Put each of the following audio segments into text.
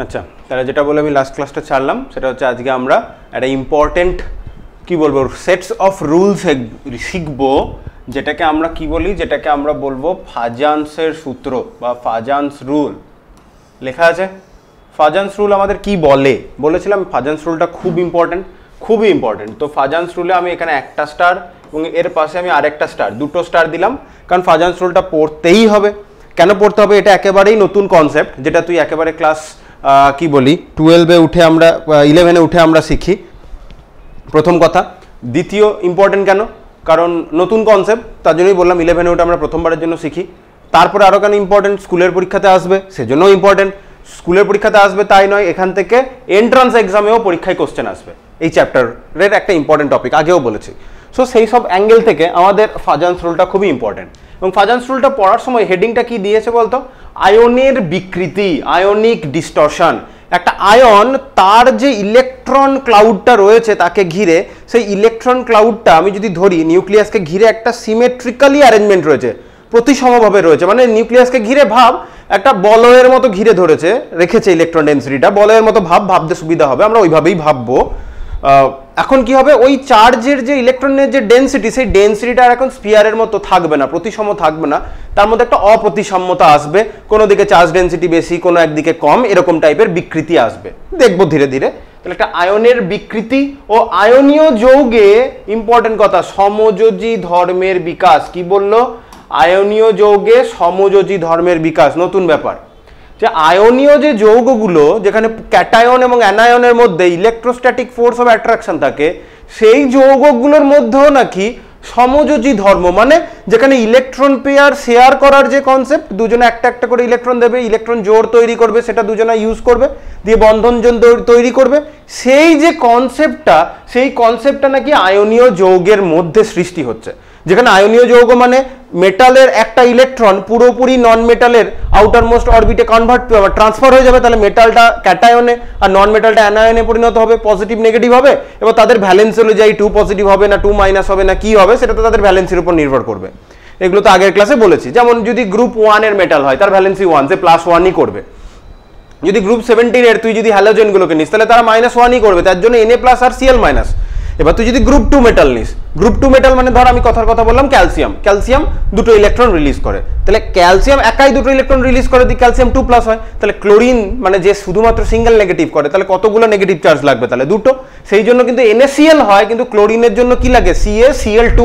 আচ্ছা, তাহলে যেটা বলে আমি লাস্ট ক্লাসটা ছাড়লাম সেটা হচ্ছে আজকে আমরা একটা ইম্পর্টেন্ট কি বলবো সেটস অফ রুলস শিখবো, যেটাকে আমরা কি বলি, যেটাকে আমরা বলবো ফাজান্সের সূত্র বা ফাজান্স রুল। লেখা আছে ফাজান্স রুল আমাদের কি বলে, বলেছিলাম ফাজান্স রুলটা খুবই ইম্পর্টেন্ট। তো ফাজান্স রুলে আমি এখানে একটা স্টার এবং এর পাশে আমি আরেকটা স্টার, দুটো স্টার দিলাম, কারণ ফাজান্স রুলটা পড়তেই হবে। কেন পড়তে হবে? এটা একেবারেই নতুন কনসেপ্ট, যেটা তুই একেবারে ক্লাস কি বলি 12-এ উঠে আমরা 11-এ উঠে আমরা শিখি, প্রথম কথা। দ্বিতীয় ইম্পর্টেন্ট কেন? কারণ নতুন কনসেপ্ট, তার জন্যই বললাম 11-এ উঠে আমরা প্রথমবারের জন্য শিখি। তারপরে আরও কেন ইম্পর্টেন্ট? স্কুলের পরীক্ষাতে আসবে, সেজন্য ইম্পর্টেন্ট। স্কুলের পরীক্ষাতে আসবে তাই নয়, এখান থেকে এন্ট্রান্স এক্সামেও পরীক্ষায় কোশ্চেন আসবে। এই চ্যাপ্টারের একটা ইম্পর্টেন্ট টপিক, আগেও বলেছি। সো সেই সব অ্যাঙ্গেল থেকে আমাদের ফাজান্স রুলটা খুবই ইম্পর্টেন্ট। এবং ফাজান্স রুলটা পড়ার সময় হেডিংটা কি দিয়েছে বলতো? আয়নের বিকৃতি, আয়নিক ডিস্টরশন। একটা আয়ন, তার যে ইলেকট্রন ক্লাউডটা রয়েছে তাকে ঘিরে, সেই ইলেকট্রন ক্লাউডটা আমি যদি ধরি নিউক্লিয়াসকে ঘিরে একটা সিমেট্রিক্যালি অ্যারেঞ্জমেন্ট রয়েছে, প্রতিসমভাবে রয়েছে, মানে নিউক্লিয়াসকে ঘিরে ভাব একটা বলয়ের মতো ঘিরে ধরেছে, রেখেছে ইলেকট্রন ডেন্সিটিটা বলয়ের মতো, ভাবতে সুবিধা হবে, আমরা ওইভাবেই ভাববো। এখন কি হবে, ওই চার্জের যে ইলেকট্রনের যে ডেন্সিটি, সেই ডেন্সিটিটা আর এখন স্ফিয়ারের মতো থাকবে না, প্রতিসম থাকবে না, তার মধ্যে একটা অপ্রতিসাম্যতা আসবে, কোনো দিকে চার্জ ডেন্সিটি বেশি, কোনো একদিকে কম, এরকম টাইপের বিকৃতি আসবে, দেখবো ধীরে ধীরে। তাহলে একটা আয়নের বিকৃতি ও আয়নীয় যৌগে ইম্পর্টেন্ট কথা, সমযোজী ধর্মের বিকাশ। কি বললো? আয়নীয় যৌগে সমযোজী ধর্মের বিকাশ, নতুন ব্যাপার। যে আয়নীয় যে যৌগগুলো, যেখানে ক্যাটায়ন এবং অ্যানায়নের মধ্যে ইলেকট্রোস্ট্যাটিক ফোর্স অফ অ্যাট্রাকশন থাকে, সেই যৌগগুলোর মধ্যেও নাকি সমযোজী ধর্ম, মানে যেখানে ইলেকট্রন পেয়ার শেয়ার করার যে কনসেপ্ট, দুজনে একটা একটা করে ইলেকট্রন দেবে, ইলেকট্রন জোড় তৈরি করবে, সেটা দুজনে ইউজ করবে, দিয়ে বন্ধন তৈরি করবে, সেই যে কনসেপ্টটা, সেই কনসেপ্টটা নাকি আয়নীয় যৌগের মধ্যে সৃষ্টি হচ্ছে। যেখানে আয়নীয় যৌগ মানে মেটালের একটা ইলেকট্রন পুরোপুরি নন মেটালের আউটার মোস্ট অরবিটে ট্রান্সফার হয়ে যাবে, তাহলে মেটালটা ক্যাটায়নে আর নন মেটালটা অ্যানায়নে পরিণত হবে, পজিটিভ নেগেটিভ হবে। এবার তাদের ভ্যালেন্স অনুযায়ী 2 পজিটিভ হবে না 2 মাইনাস হবে না কি হবে, সেটা তো তাদের ভ্যালেন্সির উপর নির্ভর করবে। এগুলো তো আগের ক্লাসে বলেছি। যেমন যদি গ্রুপ 1 এর মেটাল হয়, তার ভ্যালেন্সি 1, সে +1ই করবে। যদি গ্রুপ 17 এর তুই যদি হ্যালোজেনগুলোকে নিস, তাহলে তারা -1ই করবে, তার জন্য Na+ আর Cl-। এবার তুই যদি গ্রুপ 2 মেটাল নিস, গ্রুপ 2 মেটাল মানে ধর আমি কথার কথা বললাম ক্যালসিয়াম দুটো ইলেকট্রন রিলিজ করে, তাহলে ক্যালসিয়াম একাই দুটো ইলেকট্রন রিলিজ করে, দিয়ে ক্যালসিয়াম 2+ হয়। তাহলে ক্লোরিন মানে যে শুধুমাত্র সিঙ্গেল নেগেটিভ করে, তাহলে কতগুলো নেগেটিভ চার্জ লাগবে? তাহলে দুটো। সেই জন্য কিন্তু NaCl হয়, কিন্তু ক্লোরিনের জন্য কি লাগে? CaCl2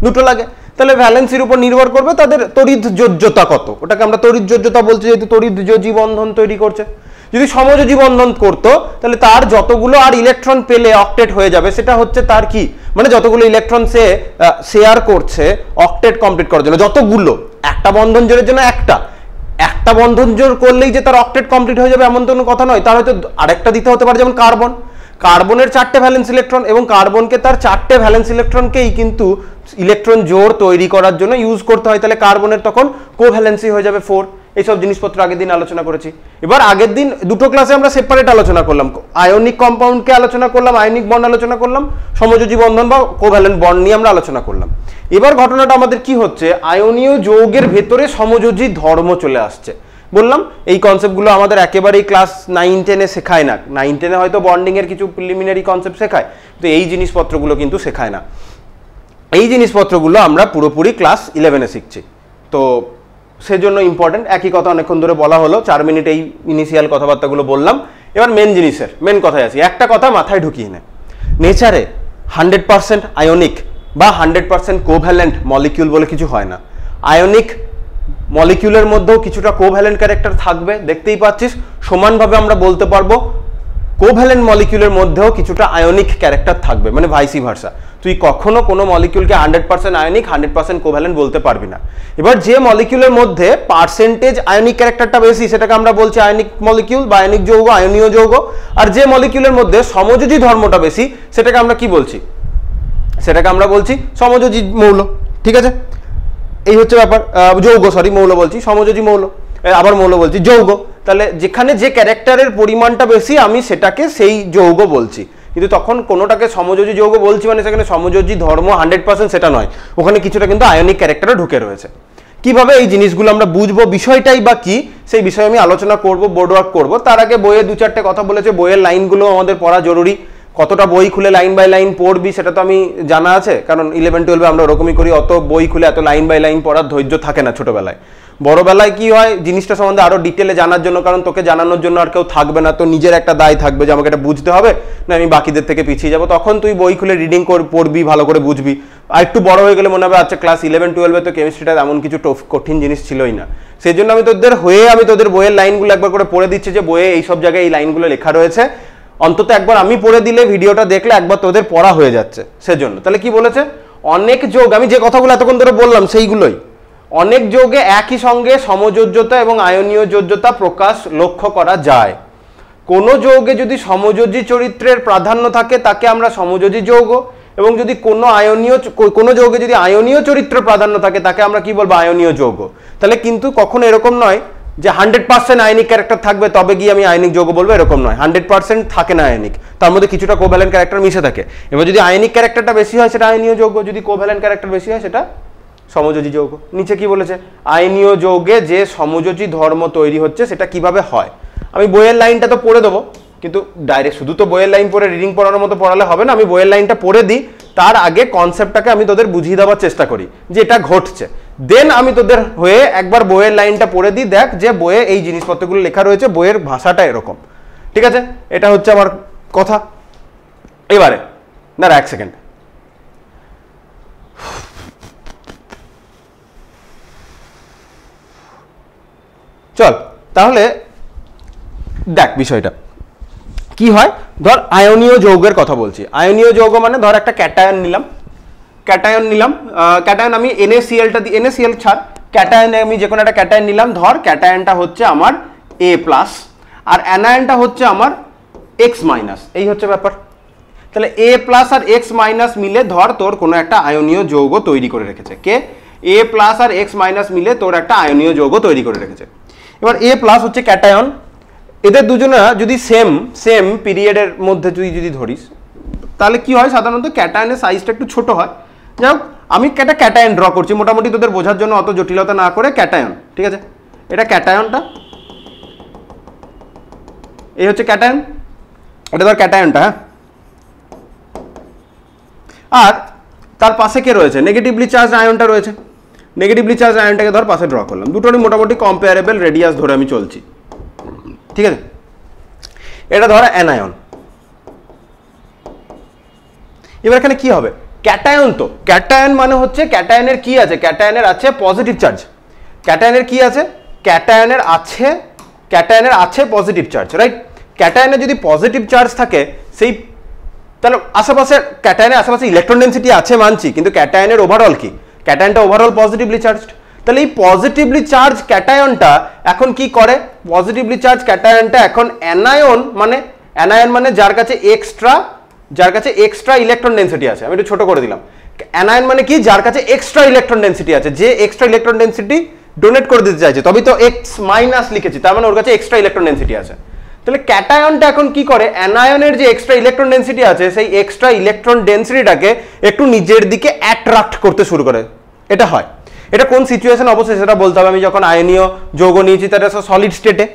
দুটো লাগে। তাহলে ভ্যালেন্সির উপর নির্ভর করবে তাদের তড়িৎযোজ্যতা কত, ওটাকে আমরা তড়িৎযোজ্যতা বলছি, যেহেতু তড়িৎযোজী বন্ধন তৈরি করছে। যদি সমযোজী বন্ধন করতো, তাহলে তার যতগুলো আর ইলেকট্রন পেলে অক্টেট হয়ে যাবে, সেটা হচ্ছে তার কি, মানে যতগুলো ইলেকট্রন সে শেয়ার করছে অক্টেট কমপ্লিট করার জন্য, যতগুলো, একটা বন্ধন জোড়ের জন্য একটা বন্ধন জোড় করলেই যে তার অক্টেট কমপ্লিট হয়ে যাবে এমন তো কোনো কথা নয়, তার হয়তো আরেকটা দিতে হতে পারে, যেমন কার্বনের 4টে ভ্যালেন্স ইলেকট্রন, এবং কার্বনকে তার 4টে ভ্যালেন্স ইলেকট্রনকেই কিন্তু ইলেকট্রন জোড় তৈরি করার জন্য ইউজ করতে হয়, তাহলে কার্বনের তখন কোভ্যালেন্সি হয়ে যাবে 4। এইসব জিনিসপত্র আগের দিন আলোচনা করেছি। এবার আগের দিন দুটো ক্লাসে আমরা সেপারেট আলোচনা করলাম, আয়নিক কম্পাউন্ডকে আলোচনা করলাম, আয়নিক বন্ড আলোচনা করলাম, সমযোজী বন্ধন বা কোভ্যালেন্ট বন্ড নিয়ে আমরা আলোচনা করলাম। এবার ঘটনাটা আমাদের কি হচ্ছে, আয়নীয় যৌগের ভেতরে সমযোজী ধর্ম চলে আসছে। বললাম এই কনসেপ্টগুলো আমাদের একেবারেই ক্লাস 9-10-এ শেখায় না। 9-10-এ হয়তো বন্ডিং এর কিছু প্রিলিমিনারি কনসেপ্ট শেখায়, তো এই জিনিসপত্রগুলো কিন্তু শেখায় না। এই জিনিসপত্রগুলো আমরা পুরোপুরি ক্লাস 11-এ শিখছি, তো সেজন্য ইম্পর্টেন্ট। একই কথা অনেকক্ষণ ধরে বলা হলো, 4 মিনিট এই ইনিশিয়াল কথাবার্তাগুলো বললাম। এবার মেন কথায় আসি, একটা কথা মাথায় ঢুকিয়ে নে, নেচারে 100% আয়নিক বা 100% কোভ্যালেন্ট মলিকিউল বলে কিছু হয় না। আয়নিক মলিকিউলের মধ্যেও কিছুটা কোভ্যালেন্ট ক্যারেক্টার থাকবে, দেখতেই পাচ্ছিস। সমানভাবে আমরা বলতে পারবো কোভ্যালেন্ট মলিকিউলের মধ্যেও কিছুটা আয়নিক ক্যারেক্টার থাকবে, মানে ভাইসি ভার্সা। তুই কখনো কোনো মলিকিউলকে 100% আয়নিক 100% কোভ্যালেন্ট বলতে পারবি না। এবার যে মলিকিউলের মধ্যে পার্সেন্টেজ আয়নিক ক্যারেক্টারটা বেশি, সেটাকে আমরা বলছি আয়নিক মলিকিউল বা আয়নিক যৌগ, আয়নীয় যৌগ। আর যে মলিকিউলের মধ্যে সমযোজী ধর্মটা বেশি, সেটাকে আমরা কি বলছি? সেটাকে আমরা বলছি সমযোজী মৌল। ঠিক আছে, এই হচ্ছে ব্যাপার। মৌল বলছি, সমযোজী মৌল, আবার মৌল বলছি, যৌগ। তাহলে যেখানে যে ক্যারেক্টারের পরিমাণটা বেশি, আমি সেটাকে সেই যৌগ বলছি। কিন্তু তখন কোনোটাকে সমযোজী যৌগ বলছি মানে সেখানে সমযোজী ধর্ম 100% সেটা নয়, ওখানে কিছুটা কিন্তু আয়নিক ক্যারেক্টারও ঢুকে রয়েছে। কিভাবে এই জিনিসগুলো আমরা বুঝবো, বিষয়টাই বা কি, সেই বিষয়ে আমি আলোচনা করব, বোর্ড ওয়ার্ক করবো। তার আগে বইয়ে 2-4টে কথা বলেছে, বইয়ের লাইনগুলো আমাদের পড়া জরুরি। কতটা বই খুলে লাইন বাই লাইন পড়বি সেটা তো আমি জানা আছে, কারণ 11-12 আমরা ওরকমই করি, অত বই খুলে এত লাইন বাই লাইন পড়ার ধৈর্য থাকে না ছোটবেলায়। বড়বেলায় কি হয়, জিনিসটা সম্বন্ধে আরো ডিটেলে জানার জন্য, কারণ তোকে জানানোর জন্য আর কেউ থাকবে না, তো নিজের একটা দায় থাকবে যে আমাকে এটা বুঝতে হবে, না আমি বাকিদের থেকে পিছিয়ে যাবো, তখন তুই বই খুলে রিডিং পড়বি, ভালো করে বুঝবি। আর একটু বড় হয়ে গেলে মনে হবে আচ্ছা ক্লাস 11-12 তো কেমিস্ট্রিটা এমন কিছু কঠিন জিনিস ছিলই না। সেই জন্য আমি তোদের বইয়ের লাইনগুলো একবার করে পড়ে দিচ্ছি, যে বইয়ে এইসব জায়গায় এই লাইনগুলো লেখা রয়েছে, অন্তত একবার আমি পড়ে দিলে, ভিডিওটা দেখলে একবার তোদের পড়া হয়ে যাচ্ছে। সেজন্য তাহলে কি বলেছে, অনেক যোগ, আমি যে কথাগুলো এতক্ষণ ধরে বললাম সেইগুলোই, অনেক যোগে একই সঙ্গে সমযোজ্যতা এবং আয়নীয় যোজ্যতা প্রকাশ লক্ষ্য করা যায়। কোন যৌগে যদি সমযোজী চরিত্রের প্রাধান্য থাকে তাকে আমরা সমযোজী যৌগ, এবং যদি কোনো যৌগে যদি আয়নীয় চরিত্রের প্রাধান্য থাকে তাকে আমরা কি বলবো, আয়নীয় যৌগ। তাহলে কিন্তু কখনো এরকম নয় যে 100% আয়নিক ক্যারেক্টার থাকবে তবে গিয়ে আমি আয়নিক যৌগ বলবো, এরকম নয়। 100% থাকে না আয়নিক, তার মধ্যে কিছুটা কোভ্যালেন্ট ক্যারেক্টার মিশে থাকে। এবার যদি আয়নিক ক্যারেক্টারটা বেশি হয় সেটা আয়নীয় যৌগ, যদি কোভ্যালেন্ট ক্যারেক্টার বেশি হয় সেটা সমযোজী যৌগ। নিচে কি বলেছে, আয়নীয় যৌগে যে সমযোজী ধর্ম তৈরি হচ্ছে সেটা কিভাবে হয়। আমি বইয়ের লাইনটা তো পড়ে দেবো, কিন্তু ডাইরেক্ট শুধু তো বইয়ের লাইন পড়ে রিডিং পড়ানোর মতো পড়ালে হবে না। আমি বইয়ের লাইনটা পড়ে দিই, তার আগে কনসেপ্টটাকে আমি তোদের বুঝিয়ে দেওয়ার চেষ্টা করি যে এটা ঘটছে, দেন আমি তোদের হয়ে একবার বইয়ের লাইনটা পড়ে দিই, দেখ যে বইয়ে এই জিনিসপত্রগুলো লেখা রয়েছে, বইয়ের ভাষাটা এরকম। ঠিক আছে, এটা হচ্ছে আমার কথা। এবারে দাঁড়া 1 সেকেন্ড, চল তাহলে দেখ বিষয়টা কি হয়। ধর আয়নীয় যৌগের কথা বলছি। আয়নীয় যৌগ মানে ধর একটা ক্যাটায়ন নিলাম, ক্যাটায়ন আমি NaClটা দিই, NaCl ছাড়, ক্যাটায়নে আমি যে কোনো একটা ক্যাটায়ন নিলাম। ধর ক্যাটায়নটা হচ্ছে আমার A+, আর অ্যানায়নটা হচ্ছে আমার X-, এই হচ্ছে ব্যাপার। তাহলে A+ আর X- মিলে ধর তোর কোনো একটা আয়নীয় যৌগ তৈরি করে রেখেছে। কে? A+ আর X- মিলে তোর একটা আয়নীয় যৌগ তৈরি করে রেখেছে। এবার A+ হচ্ছে ক্যাটায়ন, এদের দুজনে যদি সেম পিরিয়ডের মধ্যে যদি ধরিস তাহলে কি হয়, সাধারণত ক্যাটায়নের সাইজটা একটু ছোট হয়। যাই হোক, আমি একটা ক্যাটায়ন ড্র করছি মোটামুটি তোদের বোঝার জন্য, অত জটিলতা না করে ক্যাটায়ন। ঠিক আছে, এটা ক্যাটায়নটা, এই হচ্ছে ক্যাটায়ন, এটা ধর ক্যাটায়নটা। হ্যাঁ, আর তার পাশে কে রয়েছে, নেগেটিভলি চার্জ আয়নটা রয়েছে। নেগেটিভলি চার্জ আয়নটাকে ধর পাশে ড্র করলাম, দুটোরই মোটামুটি কম্পেয়ারেবল রেডিয়াস ধরে আমি চলছি। ঠিক আছে, এটা ধর অ্যানায়ন। এবার এখানে কি হবে, ক্যাটায়ন। তো ক্যাটায়ন মানে হচ্ছে ক্যাটায়নের কি আছে, ক্যাটায়নের আছে পজিটিভ চার্জ। ক্যাটায়নের কি আছে, ক্যাটায়নের আছে পজিটিভ চার্জ, রাইট। ক্যাটায়নের যদি পজিটিভ চার্জ থাকে, সেই তাহলে আশেপাশে ক্যাটায়নের আশেপাশে ইলেকট্রন ডেনসিটি আছে মানছি, কিন্তু ক্যাটায়নের ওভারঅল কি, ক্যাটায়নটা ওভারঅল পজিটিভলি চার্জড। তাহলে এই পজিটিভলি চার্জ ক্যাটায়নটা এখন কি করে, পজিটিভলি চার্জ ক্যাটায়নটা এখন অ্যানায়ন মানে যার কাছে এক্সট্রা ইলেকট্রন ডেনসিটি আছে। আমি একটু ছোট করে দিলাম, অ্যানায়ন মানে কি, যার কাছে এক্সট্রা ইলেকট্রন ডেনসিটি আছে, যে এক্সট্রা ইলেকট্রন ডেনসিটি ডোনেট করে দিতে চাইছে, তবেই তো X- লিখেছি, তার মানে ওর কাছে এক্সট্রা ইলেকট্রন ডেনসিটি আছে। তাহলে ক্যাটায়নটা এখন কি করে, অ্যানায়নের যে এক্সট্রা ইলেকট্রন ডেনসিটি আছে সেই এক্সট্রা ইলেকট্রন ডেনসিটিটাকে একটু নিজের দিকে অ্যাট্রাক্ট করতে শুরু করে। এটা হয়, এটা কোন সিচুয়েশন অবশ্যই সেটা বলতে হবে। আমি যখন আয়নীয় যৌগ নিয়েছি তার সলিড স্টেটে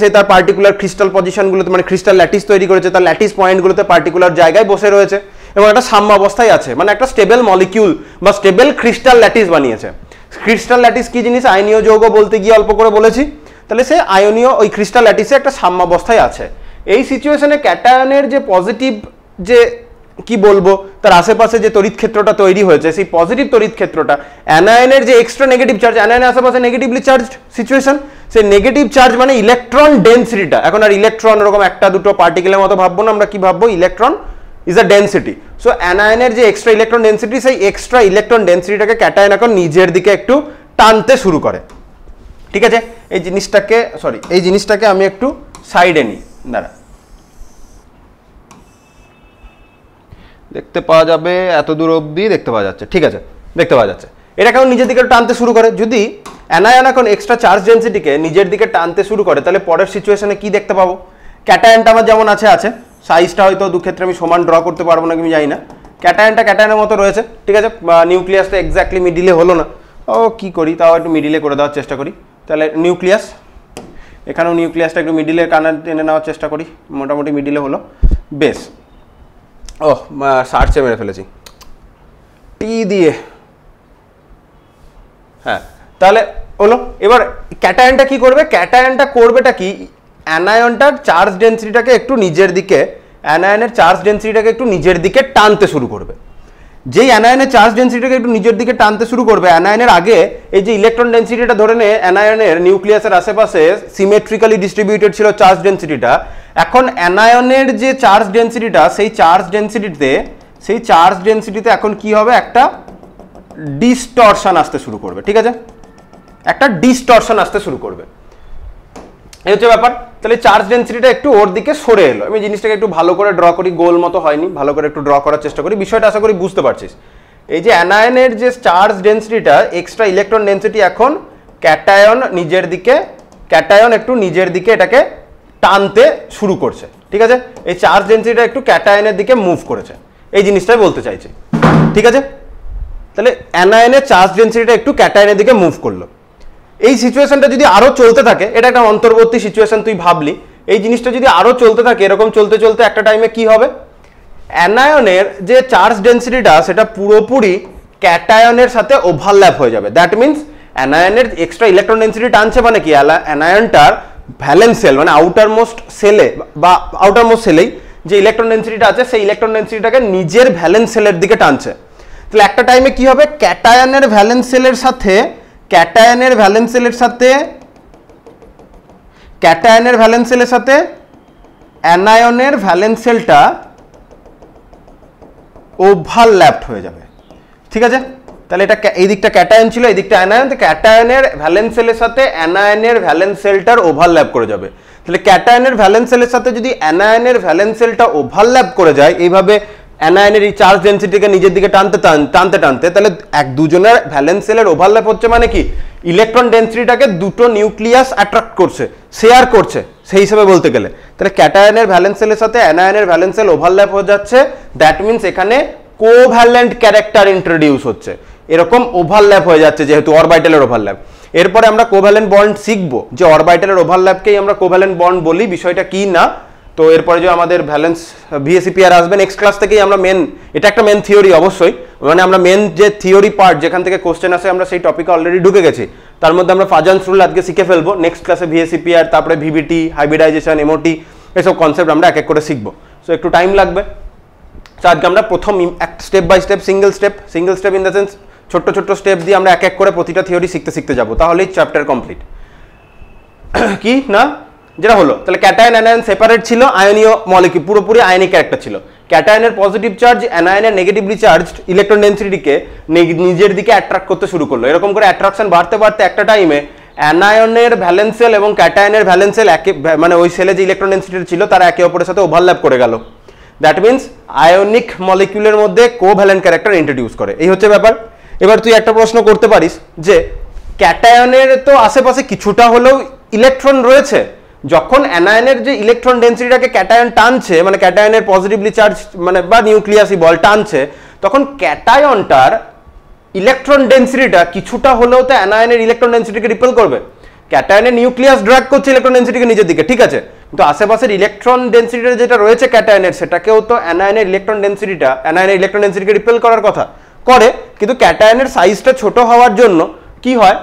সে তার পার্টিকুলার ক্রিস্টাল পজিশনগুলোতে, মানে ক্রিস্টাল ল্যাটিস তৈরি করেছে, তার ল্যাটিস পয়েন্টগুলোতে পার্টিকুলার জায়গায় বসে রয়েছে এবং একটা সাম্যাবস্থায় আছে, মানে একটা স্টেবল মলিকিউল বা স্টেবল ক্রিস্টাল ল্যাটিস বানিয়েছে। ক্রিস্টাল ল্যাটিস কি জিনিস, আয়নীয় যৌগ বলতে গিয়ে অল্প করে বলেছি। তাহলে সে আয়নীয় ওই ক্রিস্টাল ল্যাটিসে একটা সাম্যাবস্থায় আছে। এই সিচুয়েশনে ক্যাটায়নের যে পজিটিভ, যে কি বলবো, তার আশেপাশে যে তড়িৎ ক্ষেত্রটা তৈরি হয়েছে, সেই পজিটিভ তড়িৎ ক্ষেত্রটা অ্যানায়নের যে এক্সট্রা নেগেটিভ চার্জ, অ্যানায়নের আশেপাশে নেগেটিভলি চার্জড সিচুয়েশন, সেই নেগেটিভ চার্জ মানে ইলেকট্রন ডেনসিটিটা। এখন আর ইলেকট্রন এরকম একটা দুটো পার্টিকেলের মতো ভাববো না, আমরা কি ভাববো, electron is a density. So অ্যানায়নের যে এক্সট্রা ইলেকট্রন ডেনসিটি, সেই এক্সট্রা ইলেকট্রন ডেনসিটিটাকে ক্যাটায়ন এখন নিজের দিকে একটু টানতে শুরু করে। ঠিক আছে, এই জিনিসটাকে আমি একটু সাইডে নিই, দাঁড়া, দেখতে পাওয়া যাবে, এত দূর অবধি দেখতে পাওয়া যাচ্ছে। ঠিক আছে, দেখতে পাওয়া যাচ্ছে। এটাকে নিজের দিকে টানতে শুরু করে। যদি অ্যানায়ন এখন এক্সট্রা চার্জ ডেনসিটিকে নিজের দিকে টানতে শুরু করে, তাহলে পরের সিচুয়েশনে কি দেখতে পাবো, ক্যাটায়নটা আমার যেমন আছে, সাইজটা হয়তো দু ক্ষেত্রে আমি সমান ড্র করতে পারবো না, আমি জানি না, ক্যাটায়নটা ক্যাটায়নের মতো রয়েছে। ঠিক আছে, নিউক্লিয়াসটা এক্স্যাক্টলি মিডিলে হলো না, ও কি করি, তাও একটু মিডিলে করে দেওয়ার চেষ্টা করি। তাহলে নিউক্লিয়াস, এখানেও নিউক্লিয়াসটা একটু মিডিলে কানা টেনে নেওয়ার চেষ্টা করি, মোটামুটি মিডিলে হলো। বেশ, ও সার্চে মেরে ফেলেছি টি দিয়ে, হ্যাঁ তাহলে হলো। এবার ক্যাটায়নটা কি করবে, ক্যাটায়নটা করবেটা কি, অ্যানায়নটার চার্জ ডেন্সিটিটাকে একটু নিজের দিকে, অ্যানায়নের চার্জ ডেন্সিটিটাকে একটু নিজের দিকে টানতে শুরু করবে। যেই অ্যানায়নের চার্জ ডেন্সিটিটাকে একটু নিজের দিকে টানতে শুরু করবে, অ্যানায়নের আগে এই যে ইলেকট্রন ডেন্সিটিটা ধরে নে, অ্যানায়নের নিউক্লিয়াসের আশেপাশে সিমেট্রিক্যালি ডিস্ট্রিবিউটেড ছিল চার্জ ডেন্সিটিটা, এখন অ্যানায়নের যে চার্জ ডেন্সিটিটা, সেই চার্জ ডেন্সিটিতে এখন কি হবে, একটা ডিস্টরশন আসতে শুরু করবে, ঠিক আছে, একটা ডিস্টরশন আসতে শুরু করবে, এই হচ্ছে ব্যাপার। তাহলে চার্জ ডেন্সিটিটা একটু ওর দিকে সরে এলো। আমি জিনিসটাকে একটু ভালো করে ড্র করি, গোল মতো হয়নি, ভালো করে একটু ড্র করার চেষ্টা করি, বিষয়টা আশা করি বুঝতে পারছিস। এই যে অ্যানায়নের যে চার্জ ডেন্সিটিটা, এক্সট্রা ইলেকট্রন ডেন্সিটি, এখন ক্যাটায়ন নিজের দিকে, ক্যাটায়ন একটু নিজের দিকে এটাকে টানতে শুরু করছে, ঠিক আছে, এই চার্জ ডেন্সিটিটা একটু ক্যাটায়নের দিকে মুভ করেছে, এই জিনিসটাই বলতে চাইছে, ঠিক আছে। তাহলে অ্যানায়নের চার্জ ডেন্সিটিটা একটু ক্যাটায়নের দিকে মুভ করলো। এই সিচুয়েশনটা যদি আরো চলতে থাকে, এটা একটা অন্তর্বর্তী সিচুয়েশন তুই ভাবলি, এই জিনিসটা যদি আরো চলতে থাকে, এরকম চলতে চলতে একটা টাইমে কি হবে, অ্যানায়নের যে চার্জ ডেন্সিটিটা সেটা পুরোপুরি ক্যাটায়নের সাথে ওভারল্যাপ হয়ে যাবে। দ্যাট মিনস অ্যানায়নের এক্সট্রা ইলেকট্রন ডেন্সিটি টানছে, মানে কি, অ্যানায়নটার ভ্যালেন্স সেল মানে আউটার মোস্ট সেলে বা আউটার মোস্ট সেলেই যে ইলেকট্রন ডেন্সিটিটা আছে, সেই ইলেকট্রন ডেন্সিটিটাকে নিজের ভ্যালেন্স সেলের দিকে টানছে। তাহলে একটা টাইমে কি হবে, ক্যাটায়নের ভ্যালেন্স সেলের সাথে অ্যানায়নের ভ্যালেন্স সেলটা ওভারল্যাপড হয়ে যাবে, ঠিক আছে। তাহলে এটা এই দিকটা ক্যাটায়ন ছিল, এই দিকটা অ্যানায়ন, তো ক্যাটায়নের ভ্যালেন্স সেলের সাথে অ্যানায়নের ভ্যালেন্স সেলটার ওভারল্যাপ করে যাবে। তাহলে ক্যাটায়নের ভ্যালেন্স সেলের সাথে যদি অ্যানায়নের ভ্যালেন্স সেলটা ওভারল্যাপ করে যায়, এইভাবে অ্যানায়নের এই চার্জ ডেন্সিটিকে নিজের দিকে টানতে, তাহলে দুজনের ভ্যালেন্স সেলের ওভারল্যাপ হচ্ছে, মানে কি, ইলেকট্রন ডেন্সিটিটাকে দুটো নিউক্লিয়াস অ্যাট্রাক্ট করছে, শেয়ার করছে, সেই হিসেবে বলতে গেলে। তাহলে ক্যাটায়নের ভ্যালেন্স সেলের সাথে অ্যানায়নের ভ্যালেন্স সেল ওভারল্যাপ হয়ে যাচ্ছে, দ্যাট মিনস এখানে কোভ্যালেন্ট ক্যারেক্টার ইন্ট্রোডিউস হচ্ছে, এরকম ওভারল্যাপ হয়ে যাচ্ছে যেহেতু অরবিটালের ওভারল্যাপ। এরপরে আমরা কোভ্যালেন্ট বন্ড শিখবো, যে অরবিটালের ওভারল্যাপকেই আমরা কোভ্যালেন্ট বন্ড বলি, বিষয়টা কি না। তো এরপরে যে আমাদের ভ্যালেন্স ভিএসিপিআর আসবে নেক্সট ক্লাস থেকেই, আমরা মেন, এটা একটা মেন থিওরি অবশ্যই, মানে আমরা মেন যে থিওরি পার্ট যেখান থেকে কোশ্চেন আসে, আমরা সেই টপিকে অলরেডি ঢুকে গেছি। তার মধ্যে আমরা ফাজান্স রুল আজকে শিখে ফেলবো, নেক্সট ক্লাসে ভিএসিপিআর, তারপরে ভিবিটি, হাইব্রিডাইজেশন, এমওটি, এসব কনসেপ্ট আমরা এক এক করে শিখবো। সো একটু টাইম লাগবে। তো আজকে আমরা প্রথম step by step, single step in the sense ছোট্ট ছোট্ট স্টেপ দিয়ে আমরা এক এক করে প্রতিটা থিওরি শিখতে যাবো, তাহলেই চ্যাপ্টার কমপ্লিট। কি না, যেটা হলো, তাহলে ক্যাটায়ন অ্যানায়ন সেপারেট ছিল, আয়নীয় মলিকিউল, পুরোপুরি আয়নিক ক্যারেক্টার ছিল। ক্যাটায়নের পজিটিভ চার্জ অ্যানায়নের নেগেটিভলি চার্জড ইলেকট্রন ডেন্সিটিকে নিজের দিকে অ্যাট্রাক্ট করতে শুরু করলো। এরকম করে অ্যাট্রাকশন বাড়তে বাড়তে একটা টাইমে অ্যানায়নের ভ্যালেন্স সেল এবং ক্যাটায়নের ভ্যালেন্স সেল মানে ওই সেলে যে ইলেকট্রন ডেন্সিটি ছিল তারা একে অপরের সাথে ওভারল্যাপ করে গেল। দ্যাট মিনস আয়নিক মলিকিউলের মধ্যে কোভ্যালেন্ট ক্যারেক্টার ইন্ট্রোডিউস করে, এই হচ্ছে ব্যাপার। এবার তুই একটা প্রশ্ন করতে পারিস যে ক্যাটায়নের তো আশেপাশে কিছুটা হলেও ইলেকট্রন রয়েছে, যখন অ্যানায়নের যে ইলেকট্রন ডেন্সিটিটাকে ক্যাটায়ন টানছে, মানে ক্যাটায়নের পজিটিভলি চার্জ মানে বা নিউক্লিয়াসই বল টানছে, তখন ক্যাটায়নটার ইলেকট্রন ডেন্সিটিটা কিছুটা হলেও তো অ্যানায়নের ইলেকট্রন ডেন্সিটিকে রিপেল করবে। ক্যাটায়নের নিউক্লিয়াস ড্র্যাগ করছে ইলেকট্রন ডেন্সিটিকে নিজের দিকে, ঠিক আছে, কিন্তু আশেপাশের ইলেকট্রন ডেন্সিটিটা যেটা রয়েছে ক্যাটায়নের, সেটাকেও তো অ্যানায়নের ইলেকট্রন ডেন্সিটিকে রিপেল করার কথা করে, কিন্তু ক্যাটায়নের সাইজটা ছোট হওয়ার জন্য কি হয়,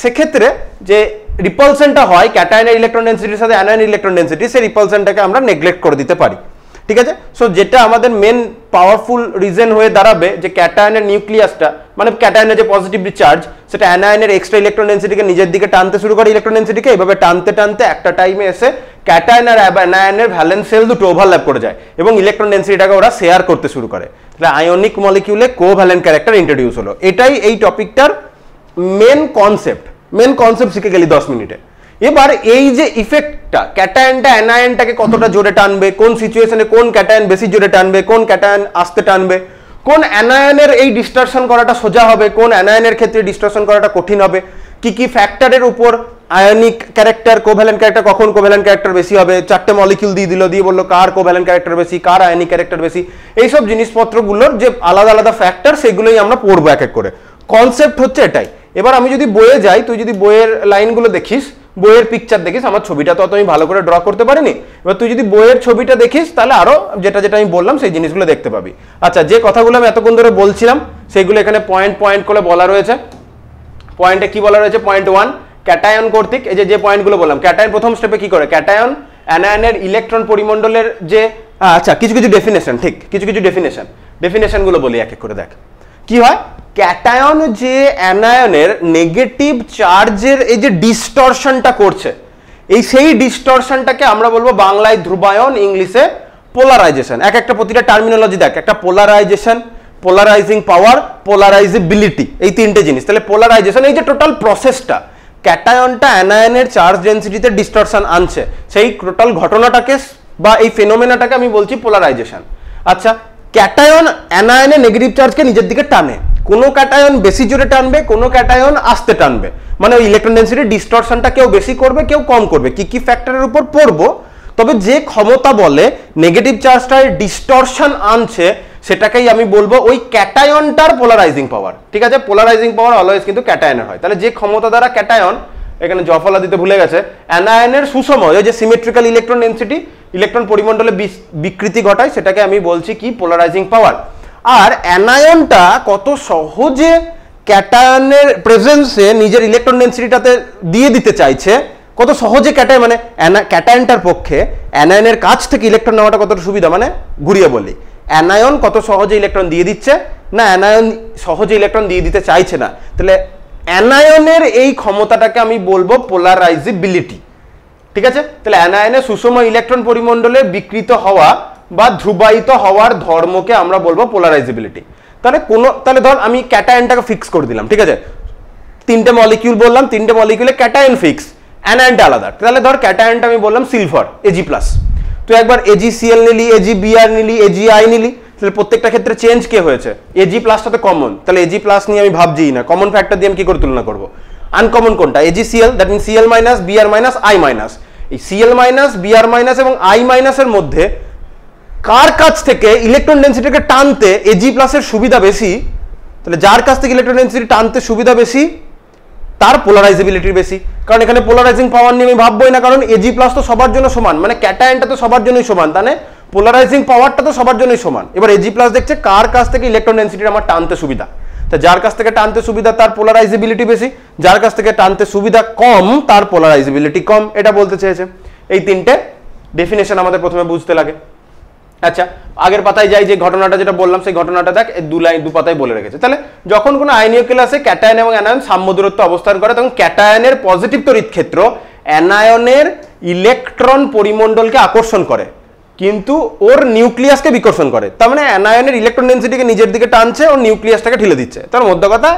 সেক্ষেত্রে যে রিপালশনটা হয় ক্যাটায়নের ইলেকট্রন ডেন্সিটির সাথে অ্যানায়নের ইলেকট্রন ডেন্সিটি, সেই রিপালশনটাকে আমরা নেগলেক্ট করে দিতে পারি, ঠিক আছে। সো যেটা আমাদের মেন পাওয়ারফুল রিজন হয়ে দাঁড়াবে যে ক্যাটায়নের নিউক্লিয়াসটা, মানে ক্যাটায়নের যে পজিটিভলি চার্জ, সেটা অ্যানায়নের এক্সট্রা ইলেকট্রন ডেন্সিটিকে নিজের দিকে টানতে শুরু করে, ইলেকট্রন ডেন্সিটিকে এইভাবে টানতে একটা টাইমে এসে ক্যাটায়ন আর অ্যানায়নের ভ্যালেন্স সেল দুটো ওভারল্যাপ করে যায় এবং ইলেকট্রন ডেন্সিটিটাকে ওরা শেয়ার করতে শুরু করে। তাহলে আয়নিক মলিকিউলে কোভ্যালেন্ট ক্যারেক্টার ইন্ট্রোডিউস হলো। এটাই এই টপিকটার মেন কনসেপ্ট শিখে গেলি 10 মিনিটে। এবার এই যে ইফেক্টটা, ক্যাটায়নটা অ্যানায়নটাকে কতটা জোরে টানবে, কোন সিচুয়েশনে কোন ক্যাটায়ন বেশি জোরে টানবে, কোন ক্যাটায়ন আস্তে টানবে, কোন অ্যানায়নের এই ডিস্টরশন করাটা সোজা হবে, কোন অ্যানায়নের ক্ষেত্রে ডিস্টরশন করাটা কঠিন হবে, কি ফ্যাক্টরের উপর আয়নিক ক্যারেক্টার, কোভ্যালেন্ট ক্যারেক্টার, কখন কোভ্যালেন্ট ক্যারেক্টার বেশি হবে, 4টে মলিকিউল দিয়ে বললো কার কোভ্যালেন্ট ক্যারেক্টার বেশি, কার আয়নিক ক্যারেক্টার বেশি, এইসব জিনিসপত্রগুলোর যে আলাদা আলাদা ফ্যাক্টর, সেগুলোই আমরা পড়বো এক এক করে। কনসেপ্ট হচ্ছে এটাই। এবার আমি যদি বইয়ে যাই, তুই যদি বইয়ের লাইনগুলো দেখিস, বইয়ের পিকচার দেখিস, আমার ছবিটা তো অত আমি ভালো করে ড্র করতে পারিনি, এবার তুই যদি বইয়ের ছবিটা দেখিস তাহলে আরো যেটা যেটা আমি বললাম সেই জিনিসগুলো দেখতে পাবি। আচ্ছা, যে কথাগুলো আমি এতক্ষণ ধরে বলছিলাম সেইগুলো এখানে পয়েন্ট পয়েন্ট করে বলা রয়েছে। পয়েন্টে কি বলা রয়েছে? পয়েন্ট 1, ক্যাটায়ন কর্তৃক এই যে পয়েন্টগুলো বললাম, ক্যাটায়ন প্রথম স্টেপে কি করে, ক্যাটায়ন অ্যানায়নের ইলেকট্রন পরিমণ্ডলের যে আচ্ছা কিছু কিছু ডেফিনেশন, ঠিক কিছু কিছু ডেফিনেশনগুলো বলি এক এক করে। দেখ কি হয়, ক্যাটায়ন যে অ্যানায়নের নেগেটিভ চার্জের এই যে ডিস্টরশনটা করছে, সেই ডিস্টরশনটাকে আমরা বলবো বাংলায় ধ্রুবায়ন, ইংলিশে পোলারাইজেশন। এক একটা প্রতিটা টার্মিনোলজি দেখ, একটা পোলারাইজেশন, পোলারাইজিং পাওয়ার, পোলারাইজেবিলিটি, এই তিনটে জিনিস। তাহলে পোলারাইজেশন এই যে টোটাল প্রসেসটা, ক্যাটায়নটা অ্যানায়নের চার্জ ডেনসিটিতে ডিস্টরশন আনছে, সেই টোটাল ঘটনাটাকে বা এই ফেনোমেনাটাকে আমি বলছি পোলারাইজেশন। আচ্ছা, ক্যাটায়ন অ্যানায়নে নেগেটিভ চার্জকে নিজের দিকে টানে, কোনো ক্যাটায়ন বেশি জোরে টানবে, কোনো ক্যাটায়ন আস্তে টানবে, মানে ওই ইলেকট্রন ডেনসিটির ডিস্টরশনটা কেউ বেশি করবে কেউ কম করবে, কি কি ফ্যাক্টরের উপর পড়বো। তবে যে ক্ষমতা বলে নেগেটিভ চার্জটায় ডিস্টরশন আনছে সেটাকেই আমি বলবো ওই ক্যাটায়নটার পোলারাইজিং পাওয়ার। ঠিক আছে, পোলারাইজিং পাওয়ার অলওয়েজ কিন্তু ক্যাটায়নের হয়। তাহলে যে ক্ষমতা দ্বারা ক্যাটায়ন, এখানে জফলা দিতে ভুলে গেছে, অ্যানায়নের সুষম ওই যে সিমেট্রিক্যাল ইলেকট্রন ডেনসিটি, ইলেকট্রন পরিমণ্ডলে বিকৃতি ঘটায়, সেটাকে আমি বলছি কি, পোলারাইজিং পাওয়ার। আর অ্যানায়নটা কত সহজে ক্যাটায়নের প্রেজেন্সে নিজের ইলেকট্রন ডেনসিটিটাতে দিয়ে দিতে চাইছে, কত সহজে ক্যাটায়ন মানে ক্যাটায়নটার পক্ষে অ্যানায়নের কাছ থেকে ইলেকট্রন নেওয়াটা কতটা সুবিধা, মানে ঘুরিয়ে বলি, অ্যানায়ন কত সহজে ইলেকট্রন দিয়ে দিচ্ছে না অ্যানায়ন সহজে ইলেকট্রন দিয়ে দিতে চাইছে না। তাহলে অ্যানায়নের এই ক্ষমতাটাকে আমি বলবো পোলারাইজেবিলিটি। ঠিক আছে, তাহলে অ্যানায়নের সুষম ইলেকট্রন পরিমণ্ডলে বিকৃত হওয়া বা ধ্রুবায়িত হওয়ার ধর্মকে আমরা বলবো পোলারাইজেবিলিটি। তাহলে ধর আমি ক্যাটায়নটাকে ফিক্স করে দিলাম, ঠিক আছে, তিনটে মলিকিউল বললাম, তিনটে মলিকিউলে ক্যাটায়ন ফিক্স, অ্যানায়নটা আলাদা। তাহলে ধর ক্যাটায়নটা আমি বললাম সিলভার Ag+, তুই একবার AgCl নিলি, AgBr নিলি, AgI নিলি, তাহলে প্রত্যেকটা ক্ষেত্রে চেঞ্জ কে হয়েছে, Ag+টা তো কমন, তাহলে Ag+ নিয়ে আমি ভাবছি না, কমন ফ্যাক্টর দিয়ে আমি কি করে তুলনা করব, আনকমন কোনটা, AgCl, that mean Cl-, Br-, I-। এই Cl-, Br- এবং I- এর মধ্যে কার কাছ থেকে ইলেকট্রন ডেনসিটিকে টানতে Ag+ এর সুবিধা বেশি, তাহলে যার কাছ থেকে ইলেকট্রন ডেনসিটি টানতে সুবিধা বেশি তার পোলারাইজেবিলিটি বেশি। কারণ এখানে পোলারাইজিং পাওয়ার নিয়ে আমি ভাববোই না, কারণ Ag+ তো সবার জন্য সমান, মানে ক্যাটায়নটা তো সবার জন্যই সমান, তাহলে পোলারাইজিং পাওয়ারটা তো সবার জন্যই সমান। এবার Ag+ দেখছে কার কাছ থেকে ইলেকট্রন ডেনসিটি আমার টানতে সুবিধা, তা যার কাছ থেকে টানতে সুবিধা তার পোলারাইজেবিলিটি বেশি, যার কাছ থেকে টানতে সুবিধা কম তার পোলারাইজেবিলিটি কম, এটা বলতে চেয়েছে। এই তিনটে ডেফিনেশন আমাদের প্রথমে বুঝতে লাগে। আচ্ছা, আগের পাতায় যাই, যে ঘটনাটা যেটা বললাম সেই ঘটনাটা দেখ, দু পাতায় বলে রেখেছে। তাহলে যখন কোনো আয়নীয় ক্লাসে ক্যাটায়ন এবং অ্যানায়ন সাম্য দূরত্ব অবস্থান করে, তখন ক্যাটায়নের পজিটিভ তড়িৎ ক্ষেত্র অ্যানায়নের ইলেকট্রন পরিমণ্ডলকে আকর্ষণ করে, কিন্তু ওর নিউক্লিয়াসকে বিকর্ষণ করে। তার মানে অ্যানায়নের ইলেকট্রন ডেনসিটিকে নিজের দিকে টানছে, ওর নিউক্লিয়াসটাকে ঠেলে দিচ্ছে। তার মধ্যে কথা,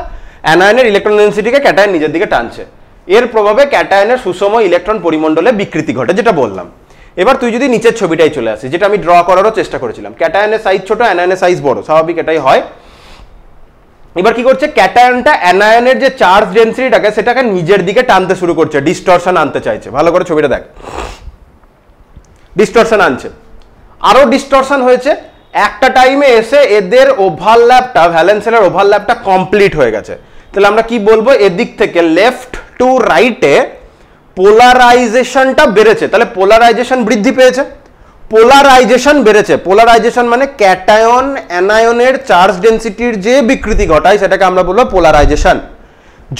অ্যানায়নের ইলেকট্রন ডেনসিটিকে ক্যাটায়ন নিজের দিকে টানছে, এর প্রভাবে ক্যাটায়নের সুষম ইলেকট্রন পরিমণ্ডলে বিকৃতি ঘটে, যেটা বললাম। এবার তুই যদি নিচের ছবিটাই চলে আসিস, যেটা আমি ড্র করারও চেষ্টা করেছিলাম, ক্যাটায়নের সাইজ ছোট, অ্যানায়নের সাইজ বড়, স্বাভাবিক এটাই হয়। এবার কি করছে, ক্যাটায়নটা অ্যানায়নের যে চার্জ ডেনসিটিটাকে সেটাকে নিজের দিকে টানতে শুরু করছে, ডিস্টরশন আনতে চাইছে। ভালো করে ছবিটা দেখ, ডিস্টরশন আনছে, আরো ডিস্টরশন হয়েছে, একটা টাইমে এসে এদের ওভারল্যাপটা, ভ্যালেন্সেলের ওভারল্যাপটা কমপ্লিট হয়ে গেছে। তাহলে আমরা কি বলবো, এদিক থেকে লেফট টু রাইটে পোলারাইজেশনটা বেড়েছে, তাহলে পোলারাইজেশন বৃদ্ধি পেয়েছে, পোলারাইজেশন বেড়েছে। পোলারাইজেশন মানে ক্যাটায়ন অ্যানায়নের চার্জ ডেনসিটির যে বিকৃতি ঘটায় সেটাকে আমরা বলবো পোলারাইজেশন।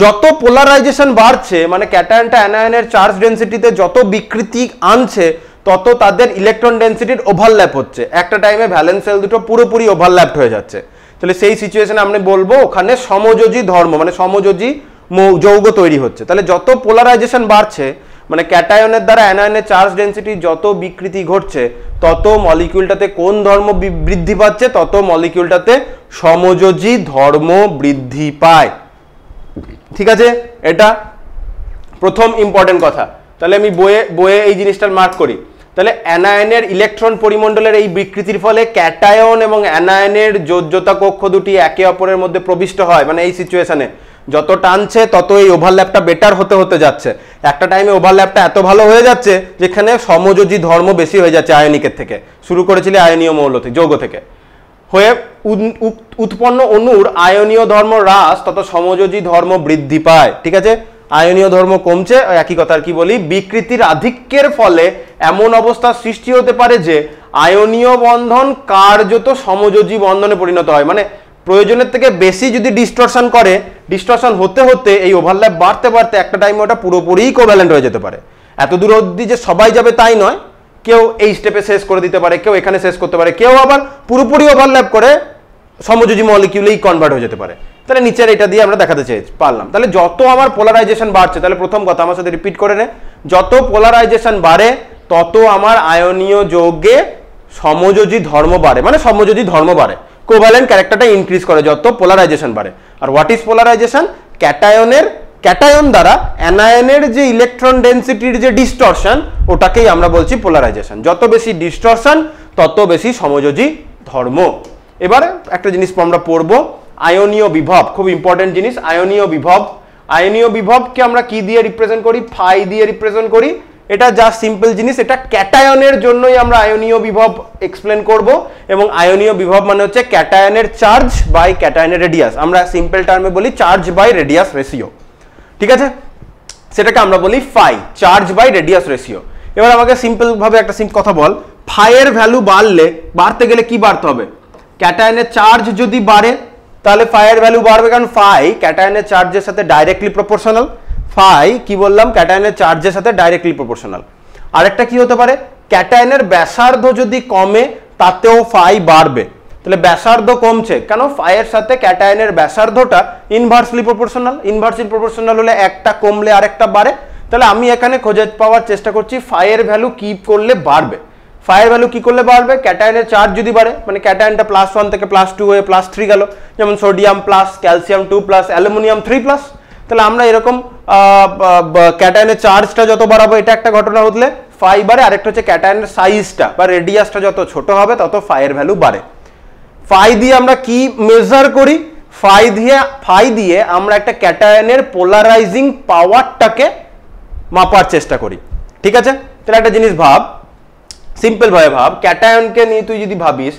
যত পোলারাইজেশন বাড়ছে, মানে ক্যাটায়নটা অ্যানায়নের চার্জ ডেনসিটিতে যত বিকৃতি আনছে, তত তাদের ইলেকট্রন ডেনসিটির ওভারল্যাপ হচ্ছে, একটা টাইমে ভ্যালেন্স সেল দুটো পুরোপুরি ওভারল্যাপড হয়ে যাচ্ছে। তাহলে সেই সিচুয়েশনে আমরা বলবো ওখানে সমযোজী ধর্ম, মানে সমযোজী যৌগ তৈরি হচ্ছে। তাহলে যত পোলারাইজেশন বাড়ছে, মানে ক্যাটায়নের দ্বারা অ্যানায়নের চার্জ ডেনসিটি যত বিকৃতি ঘটছে, তত মলিকিউলটাতে কোন ধর্ম বৃদ্ধি পাচ্ছে, তত মলিকিউলটাতে সমযোজী ধর্ম বৃদ্ধি পায়। ঠিক আছে, এটা প্রথম ইম্পর্টেন্ট কথা। তাহলে আমি বইয়ে এই জিনিসটার মার্ক করি। তাহলে অ্যানায়নের ইলেকট্রন পরিমণ্ডলের এই বিকৃতির ফলে ক্যাটায়ন এবং অ্যানায়নের যোজ্যতা কক্ষ দুটি একে অপরের মধ্যে প্রবিষ্ট হয়, মানে এই সিচুয়েশনে যত টানছে তত এই ওভারল্যাপটা বেটার হতে হতে যাচ্ছে। একটা টাইমে ওভারল্যাপটা এত ভালো হয়ে যাচ্ছে যেখানে সমযোজী ধর্ম বেশি হয়ে যাচ্ছে আয়নিকের থেকে, শুরু করেছিলে আয়নীয় মৌল থেকে, যৌগ থেকে। হয়ে উৎপন্ন অণুর আয়নীয় ধর্ম হ্রাস তত সমযোজী ধর্ম বৃদ্ধি পায়। ঠিক আছে, আয়নীয় ধর্ম কমছে, একই কথা আর কি বলি, বিকৃতির আধিক্যের ফলে এমন অবস্থার সৃষ্টি হতে পারে যে আয়নীয় বন্ধন কার্যত সমযোজী বন্ধনে পরিণত হয়। মানে প্রয়োজনের থেকে বেশি যদি ডিস্টরশন করে, ডিস্টরশন হতে হতে এই ওভারল্যাপ বাড়তে বাড়তে একটা টাইমে ওটা পুরোপুরি কোভ্যালেন্ট হয়ে যেতে পারে। এত দূর অবধি যে সবাই যাবে তাই নয়, কেউ এই স্টেপে শেষ করে দিতে পারে, কেউ এখানে শেষ করতে পারে, কেউ আবার পুরোপুরি ওভারল্যাপ করে সমযোজী মলিকিউলেই কনভার্ট হয়ে যেতে পারে। তাহলে নিচের এটা দিয়ে আমরা দেখাতে পারলাম। তাহলে যত আমার পোলারাইজেশন বাড়ছে, তাহলে প্রথম কথা আমার সাথে রিপিট করে নে, যত পোলারাইজেশন বাড়ে তত আমার আয়নীয় যৌগে সমযোজী ধর্ম বাড়ে, মানে সমযোজী ধর্ম বাড়ে, কোভ্যালেন্ট ক্যারেক্টারটা ইনক্রিজ করে যত পোলারাইজেশন বাড়ে। আর হোয়াট ইজ পোলারাইজেশন? ক্যাটায়ন দ্বারা অ্যানায়নের যে ইলেকট্রন ডেনসিটির যে ডিস্টরশন, ওটাকেই আমরা বলছি পোলারাইজেশন। যত বেশি ডিস্টরশন তত বেশি সমযোজী ধর্ম। এবারে একটা জিনিস আমরা পড়বো, আয়নীয় বিভব, খুব ইম্পর্টেন্ট জিনিস। আয়নীয় বিভবকে আমরা কি দিয়ে রিপ্রেজেন্ট করি? ফাই দিয়ে রিপ্রেজেন্ট করি। এটা জাস্ট সিম্পল জিনিস, এটা ক্যাটায়নের জন্যই আমরা আয়নীয় বিভব এক্সপ্লেন করব। এবং আয়নীয় বিভব মানে হচ্ছে ক্যাটায়নের চার্জ বাই ক্যাটায়নের রেডিয়াস। আমরা সিম্পল টার্মে বলি চার্জ বাই রেডিয়াস রেশিও। ঠিক আছে, সেটাকে আমরা বলি phi, charge by radius ratio. এবার আমাকে সিম্পল ভাবে একটা কথা বল, ফাইয়ের ভ্যালু বাড়তে গেলে কি বাড়তে হবে? ক্যাটায়নের চার্জ যদি বাড়ে তাহলে ফাইয়ের ভ্যালু বাড়বে, কারণ ফাই ক্যাটায়নের চার্জের সাথে ডাইরেক্টলি প্রপোর্শনাল। ফাই কি বললাম? ক্যাটায়নের চার্জের সাথে ডাইরেক্টলি প্রপোর্শনাল। আরেকটা কি হতে পারে? ক্যাটায়নের ব্যাসার্ধ যদি কমে তাতেও ফাই বাড়বে। তাহলে ব্যাসার্ধ কমছে কেন? ফাইয়ের সাথে ক্যাটায়নের ব্যাসার্ধটা ইনভার্সলি প্রপোর্শনাল। ইনভার্সলি প্রপোর্শনাল হলে একটা কমলে আরেকটা বাড়ে। তাহলে আমি এখানে খুঁজে পাওয়ার চেষ্টা করছি ফাইয়ের ভ্যালু কি করলে বাড়বে। ফাইয়ের ভ্যালু কি করলে বাড়বে? ক্যাটায়নের চার্জ যদি বাড়ে, মানে ক্যাটায়নটা +1 থেকে +2 হয়ে +3 গেল, যেমন সোডিয়াম প্লাস, ক্যালসিয়াম 2+, অ্যালুমিনিয়াম 3+। তাহলে আমরা এরকম ক্যাটায়নের চার্জটা যত বাড়াবো, এটা একটা ঘটনা হলে ফাই বাড়ে। আরেকটা হচ্ছে ক্যাটায়নের সাইজটা বা রেডিয়াসটা যত ছোট হবে তত ফাইয়ের ভ্যালু বাড়ে। ফাই দিয়ে আমরা কি মেজার করি? ফাই দিয়ে আমরা একটা ক্যাটায়নের পোলারাইজিং পাওয়ারটাকে মাপার চেষ্টা করি। ঠিক আছে, তাহলে একটা জিনিস ভাব, সিম্পল ভাবে ভাব, ক্যাটায়নকে নিয়ে তুই যদি ভাবিস,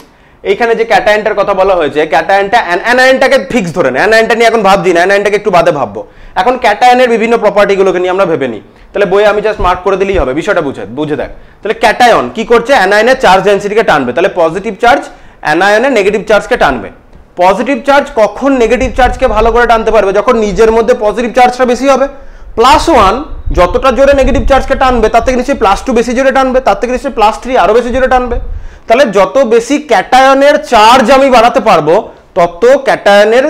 এইখানে যে ক্যাটায়নটার কথা বলা হয়েছে, ক্যাটায়নটা অ্যানায়নটাকে ফিক্স ধরে না, অ্যানায়নটা নিয়ে এখন ভাবছি না, অ্যানায়নটাকে একটু বাদে ভাববো। এখন ক্যাটায়নের বিভিন্ন প্রপার্টিগুলোকে নিয়ে আমরা ভেবে নিই। তাহলে বইয়ে আমি জাস্ট মার্ক করে দিলেই হবে, বিষয়টা বুঝে দেখ। তাহলে ক্যাটায়ন কি করছে? অ্যানায়নের চার্জ ডেনসিটিকে টানবে। তাহলে পজিটিভ চার্জ অ্যানায়নের নেগেটিভ চার্জকে টানবে। পজিটিভ চার্জ কখন নেগেটিভ চার্জকে ভালো করে টানতে পারবে? যখন নিজের মধ্যে পজিটিভ চার্জটা বেশি হবে। +1 যতটা জোরে নেগেটিভ চার্জকে টানবে তার থেকে নিশ্চয়ই +2 বেশি জোরে টানবে, তার থেকে নিশ্চয়ই +3 আরো বেশি জোরে টানবে। তাহলে যত বেশি ক্যাটায়নের চার্জ আমি বাড়াতে পারবো তত ক্যাটায়নের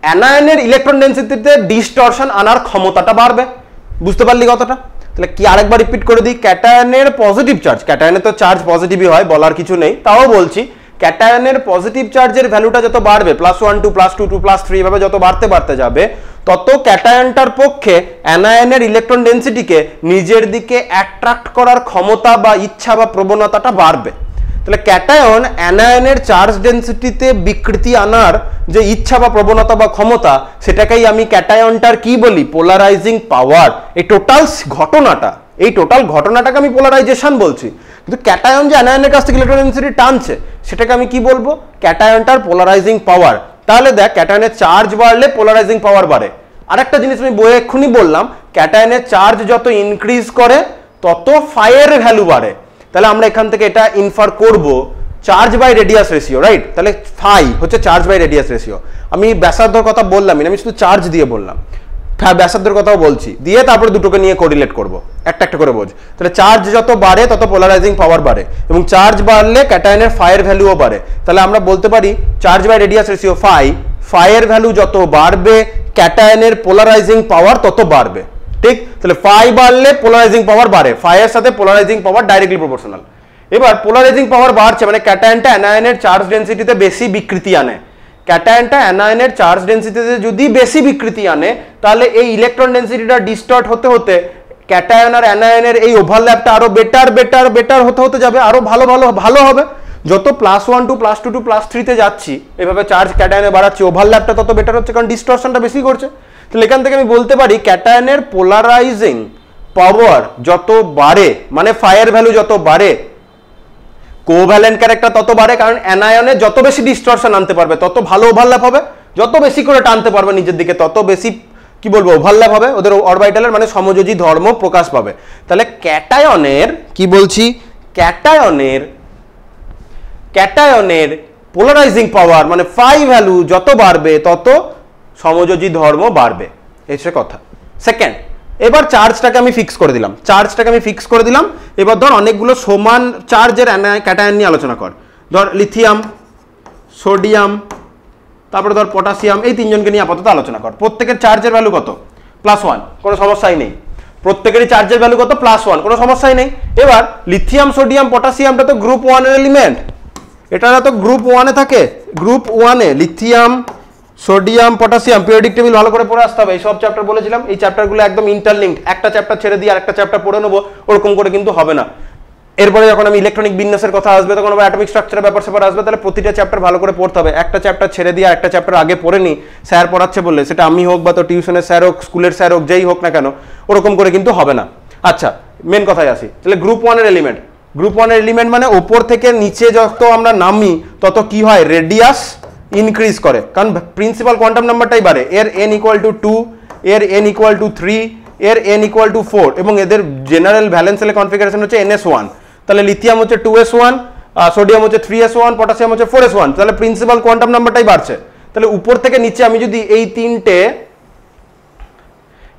অ্যানায়নের ইলেকট্রন ডেনসিটিতে ডিস্টরশন আনার ক্ষমতাটা বাড়বে। বুঝতে পারলি কথাটা? তাহলে কি আরেকবার রিপিট করে দিই, ক্যাটায়নের পজিটিভ চার্জ, ক্যাটায়নের তো চার্জ পজিটিভই হয়, বলার কিছু নেই, তাও বলছি, ক্যাটায়নের পজিটিভ চার্জের ভ্যালুটা যত বাড়বে, +1 2 +2 2 +3 এভাবে যত বাড়তে যাবে, তত ক্যাটায়নটার পক্ষে অ্যানায়নের ইলেকট্রন ডেনসিটিকে নিজের দিকে অ্যাট্রাক্ট করার ক্ষমতা বা ইচ্ছা বা প্রবণতাটা বাড়বে। তাহলে ক্যাটায়ন অ্যানায়নের চার্জ ডেনসিটিতে বিকৃতি আনার যে ইচ্ছা বা প্রবণতা বা ক্ষমতা, সেটাকেই আমি ক্যাটায়নটার কি বলি? পোলারাইজিং পাওয়ার। এই টোটাল ঘটনাটাকে আমি পোলারাইজেশন বলছি। কিন্তু ক্যাটায়ন যে অ্যানায়নের কাছ থেকে ইলেকট্রন ডেনসিটি টানছে, সেটাকে আমি কি বলবো? ক্যাটায়নটার পোলারাইজিং পাওয়ার। তাহলে দেখ, ক্যাটায়নের চার্জ বাড়লে পোলারাইজিং পাওয়ার বাড়ে। আরেকটা জিনিস আমি বইয়ে এক্ষুনি বললাম, ক্যাটায়নের চার্জ যত ইনক্রিজ করে তত ফাইয়ের ভ্যালু বাড়ে। তাহলে আমরা এখান থেকে এটা ইনফার করব charge by radius ratio, right? তাহলে ফাই হচ্ছে চার্জ বাই রেডিয়াস রেশিও। আমি ব্যাসার্ধর কথা বললাম না, আমি শুধু চার্জ দিয়ে বললাম। হ্যাঁ, ব্যাসার্ধের কথাও বলছি, দিয়ে তারপরে দুটোকে নিয়ে কোরিলেট করব, একটা করে বোঝ। তাহলে চার্জ যত বাড়ে তত পোলারাইজিং পাওয়ার বাড়ে, এবং চার্জ বাড়লে ক্যাটায়নের ফাইয়ের ভ্যালুও বাড়ে। তাহলে আমরা বলতে পারি চার্জ বাই রেডিয়াস রেশিও ফাইয়ের ভ্যালু যত বাড়বে ক্যাটায়নের পোলারাইজিং পাওয়ার তত বাড়বে। ঠিক? তাহলে ফাই বাড়লে পোলারাইজিং পাওয়ার বাড়ে, ফাইয়ের সাথে পোলারাইজিং পাওয়ার ডাইরেক্টলি প্রপোর্শনাল। এবার পোলারাইজিং পাওয়ার বাড়ছে মানে ক্যাটায়নটা অ্যানায়নের চার্জ ডেনসিটিতে বেশি বিকৃতি আনে। ক্যাটায়নটা অ্যানায়নের চার্জ ডেনসিটিতে যদি বেশি বিকৃতি আনে, তাহলে এই ইলেকট্রন ডেনসিটিটা ডিস্টর্ট হতে ক্যাটায়ন আর অ্যানায়নের এই ওভারল্যাপটা আরো বেটার হতে যাবে, আরো ভালো হবে। যত +1 2 +2 2 +3 তে যাচ্ছি, এভাবে চার্জ ক্যাটায়নে বাড়াচ্ছি, ওভারল্যাপটা তত বেটার হচ্ছে, কারণ ডিস্টরশনটা বেশি করছে। তাহলে এখান থেকে আমি বলতে পারি ক্যাটায়নের পোলারাইজিং পাওয়ার যত বাড়ে, মানে ফাইয়ের ভ্যালু যত বাড়ে, কোভ্যালেন্ট ক্যারেক্টার তত বাড়ে, কারণ অ্যানায়নে যত বেশি ডিস্টরশন আনতে পারবে তত ভালো ওভারল্যাপ হবে, যত বেশি করে টানতে পারবে নিজের দিকে তত বেশি কি বলবো ওভারল্যাপ হবে, ওদের অরবিটালের মানে সমযোজী ধর্ম প্রকাশ পাবে। তাহলে ক্যাটায়নের কি বলছি, ক্যাটায়নের পোলারাইজিং পাওয়ার মানে ফাই ভ্যালু যত বাড়বে তত সমযোজী ধর্ম বাড়বে, এই হচ্ছে কথা। সেকেন্ড, এবার চার্জটাকে আমি ফিক্স করে দিলাম, এবার ধর অনেকগুলো সমান চার্জের ক্যাটায়ন নিয়ে আলোচনা কর। ধর লিথিয়াম, সোডিয়াম, তারপরে ধর পটাশিয়াম, এই তিনজনকে নিয়ে আপাতত আলোচনা কর। প্রত্যেকের চার্জের ভ্যালু কত? +1, কোনো সমস্যাই নেই। প্রত্যেকেরই চার্জের ভ্যালু কত? +1, কোনো সমস্যাই নেই। এবার লিথিয়াম, সোডিয়াম, পটাশিয়ামটা তো গ্রুপ 1 এর এলিমেন্ট, এটা তো গ্রুপ 1 এ থাকে। গ্রুপ 1 এ lithium, sodium, potassium periodic table ভালো করে পড়ে আসতে হবে। এই সব চ্যাপ্টার বলেছিলাম, এই চ্যাপ্টারগুলো একদম ইন্টারলিঙ্কড, একটা চ্যাপ্টার ছেড়ে দিয়ে আরেকটা চ্যাপ্টার পড়ে নেবো ওরকম করে কিন্তু হবে না। এরপরে যখন আমি ইলেকট্রনিক বিন্যাসের কথা আসবে, তখন আবার অ্যাটমিক স্ট্রাকচারের ব্যাপার আসবে, তাহলে প্রতিটা চ্যাপ্টার ভালো করে পড়তে হবে। একটা চ্যাপ্টার ছেড়ে দিয়ে একটা চ্যাপ্টার আগে পড়ে নি স্যার পড়াচ্ছে বললে, সেটা আমি হোক বা তো টিউশনের স্যার হোক, স্কুলের স্যার হোক, যেই হোক না কেন, ওরকম করে কিন্তু হবে না। আচ্ছা, মেন কথায় আসি। তাহলে গ্রুপ 1 এর এলিমেন্ট মানে ওপর থেকে নিচে যত আমরা নামি তত কি হয়, রেডিয়াস ইনক্রিজ করে, কারণ প্রিন্সিপাল কোয়ান্টাম নাম্বারটাই বাড়ে। এর n = 2, এর n = 3, এর n = 4, এবং এদের জেনারেল ভ্যালেন্স সেলের কনফিগারেশন হচ্ছে ns1। তাহলে লিথিয়াম হচ্ছে 2s1, সোডিয়াম হচ্ছে 3s1, পটাশিয়াম হচ্ছে 4s1, তাহলে প্রিন্সিপাল কোয়ান্টাম নাম্বারটাই বাড়ছে। তাহলে উপর থেকে নিচে আমি যদি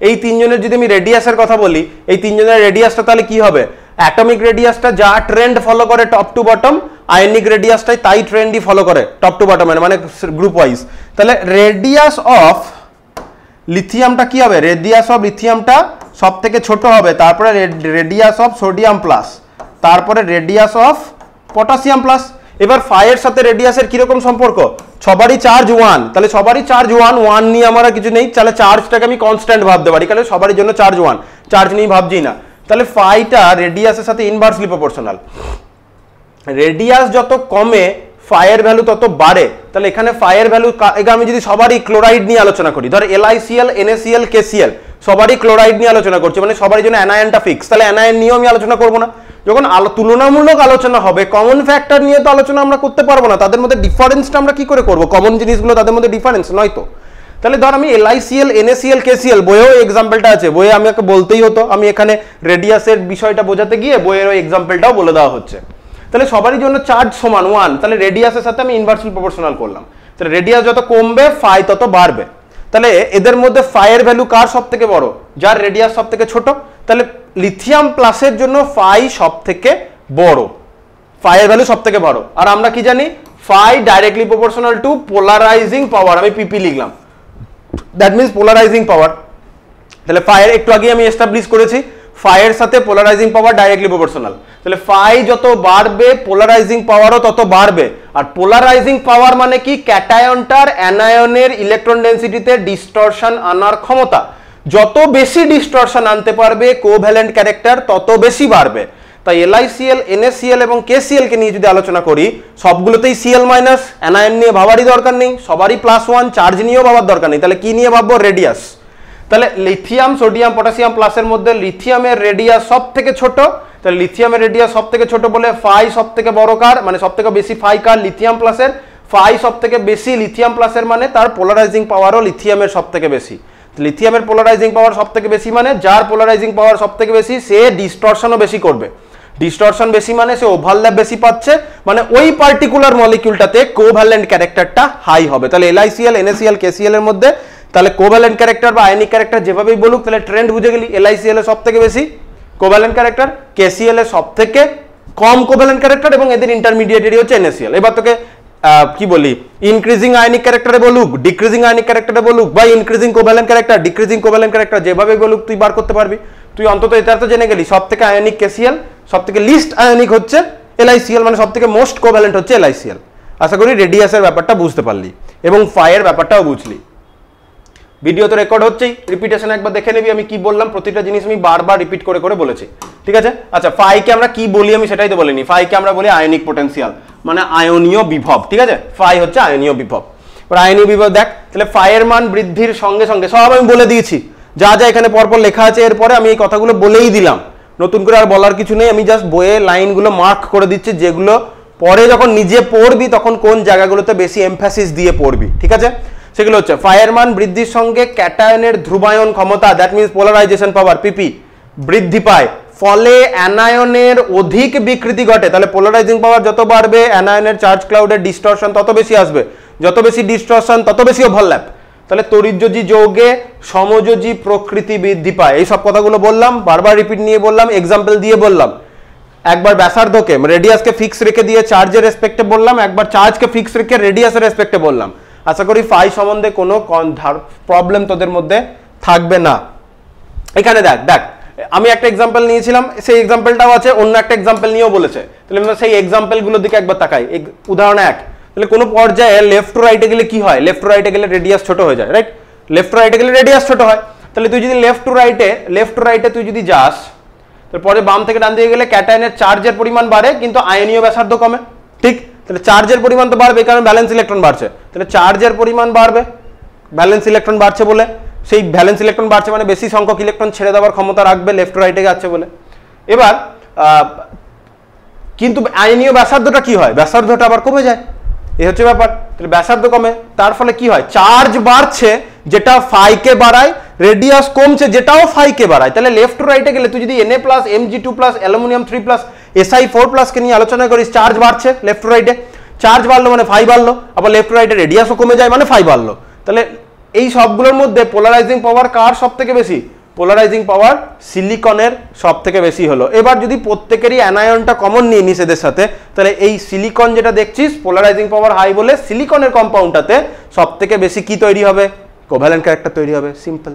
এই তিনজনের যদি আমি রেডিয়াসের কথা বলি, এই তিনজনের রেডিয়াসটা তাহলে কি হবে, অ্যাটমিক রেডিয়াসটা যা ট্রেন্ড ফলো করে টপ টু বটম, আয়নিক রেডিয়াসটাই তাই ট্রেন্ডই ফলো করে টপ টু বটম, মানে গ্রুপ ওয়াইজ। তাহলে রেডিয়াস অফ লিথিয়ামটা কি হবে, রেডিয়াস অফ লিথিয়ামটা সব থেকে ছোট হবে, তারপরে রেডিয়াস অফ সোডিয়াম প্লাস, তারপরে রেডিয়াস অফ পটাশিয়াম প্লাস। এবার ফাইয়ের সাথে রেডিয়াসের কিরকম সম্পর্ক, সবারই চার্জ 1, তাহলে সবারই চার্জ 1 নিয়ে আমার কিছু নেই, তাহলে চার্জটাকে আমি কনস্ট্যান্ট ভাবতে পারি, তাহলে সবারই জন্য চার্জ 1, চার্জ নিয়ে ভাবছি না। তাহলে ফাইটা রেডিয়াসের সাথে ইনভার্সলি প্রপোর্শনাল, রেডিয়াস যত কমে ফাইয়ের ভ্যালু তত বাড়ে। তাহলে এখানে ফাইয়ের ভ্যালু, আমি যদি সবারই ক্লোরাইড নিয়ে আলোচনা করি, ধর LiCl, NaCl, KCl, সবারই ক্লোরাইড নিয়ে আলোচনা করছি, মানে সবারই জন্য অ্যানায়নটা ফিক্স, তাহলে অ্যানায়ন নিয়েও আমি আলোচনা করবো না। যখন তুলনামূলক আলোচনা হবে, কমন ফ্যাক্টর নিয়ে তো আলোচনা আমরা করতে পারবো না, তাদের মধ্যে ডিফারেন্সটা আমরা কি করে করবো, কমন জিনিসগুলো তাদের মধ্যে ডিফারেন্স নয় তো। তাহলে ধর আমি LiCl, NaCl, KCl, বইয়েও এক্সাম্পলটা আছে, বইয়ে আমাকে বলতেই হতো, আমি এখানে রেডিয়াসের বিষয়টা বোঝাতে গিয়ে বইয়ের ওই এক্সাম্পলটাও বলে দেওয়া হচ্ছে। তাহলে সবারই জন্য চার্জ সমান 1, তাহলে রেডিয়াসের সাথে আমি ইনভার্সলি প্রপোর্শনাল করলাম, তাহলে রেডিয়াস যত কমবে ফাই তত বাড়বে। তাহলে এদের মধ্যে ফাইয়ের ভ্যালু কার সব থেকে বড়, যার রেডিয়াস সব থেকে ছোট, তাহলে লিথিয়াম প্লাসের জন্য ফাই সব থেকে বড়, ফাইয়ের ভ্যালু সব থেকে বড়। আর আমরা কি জানি, phi directly proportional to polarising power, আমি পিপি লিখলাম, দ্যাট মিনস পোলারাইজিং পাওয়ার। তাহলে ফাইয়ের একটু আগে আমি এস্টাবলিশ করেছি, ফাইয়ের সাথে পোলারাইজিং পাওয়ার ডাইরেক্টলি প্রপোর্শনাল, তাহলে ফাই যত বাড়বে পোলারাইজিং পাওয়ারও তত বাড়বে। আর পোলারাইজিং পাওয়ার মানে কি, ক্যাটায়নটার অ্যানায়নের ইলেকট্রন ডেনসিটিতে ডিস্টরশন আনার ক্ষমতা, যত বেশি ডিস্টরশন আনতে পারবে কোভ্যালেন্ট ক্যারেক্টার তত বেশি বাড়বে। তাই LiCl, NaCl এবং KCl কে নিয়ে যদি আলোচনা করি, সবগুলোতেই Cl মাইনাস, অ্যানায়ন নিয়ে ভাবারই দরকার নেই, সবারই +1, চার্জ নিয়েও ভাবার দরকার নেই, তাহলে কি নিয়ে ভাববো, রেডিয়াস। তাহলে লিথিয়াম, সোডিয়াম, পটাশিয়াম প্লাসের মধ্যে লিথিয়ামের রেডিয়াস সব থেকে ছোট, তাহলে লিথিয়ামের রেডিয়াস সব থেকে ছোট বলে ফাই সব থেকে বড় কার, মানে সব থেকে বেশি ফাই কার, লিথিয়াম প্লাসের। ফাই সব থেকে বেশি লিথিয়াম প্লাসের মানে তার পোলারাইজিং পাওয়ারও লিথিয়ামের সব থেকে বেশি। লিথিয়ামের পোলারাইজিং পাওয়ার সব থেকে বেশি মানে যার পোলারাইজিং পাওয়ার সব থেকে বেশি সে ডিস্টরশনও বেশি করবে, ডিস্টরশন বেশি মানে সে ওভারল্যাপ বেশি পাচ্ছে, মানে ওই পার্টিকুলার মলিকিউলটাতে কোভ্যালেন্ট ক্যারেক্টারটা হাই হবে। তাহলে LiCl, NaCl, KCl এর মধ্যে তাহলে কোভ্যালেন্ট ক্যারেক্টার বা আয়নিক ক্যারেক্টার যেভাবেই বলুক, তাহলে ট্রেন্ড বুঝে গেলি, LiCl এর সব থেকে বেশি কোভ্যালেন্ট ক্যারেক্টার, KCl এর সব থেকে কম কোভ্যালেন্ট ক্যারেক্টার, এবং এদের ইন্টারমিডিয়েটরি হচ্ছে NaCl। এবার তোকে কি বলি, ইনক্রিজিং আয়নিক ক্যারেক্টারে বলুক, ডিক্রিজিং আয়নিক ক্যারেক্টারে বলুক, বা increasing covalent character, decreasing covalent character, যেভাবে বলুক তুই বার করতে পারবি। তুই অন্তত এটা তো জেনে গেলি, সব থেকে আয়নিক KCl, সব থেকে লিস্ট আয়নিক হচ্ছে LiCl, মানে সব থেকে মোস্ট কোভ্যালেন্ট হচ্ছে LiCl। আশা করি রেডিয়াসের ব্যাপারটা বুঝতে পারলি এবং ফাইয়ের ব্যাপারটাও বুঝলি। ভিডিও তো রেকর্ড হচ্ছেই, রিপিটেশন একবার দেখে নিবি আমি কি বললাম, প্রতিটা জিনিস আমি বারবার রিপিট করে করে বলেছি, ঠিক আছে। আচ্ছা, ফাইকে আমরা কি বলি আমি সেটাই তো বলিনি, ফাইকে আমরা বলি আয়নিক পোটেনশিয়াল, মানে আয়নীয় বিভব, ঠিক আছে। ফাই হচ্ছে আয়নীয় বিভব। এবার আয়নীয় বিভব দেখ, তাহলে ফাইয়ের মান বৃদ্ধির সঙ্গে সঙ্গে সব আমি বলে দিয়েছি, যা যা এখানে পরপর লেখা আছে এরপরে আমি এই কথাগুলো বলেই দিলাম, নতুন করে আর বলার কিছু নেই, আমি জাস্ট বইয়ে লাইনগুলো মার্ক করে দিচ্ছি যেগুলো পরে যখন নিজে পড়বি তখন কোন জায়গাগুলোতে বেশি এমফ্যাসিস দিয়ে পড়বি, ঠিক আছে? সেগুলো হচ্ছে ফায়ের মান বৃদ্ধির সঙ্গে ক্যাটায়নের ধ্রুবায়ন ক্ষমতা, দ্যাট মিনস পোলারাইজেশন পাওয়ার পিপি বৃদ্ধি পায়, ফলে অ্যানায়নের অধিক বিকৃতি ঘটে। তাহলে পোলারাইজিং পাওয়ার যত বাড়বে অ্যানায়নের চার্জ ক্লাউডের ডিস্টরশন তত বেশি আসবে, যত বেশি ডিস্টরশন তত বেশি ওভারল্যাপ। তাহলে তড়িৎযোজী যৌগে সমযোজী প্রকৃতি বৃদ্ধি পায়। এই সব কথাগুলো বললাম, বারবার রিপিট নিয়ে বললাম, এক্সাম্পল দিয়ে বললাম। একবার ব্যাসার্ধকে রেডিয়াসকে ফিক্স রেখে দিয়ে চার্জের রেসপেক্টে বললাম, একবার চার্জকে ফিক্স রেখে রেডিয়াসের রেসপেক্টে বললাম। আশা করি ফাই সম্বন্ধে কোনো প্রবলেম তোদের মধ্যে থাকবে না। এখানে দেখ দেখ আমি একটা এক্সাম্পল নিয়েছিলাম, সেই এক্সাম্পলটাও আছে, অন্য একটা এক্সাম্পল নিয়েও বলেছে। তাহলে আমরা সেই এক্সাম্পলগুলোর দিকে একবার তাকাই। উদাহরণ 1, তাহলে কোনো পর্যায়ে লেফট টু রাইটে গেলে কি হয়? লেফট টু রাইটে গেলে রেডিয়াস ছোট হয়ে যায়, রাইট? লেফট টু রাইটে গেলে রেডিয়াস ছোট হয়। তাহলে তুই যদি লেফট টু রাইটে তুই যদি যাস, তারপরে বাম থেকে ডান দিকে গেলে ক্যাটায়নের চার্জের পরিমাণ বাড়ে কিন্তু আয়নীয় ব্যাসার্ধ কমে, ঠিক? তাহলে চার্জের পরিমাণ তো বাড়বে কারণ ব্যালেন্স ইলেকট্রন বাড়ছে। তাহলে চার্জের পরিমাণ বাড়বে, ব্যালেন্স ইলেকট্রন বাড়ছে বলে, সেই ব্যালেন্স ইলেকট্রন বাড়ছে মানে বেশি সংখ্যক ইলেকট্রন ছেড়ে দেওয়ার ক্ষমতা রাখবে লেফট টু রাইটে যাচ্ছে বলে। এবার কিন্তু আয়নীয় ব্যাসার্ধটা কি হয়? ব্যাসার্ধটা আবার কমে যায়, এই হচ্ছে ব্যাপার। তাহলে ব্যাসার্ধ কমে, তার ফলে কি হয়? চার্জ বাড়ছে যেটা ফাইকে বাড়ায়, রেডিয়াস কমছে যেটাও ফাইকে বাড়ায়। তাহলে লেফট টু রাইটে গেলে তুই যদি Na+, Mg2+, অ্যালুমিনিয়াম 3+, Si4+ কে নিয়ে আলোচনা করিস, চার্জ বাড়ছে লেফট টু রাইটে, চার্জ বাড়লো মানে ফাই বাড়লো, আবার লেফট টু রাইটে রেডিয়াসও কমে যায় মানে ফাই বাড়লো। তাহলে এই সবগুলোর মধ্যে পোলারাইজিং পাওয়ার কার সব থেকে বেশি? পোলারাইজিং পাওয়ার সিলিকনের সব থেকে বেশি হলো। এবার যদি প্রত্যেকেরই অ্যানায়নটা কমন নিয়ে নিস এদের সাথে, তাহলে এই সিলিকন যেটা দেখছিস পোলারাইজিং পাওয়ার হাই বলে সিলিকনের কম্পাউন্ডটাতে সব থেকে বেশি কি তৈরি হবে? কোভ্যালেন্ট ক্যারেক্টার তৈরি হবে, সিম্পল।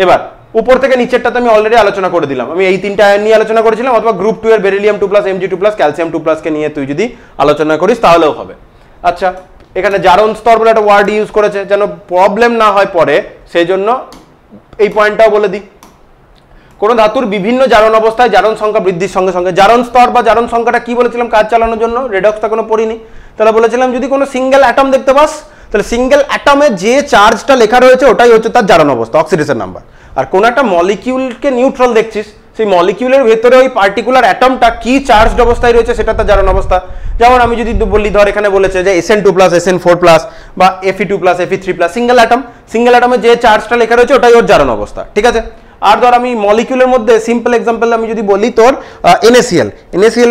এবার উপর থেকে নিচেরটাতে আমি অলরেডি আলোচনা করে দিলাম, আমি এই তিনটা আয়ন নিয়ে আলোচনা করেছিলাম, অথবা গ্রুপ 2 এর বেরিলিয়াম 2+, Mg2+, ক্যালসিয়াম 2+ কে নিয়ে তুই যদি আলোচনা করিস তাহলেও হবে। আচ্ছা, এখানে জারণ স্তর বলে একটা ওয়ার্ড ইউজ করেছে, যেন প্রবলেম না হয় পরে, সেই জন্য এই পয়েন্টটাও বলে দিই। কোন ধাতুর বিভিন্ন জারণ অবস্থায় জারণ সংখ্যা বৃদ্ধির সঙ্গে সঙ্গে, জারণ স্তর বা জারণ সংখ্যাটা কি বলেছিলাম কাজ চালানোর জন্য? রেডক্সটা কোনো পড়িনি, তাহলে বলেছিলাম যদি কোনো সিঙ্গেল অ্যাটম দেখতে পাস, তাহলে সিঙ্গেল অ্যাটমে যে চার্জটা লেখা রয়েছে ওটাই হচ্ছে তার জারণ অবস্থা, অক্সিডেশন নাম্বার। আর কোন একটা মলিকিউলকে নিউট্রাল দেখছিস, সেই মলিকিউলের ভেতরে ওই পার্টিকুলার অ্যাটমটা কি চার্জড অবস্থায় রয়েছে সেটা তার জারণ অবস্থা। যেমন আমি যদি বলি, ধর এখানে বলেছে যে Sn2+, Sn4+ বা Fe2+, Fe3+, সিঙ্গেল অ্যাটমে যে চার্জটা লেখা রয়েছে ওটাই ওর জারণ অবস্থা, ঠিক আছে? আর ধর আমি মলিকিউলের মধ্যে সিম্পল এক্সাম্পল আমি যদি বলি তোর NaCl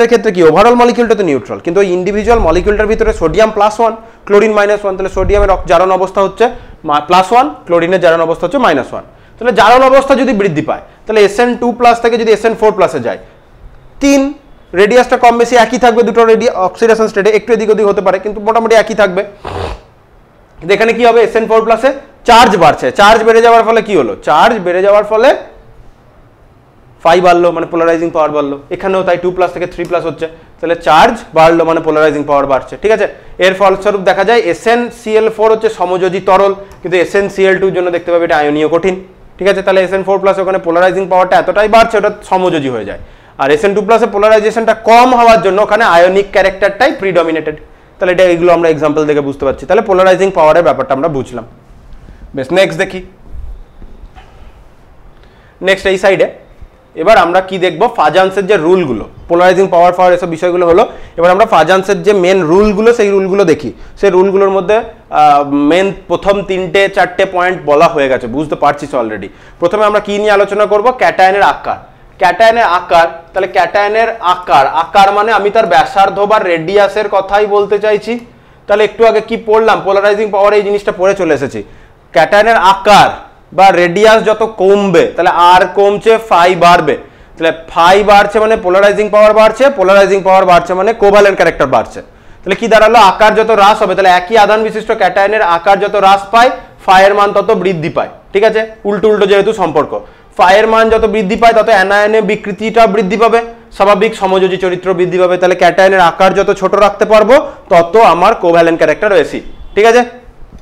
এর ক্ষেত্রে কি ওভারঅল মলিকিউলটা তো নিউট্রাল, কিন্তু ওই ইন্ডিভিজুয়াল মলিকিউলটার ভিতরে সোডিয়াম +1, ক্লোরিন -1, তাহলে সোডিয়ামের জারণ অবস্থা হচ্ছে +1, ক্লোরিনের জারণ অবস্থা হচ্ছে -1। তাহলে জারণ অবস্থা যদি বৃদ্ধি পায়, তাহলে Sn2+ থেকে যদি Sn4+ এ যায়, 3 রেডিয়াসটা কম বেশি একই থাকবে, দুটো অক্সিডেশন স্টেটে একটু এদিক ওদিক হতে পারে কিন্তু মোটামুটি একই থাকবে। এখানে কি হবে? Sn4+ এ চার্জ বাড়ছে, চার্জ বেড়ে যাওয়ার ফলে কি হলো? চার্জ বেড়ে যাওয়ার ফলে ফাই বাড়লো মানে পোলারাইজিং পাওয়ার বাড়লো, এখানেও তাই 2+ থেকে 3+ হচ্ছে, তাহলে চার্জ বাড়লো মানে পোলারাইজিং পাওয়ার বাড়ছে, ঠিক আছে? এর ফলস্বরূপ দেখা যায় SnCl4 হচ্ছে সমযোজী তরল, কিন্তু SnCl2 জন্য দেখতে পাবে এটা আয়নীয় কঠিন, ঠিক আছে? তাহলে Sn4+ ওখানে পোলারাইজিং পাওয়ারটা এতটাই বাড়ছে ওটা সমযোজী হয়ে যায়, আর Sn2+ এ পোলারাইজেশনটা কম হওয়ার জন্য ওখানে আয়নিক ক্যারেক্টারটাই প্রিডমিনেটেড। তাহলে এটা এগুলো আমরা এক্সাম্পল দেখে বুঝতে পারছি। তাহলে পোলারাইজিং পাওয়ারের ব্যাপারটা আমরা বুঝলাম। বেশ, নেক্সট দেখি। নেক্সট এই সাইডে এবার আমরা কি দেখব? ফাজান্সের যে রুলগুলো, পোলারাইজিং পাওয়ার এসব বিষয়গুলো হলো, এবার আমরা ফাজান্সের যে মেন রুলগুলো সেই রুলগুলো দেখি। সেই রুলগুলোর মধ্যে মেন প্রথম 3-4টে পয়েন্ট বলা হয়ে গেছে, বুঝতে পারছিস অলরেডি। প্রথমে আমরা কি নিয়ে আলোচনা করব? ক্যাটায়নের আকার। ক্যাটায়নের আকার, তাহলে ক্যাটায়নের আকার মানে আমি তার ব্যাসার্ধ বা রেডিয়াসের কথাই বলতে চাইছি। তাহলে একটু আগে কি পড়লাম? পোলারাইজিং পাওয়ার এই জিনিসটা পড়ে চলে এসেছি। ক্যাটায়নের আকার বা রেডিয়াস যত কমবে তাহলে আর কমছে, ফাই বাড়বে। তাহলে ফাই বাড়ছে মানে পোলারাইজিং পাওয়ার বাড়ছে, পোলারাইজিং পাওয়ার বাড়ছে মানে কোভ্যালেন্ট ক্যারেক্টার বাড়ছে। তাহলে কি দাঁড়ালো? আকার যত হ্রাস হবে, তাহলে একই আধান বিশিষ্ট ক্যাটায়নের আকার যত হ্রাস পায় ফাইয়ের মান তত বৃদ্ধি পায়, ঠিক আছে? উল্টো যেহেতু সম্পর্ক, ফাইয়ের মান যত বৃদ্ধি পায় তত অ্যানায়নে বিকৃতিটা বৃদ্ধি পাবে, স্বাভাবিক সমযোজী চরিত্র বৃদ্ধি পাবে। তাহলে ক্যাটায়নের আকার যত ছোট রাখতে পারবো তত আমার কোভ্যালেন্ট ক্যারেক্টার বেশি, ঠিক আছে?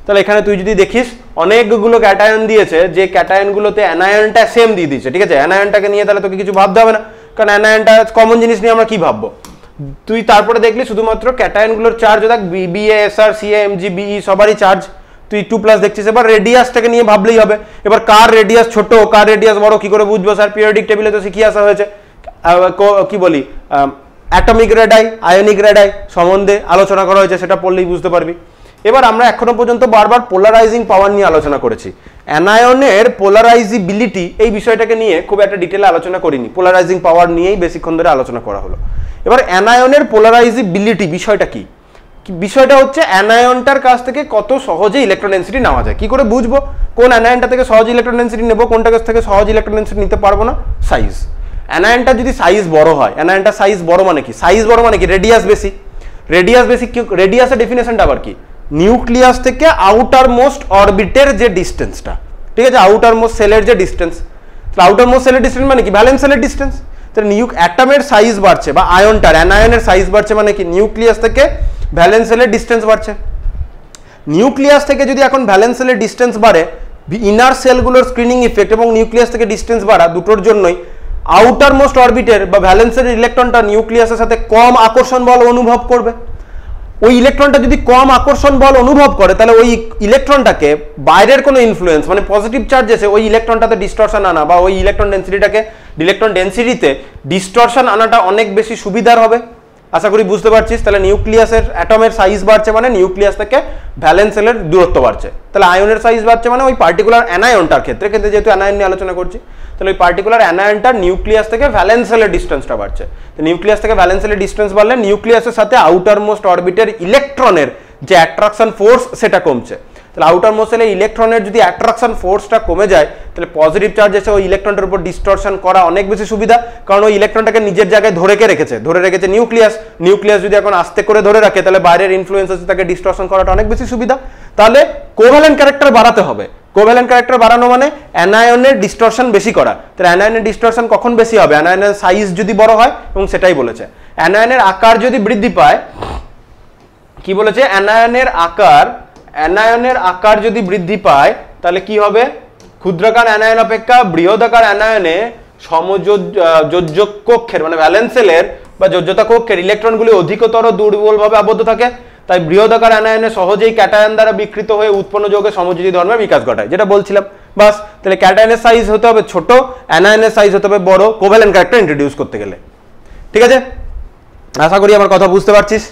তাহলে এখানে তুই যদি দেখিস অনেকগুলো ক্যাটায়ন দিয়েছে, যে ক্যাটায়নগুলোতে অ্যানায়নটা সেম দিয়ে দিয়েছে, ঠিক আছে? অ্যানায়নটাকে নিয়ে তাহলে তোকে কিছু ভাবতে হবে না, কারণ অ্যানায়নটা কমন জিনিস নিয়ে আমরা কি ভাববো? তুই তারপরে দেখলি শুধুমাত্র ক্যাটায়নগুলোর চার্জ দেখ, BA, SR, CA, Mg, BE সবারই চার্জ তুই 2+ দেখছিস। এবার রেডিয়াসটাকে নিয়ে ভাবলেই হবে। এবার কার রেডিয়াস ছোট কার রেডিয়াস বড় কি করে বুঝবো? স্যার পিরিয়ডিক টেবিলে তো শিখিয়ে আসা হয়েছে, কি বলি অ্যাটমিক রেডাই, আয়নিক রেডাই সম্বন্ধে আলোচনা করা হয়েছে, সেটা পড়লেই বুঝতে পারবি। এবার আমরা এখনো পর্যন্ত বারবার পোলারাইজিং পাওয়ার নিয়ে আলোচনা করেছি। অ্যানায়নের পোলারাইজিবিলিটি এই বিষয়টাকে নিয়ে খুব একটা ডিটেলে আলোচনা করিনি, পোলারাইজিং পাওয়ার নিয়েই বেশিক্ষণ ধরে আলোচনা করা হলো। এবার অ্যানায়নের পোলারাইজিবিলিটি বিষয়টা কি? বিষয়টা হচ্ছে অ্যানায়নটার কাছ থেকে কত সহজে ইলেকট্রন ডেন্সিটি নেওয়া যায়। কি করে বুঝবো কোন অ্যানায়নটা থেকে সহজ ইলেকট্রন ডেন্সিটি নেবো, কোনটা কাছ থেকে সহজ ইলেকট্রন ডেন্সিটি নিতে পারবো না? সাইজ। অ্যানায়নটা যদি সাইজ বড় হয়, অ্যানায়নটা সাইজ বড় মানে কি? সাইজ বড় মানে কি? রেডিয়াস বেশি। রেডিয়াস বেশি, রেডিয়াসের ডেফিনেশনটা আবার কি? নিউক্লিয়াস থেকে আউটার মোস্ট অরবিটের যে ডিস্টেন্সটা, ঠিক আছে, আউটার মোস্ট সেলের যে ডিস্টেন্স, আউটার মোস্ট সেলের ডিস্টেন্স মানে কি? ভ্যালেন্স সেলের ডিস্টেন্স। তাহলে অ্যাটমের সাইজ বাড়ছে বা আয়নটার অ্যানায়নের সাইজ বাড়ছে মানে কি? নিউক্লিয়াস থেকে ভ্যালেন্স সেলের ডিস্টেন্স বাড়ছে। নিউক্লিয়াস থেকে যদি এখন ভ্যালেন্স সেলের ডিস্টেন্স বাড়ে, ইনার সেলগুলোর স্ক্রিনিং ইফেক্ট এবং নিউক্লিয়াস থেকে ডিস্টেন্স বাড়া দুটোর জন্যই আউটার মোস্ট অরবিটের বা ভ্যালেন্সের ইলেকট্রনটা নিউক্লিয়াসের সাথে কম আকর্ষণ বল অনুভব করবে। ওই ইলেকট্রনটা যদি কম আকর্ষণ বল অনুভব করে, তাহলে ওই ইলেকট্রনটাকে বাইরের কোনো ইনফ্লুয়েন্স মানে পজিটিভ চার্জ এসে ওই ইলেকট্রনটাতে ডিস্টরশন আনা বা ওই ইলেকট্রন ডেন্সিটিতে ডিস্টরশন আনাটা অনেক বেশি সুবিধার হবে। আশা করি বুঝতে পারছিস। তাহলে নিউক্লিয়াসের অ্যাটমের সাইজ বাড়ছে মানে নিউক্লিয়াস থেকে ভ্যালেন্স সেলের দূরত্ব বাড়ছে। তাহলে আয়নের সাইজ বাড়ছে মানে ওই পার্টিকুলার অ্যানায়নটার ক্ষেত্রে যেহেতু অ্যানায়ন নিয়ে আলোচনা করছি, তাহলে ওই পার্টিকুলার অ্যানায়নটার নিউক্লিয়াস থেকে ভ্যালেন্স সেলের ডিস্টেন্সটা বাড়ছে। তো নিউক্লিয়াস থেকে ভ্যালেন্স সেলের ডিস্টেন্স বাড়লে নিউক্লিয়াসের সাথে আউটার মোস্ট অরবিটের ইলেকট্রনের যে অ্যাট্রাকশন ফোর্স সেটা কমছে। তাহলে আউটার মোস্ট সেলে ইলেকট্রনের যদি অ্যাট্রাকশন ফোর্সটা কমে যায়, তাহলে পজিটিভ চার্জ এসে ওই ইলেকট্রনটার উপর ডিস্টরশন করা অনেক বেশি সুবিধা, কারণ ওই ইলেকট্রনটাকে নিজের জায়গায় ধরে রেখেছে নিউক্লিয়াস যদি এখন আস্তে করে ধরে রাখে, তাহলে বাইরের ইনফ্লুয়েন্স আছে তাকে ডিস্টরশন করাটা অনেক বেশি সুবিধা। তাহলে কোভ্যালেন্ট ক্যারেক্টার বাড়াতে হবে। কোভ্যালেন্ট ক্যারেক্টার বাড়ানো মানে অ্যানায়নের ডিস্টরশন বেশি করা। তাহলে অ্যানায়নের ডিস্টরশন কখন বেশি হবে? অ্যানায়নের সাইজ যদি বড় হয়, এবং সেটাই বলেছে। অ্যানায়নের আকার যদি বৃদ্ধি পায়, কি বলেছে? অ্যানায়নের আকার যদি বৃদ্ধি পায়, তাহলে কি হবে? ক্ষুদ্রাকার অ্যানায়ন অপেক্ষা বৃহদাকার অ্যানায়নে সমযোজ্য কক্ষের মানে ভ্যালেন্স সেলের বা যোজ্যতা কক্ষের ইলেকট্রনগুলি অধিকতর দুর্বলভাবে আবদ্ধ থাকে। তাই বৃহদাকার অ্যানায়নে সহজেই ক্যাটায়ন দ্বারা বিকৃত হয়ে উৎপন্ন যৌগের সমযোজী ধর্মের বিকাশ ঘটায়, যেটা বলছিলাম। বাস, তাহলে ক্যাটায়নের সাইজ হতে হবে ছোট, অ্যানায়নের সাইজ হতে হবে বড় কোভ্যালেন্ট ক্যারেক্টার ইন্ট্রোডিউস করতে গেলে। ঠিক আছে, আশা করি আমার কথা বুঝতে পারছিস।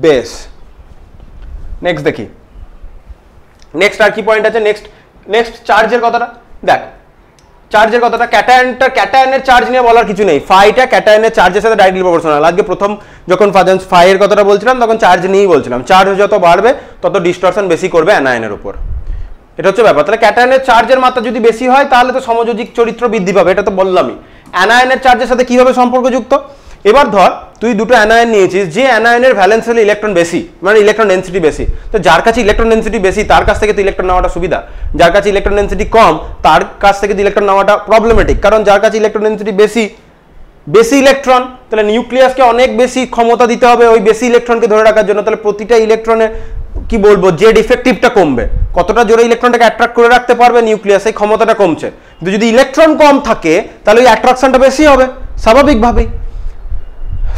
বেশ, নেক্সট দেখি। নেক্সট আর কি পয়েন্ট আছে? নেক্সট চার্জের কথাটা দেখ। চার্জের কথাটা, ক্যাটায়নের চার্জ নিয়ে বলার কিছু নেই। ফাইটা ক্যাটায়নের চার্জের সাথে ডাইরেক্টলি প্রপোর্শনাল। আজকে প্রথম যখন ফাইয়ের কথাটা বলছিলাম তখন চার্জ নিয়েই বলছিলাম। চার্জ যত বাড়বে তত ডিস্টরশন বেশি করবে অ্যানায়নের উপর। এটা হচ্ছে ব্যাপার। তাহলে ক্যাটায়নের চার্জের মাত্রা যদি বেশি হয়, তাহলে তো সমযোজিক চরিত্র বৃদ্ধি পাবে, এটা তো বললামই। অ্যানায়নের চার্জের সাথে কিভাবে সম্পর্কযুক্ত? এবার ধর তুই দুটো অ্যানায়ন নিয়েছিস, যে অ্যানায়নের ভ্যালেন্স সেলে ইলেকট্রন বেশি মানে ইলেকট্রন ডেন্সিটি বেশি, তো যার কাছে ইলেকট্রন ডেন্সিটি বেশি তার কাছ থেকে তো ইলেকট্রন নেওয়াটা সুবিধা। যার কাছে ইলেকট্রন ডেন্সিটি কম তার কাছ থেকে ইলেকট্রন নেওয়াটা প্রবলেমেটিক, কারণ যার কাছে ইলেকট্রন ডেন্সিটি বেশি ইলেকট্রন, তাহলে নিউক্লিয়াসকে অনেক বেশি ক্ষমতা দিতে হবে ওই বেশি ইলেকট্রনকে ধরে রাখার জন্য। তাহলে প্রতিটা ইলেকট্রনের কি বলবো, জেড ইফেক্টিভটা কমবে। কতটা জোরে ইলেকট্রনটাকে অ্যাট্রাক্ট করে রাখতে পারবে নিউক্লিয়াস, এই ক্ষমতাটা কমছে। কিন্তু যদি ইলেকট্রন কম থাকে তাহলে ওই অ্যাট্রাকশনটা বেশি হবে স্বাভাবিকভাবেই।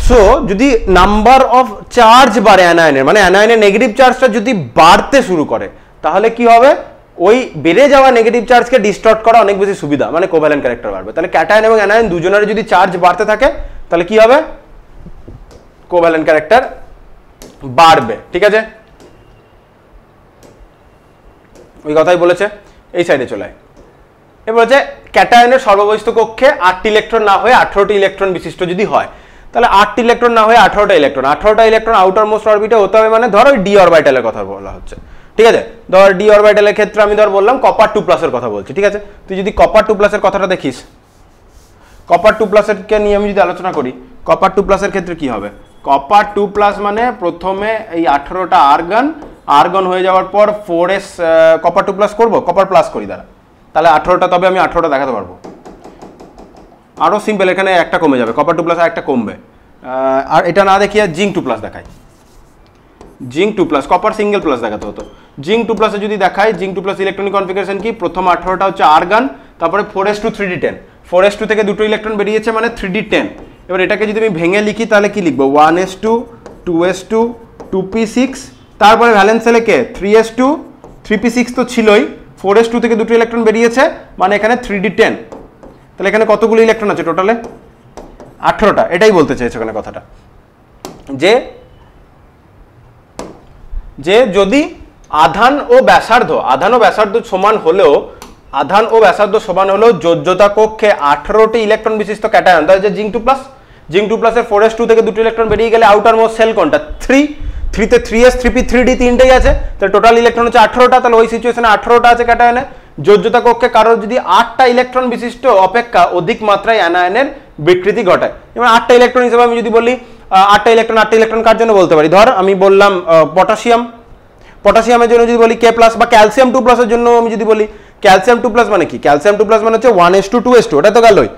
সো যদি নাম্বার অফ চার্জ বাড়ে অ্যানায়নের, মানে অ্যানায়নের নেগেটিভ চার্জটা যদি বাড়তে শুরু করে, তাহলে কি হবে? ওই বেড়ে যাওয়া নেগেটিভ চার্জকে ডিস্টর্ট করা অনেক বেশি সুবিধা, মানে কোভ্যালেন্ট ক্যারেক্টার বাড়বে। তাহলে ক্যাটায়ন এবং অ্যানায়ন দুজনের যদি চার্জ বাড়তে থাকে, তাহলে কি হবে? কোভ্যালেন্ট ক্যারেক্টার বাড়বে। ঠিক আছে, ওই কথাই বলেছে। এই সাইডে চলে আয়। এবার বলেছে ক্যাটায়নের সর্ববহিস্থ কক্ষে 8টি ইলেকট্রন না হয়ে 18টি ইলেকট্রন বিশিষ্ট যদি হয়, তাহলে 8টি ইলেকট্রন না হয়ে 18টা ইলেকট্রন আউটার মোস্ট অরবিটে হতে হবে। মানে ধর ওই ডি অরবিটালের কথা বলা হচ্ছে। ঠিক আছে, ধর ডি অরবিটালের ক্ষেত্রে আমি ধর বললাম কপার 2+ কথা বলছি। ঠিক আছে, তুই যদি কপার 2+ কথাটা দেখিস, কপার 2+কে নিয়ে আমি যদি আলোচনা করি, কপার 2+ ক্ষেত্রে কি হবে? কপার 2+ মানে প্রথমে এই 18টা আর্গন হয়ে যাওয়ার পর 4s কপার 2+ করবো, কপার প্লাস করি দ্বারা, তাহলে 18টা, তবে আমি 18টা দেখাতে পারবো। আরও সিম্পল, এখানে একটা কমে যাবে, কপার 2+ আর একটা কমবে। আর এটা না দেখিয়ে জিঙ্ক 2+ দেখাই। জিঙ্ক 2+, কপার সিঙ্গেল প্লাস দেখাতে হতো। জিঙ্ক 2+ যদি দেখায়, জিঙ্ক 2+ ইলেকট্রনিক কনফিগারেশন কি? প্রথম 18টা হচ্ছে আর্গন, তারপরে 4s2 3d10, 4s2 থেকে দুটো ইলেকট্রন বেরিয়েছে মানে 3d10। এবার এটাকে যদি আমি ভেঙে লিখি তাহলে কি লিখবো? 1s2 2s2 2p6, তারপরে ভ্যালেন্স সেলে কে? 3s2 3p6 তো ছিলই, 4s2 থেকে দুটো ইলেকট্রন বেরিয়েছে মানে এখানে 3d10। তাহলে এখানে কতগুলো ইলেকট্রন আছে টোটালে? 18টা, এটাই বলতে চাইছে ওখানে কথাটা, যে যদি আধান ও ব্যাসার্ধ সমান হলেও যোজ্যতা কক্ষে 18টি ইলেকট্রন বিশিষ্ট ক্যাটায়ন, তাই যে জিঙ্ক 2+, জিঙ্ক 2+ এর 4s2 থেকে 2টি ইলেকট্রন বেরিয়ে গেলে আউটার মোস্ট শেল কোনটা? 3 তে 3s 3p 3d তিনটেই আছে, তাহলে টোটাল ইলেকট্রন হচ্ছে 18টা, তাহলে ওই সিচুয়েশনে 18টা আছে ক্যাটায়নে। যোজ্যতা কক্ষে কারোর যদি 8টা ইলেকট্রন বিশিষ্ট অপেক্ষা অধিক মাত্রায় অ্যানায়নের বিকৃতি ঘটায়, যেমন 8টা ইলেকট্রন হিসেবে আমি যদি বলি 8টা ইলেকট্রন কার জন্য বলতে পারি, ধর আমি বললাম পটাশিয়ামের জন্য যদি বলি K+, বা ক্যালসিয়াম 2+ এর জন্য আমি যদি বলি ক্যালসিয়াম 2+ মানে কি? ক্যালসিয়াম 2+ মানে হচ্ছে 1s2 2s2, ওটা তো গেলই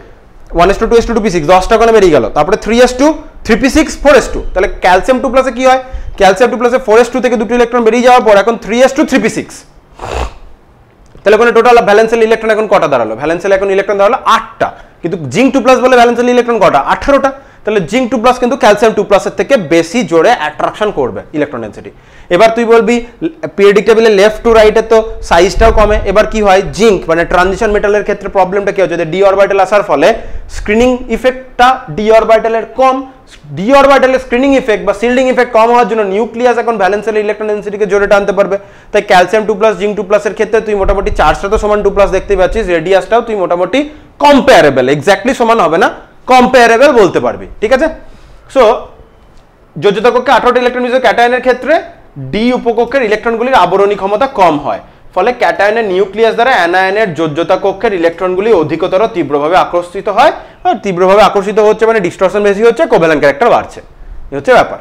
1s2 2s2 2p6, 10টা ওখানে বেরিয়ে গেল, তারপরে 3s2 3p6 4s2, তাহলে ক্যালসিয়াম 2+ এ কি হয়? ক্যালসিয়াম 2+ এ 4s2 থেকে 2টি ইলেকট্রন বেরিয়ে যাওয়ার পর এখন 3s2 3p6, তাহলে ওখানে টোটাল ভ্যালেন্সিয়াল ইলেকট্রন এখন কটা দাঁড়ালো? ভ্যালেন্সিয়াল এখন ইলেকট্রন দাঁড়ালো 8টা, কিন্তু জিঙ্ক 2+ বলে ভ্যালেন্সিয়াল ইলেকট্রন কটা? 18টা, তাহলে জিঙ্ক 2+ কিন্তু ক্যালসিয়াম 2+ এর থেকে বেশি জোরে অ্যাট্রাকশন করবে ইলেকট্রন ডেনসিটি। এবার তুই বলবি পিরিয়ডিক টেবিলে লেফট টু রাইটে তো সাইজটাও কমে, এবার কি হয়? জিঙ্ক মানে ট্রানজিশন মেটালের ক্ষেত্রে প্রবলেমটা কি হচ্ছে? ডি অরবিটাল আসার ফলে স্ক্রিনিং ইফেক্টটা ডি অরবিটালের কম, ডি অরবিটালের স্ক্রিনিং ইফেক্ট বা শিল্ডিং ইফেক্ট কম হওয়ার জন্য নিউক্লিয়াস এখন ভ্যালেন্সিয়াল ইলেকট্রন ডেনসিটিকে জোরে টানতে পারবে। তাই ক্যালসিয়াম 2+, জিঙ্ক 2+ এর ক্ষেত্রে তুই মোটামুটি চার্জটা তো সমান 2+ দেখতেই পাচ্ছিস, রেডিয়াসটাও তুই মোটামুটি কম্পেয়ারেবল, এক্স্যাক্টলি সমান হবে না, কম্পেয়ারেবল বলতে পারবি, ঠিক আছে? সো যোজ্যতা কক্ষে 18টি ইলেকট্রন বিশিষ্ট ক্যাটায়নের ক্ষেত্রে ডি উপকক্ষের ইলেকট্রনগুলির আবরণী ক্ষমতা কম হয়, ফলে ক্যাটায়নের নিউক্লিয়াস দ্বারা অ্যানায়নের যোজ্যতা কক্ষের ইলেকট্রনগুলি অধিকতর তীব্রভাবে আকর্ষিত হয়, আর তীব্রভাবে আকর্ষিত হচ্ছে মানে ডিস্টরশন বেশি হচ্ছে, কোভ্যালেন্ট ক্যারেক্টার বাড়ছে, এই হচ্ছে ব্যাপার।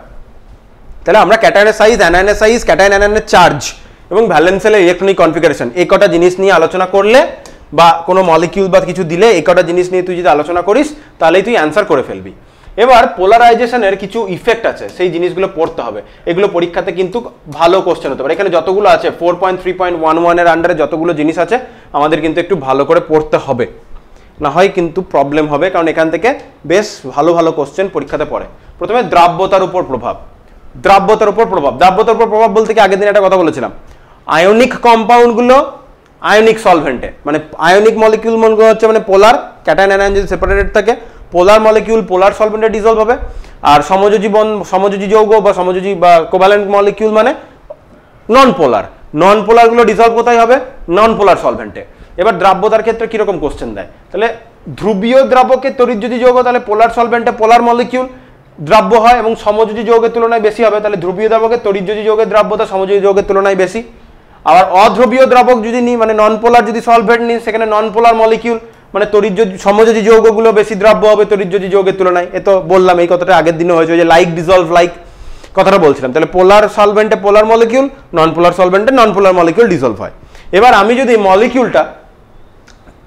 তাহলে আমরা ক্যাটায়নের সাইজ, অ্যানায়নের সাইজ, ক্যাটায়ন অ্যানায়নের চার্জ এবং ভ্যালেন্সিয়াল ইলেকট্রনিক কনফিগারেশন, এই কটা জিনিস নিয়ে আলোচনা করলে বা কোনো মলিকিউল বা কিছু দিলে এই কটা জিনিস নিয়ে তুই যদি আলোচনা করিস তাহলেই তুই অ্যান্সার করে ফেলবি। এবার পোলারাইজেশনের কিছু ইফেক্ট আছে, সেই জিনিসগুলো পড়তে হবে, এগুলো পরীক্ষাতে কিন্তু ভালো কোশ্চেন হতে পারে। এখানে যতগুলো আছে 4.3.11 এর আন্ডারে যতগুলো জিনিস আছে আমাদের কিন্তু একটু ভালো করে পড়তে হবে, না হয় কিন্তু প্রবলেম হবে, কারণ এখান থেকে বেশ ভালো ভালো কোশ্চেন পরীক্ষাতে পড়ে। প্রথমে দ্রাব্যতার উপর প্রভাব বলতে কি আগের দিন একটা কথা বলেছিলাম, আয়নিক কম্পাউন্ডগুলো আয়নিক সলভেন্টে, মানে আয়নিক মলিকিউলগুলো হচ্ছে মানে পোলার, ক্যাটায়ন অ্যানায়ন যদি সেপারেটেড থাকে, পোলার মলিকিউল পোলার সলভেন্টে ডিজলভ হবে, আর সমযোজী যৌগ বা সমযোজী বা কোভ্যালেন্ট মলিকিউল মানে নন পোলারগুলো ডিজলভ কোথায় হবে? নন পোলার সলভেন্টে। এবার দ্রাব্যতার ক্ষেত্রে কিরকম কোশ্চেন দেয়, তাহলে ধ্রুবীয় দ্রাবকে তড়িৎযোজী যৌগ, তাহলে পোলার সলভেন্টে পোলার মলিকিউল দ্রাব্য হয় এবং সমযোজী যৌগের তুলনায় বেশি হবে, তাহলে ধ্রুবীয় দ্রাবকে তড়িৎযোজী যৌগের দ্রাব্যতা সমযোজী যৌগের তুলনায় বেশি। আবার অধ্রুবীয় দ্রাবক যদি নিই, মানে নন পোলার যদি সলভেন্ট নিই, সেখানে নন পোলার মলিকিউল মানে সমযোজী যৌগগুলো বেশি দ্রাব্য হবে তড়িৎযোজী যৌগের তুলনায়। এ তো বললাম, এই কথাটা আগের দিনে হয়েছে, যে লাইক ডিজলভ লাইক কথাটা বলছিলাম। তাহলে পোলার সলভেন্টে পোলার মলিকিউল, নন পোলার সলভেন্টে নন পোলার মলিকিউল ডিজলভ হয়। এবার আমি যদি মলিকিউলটা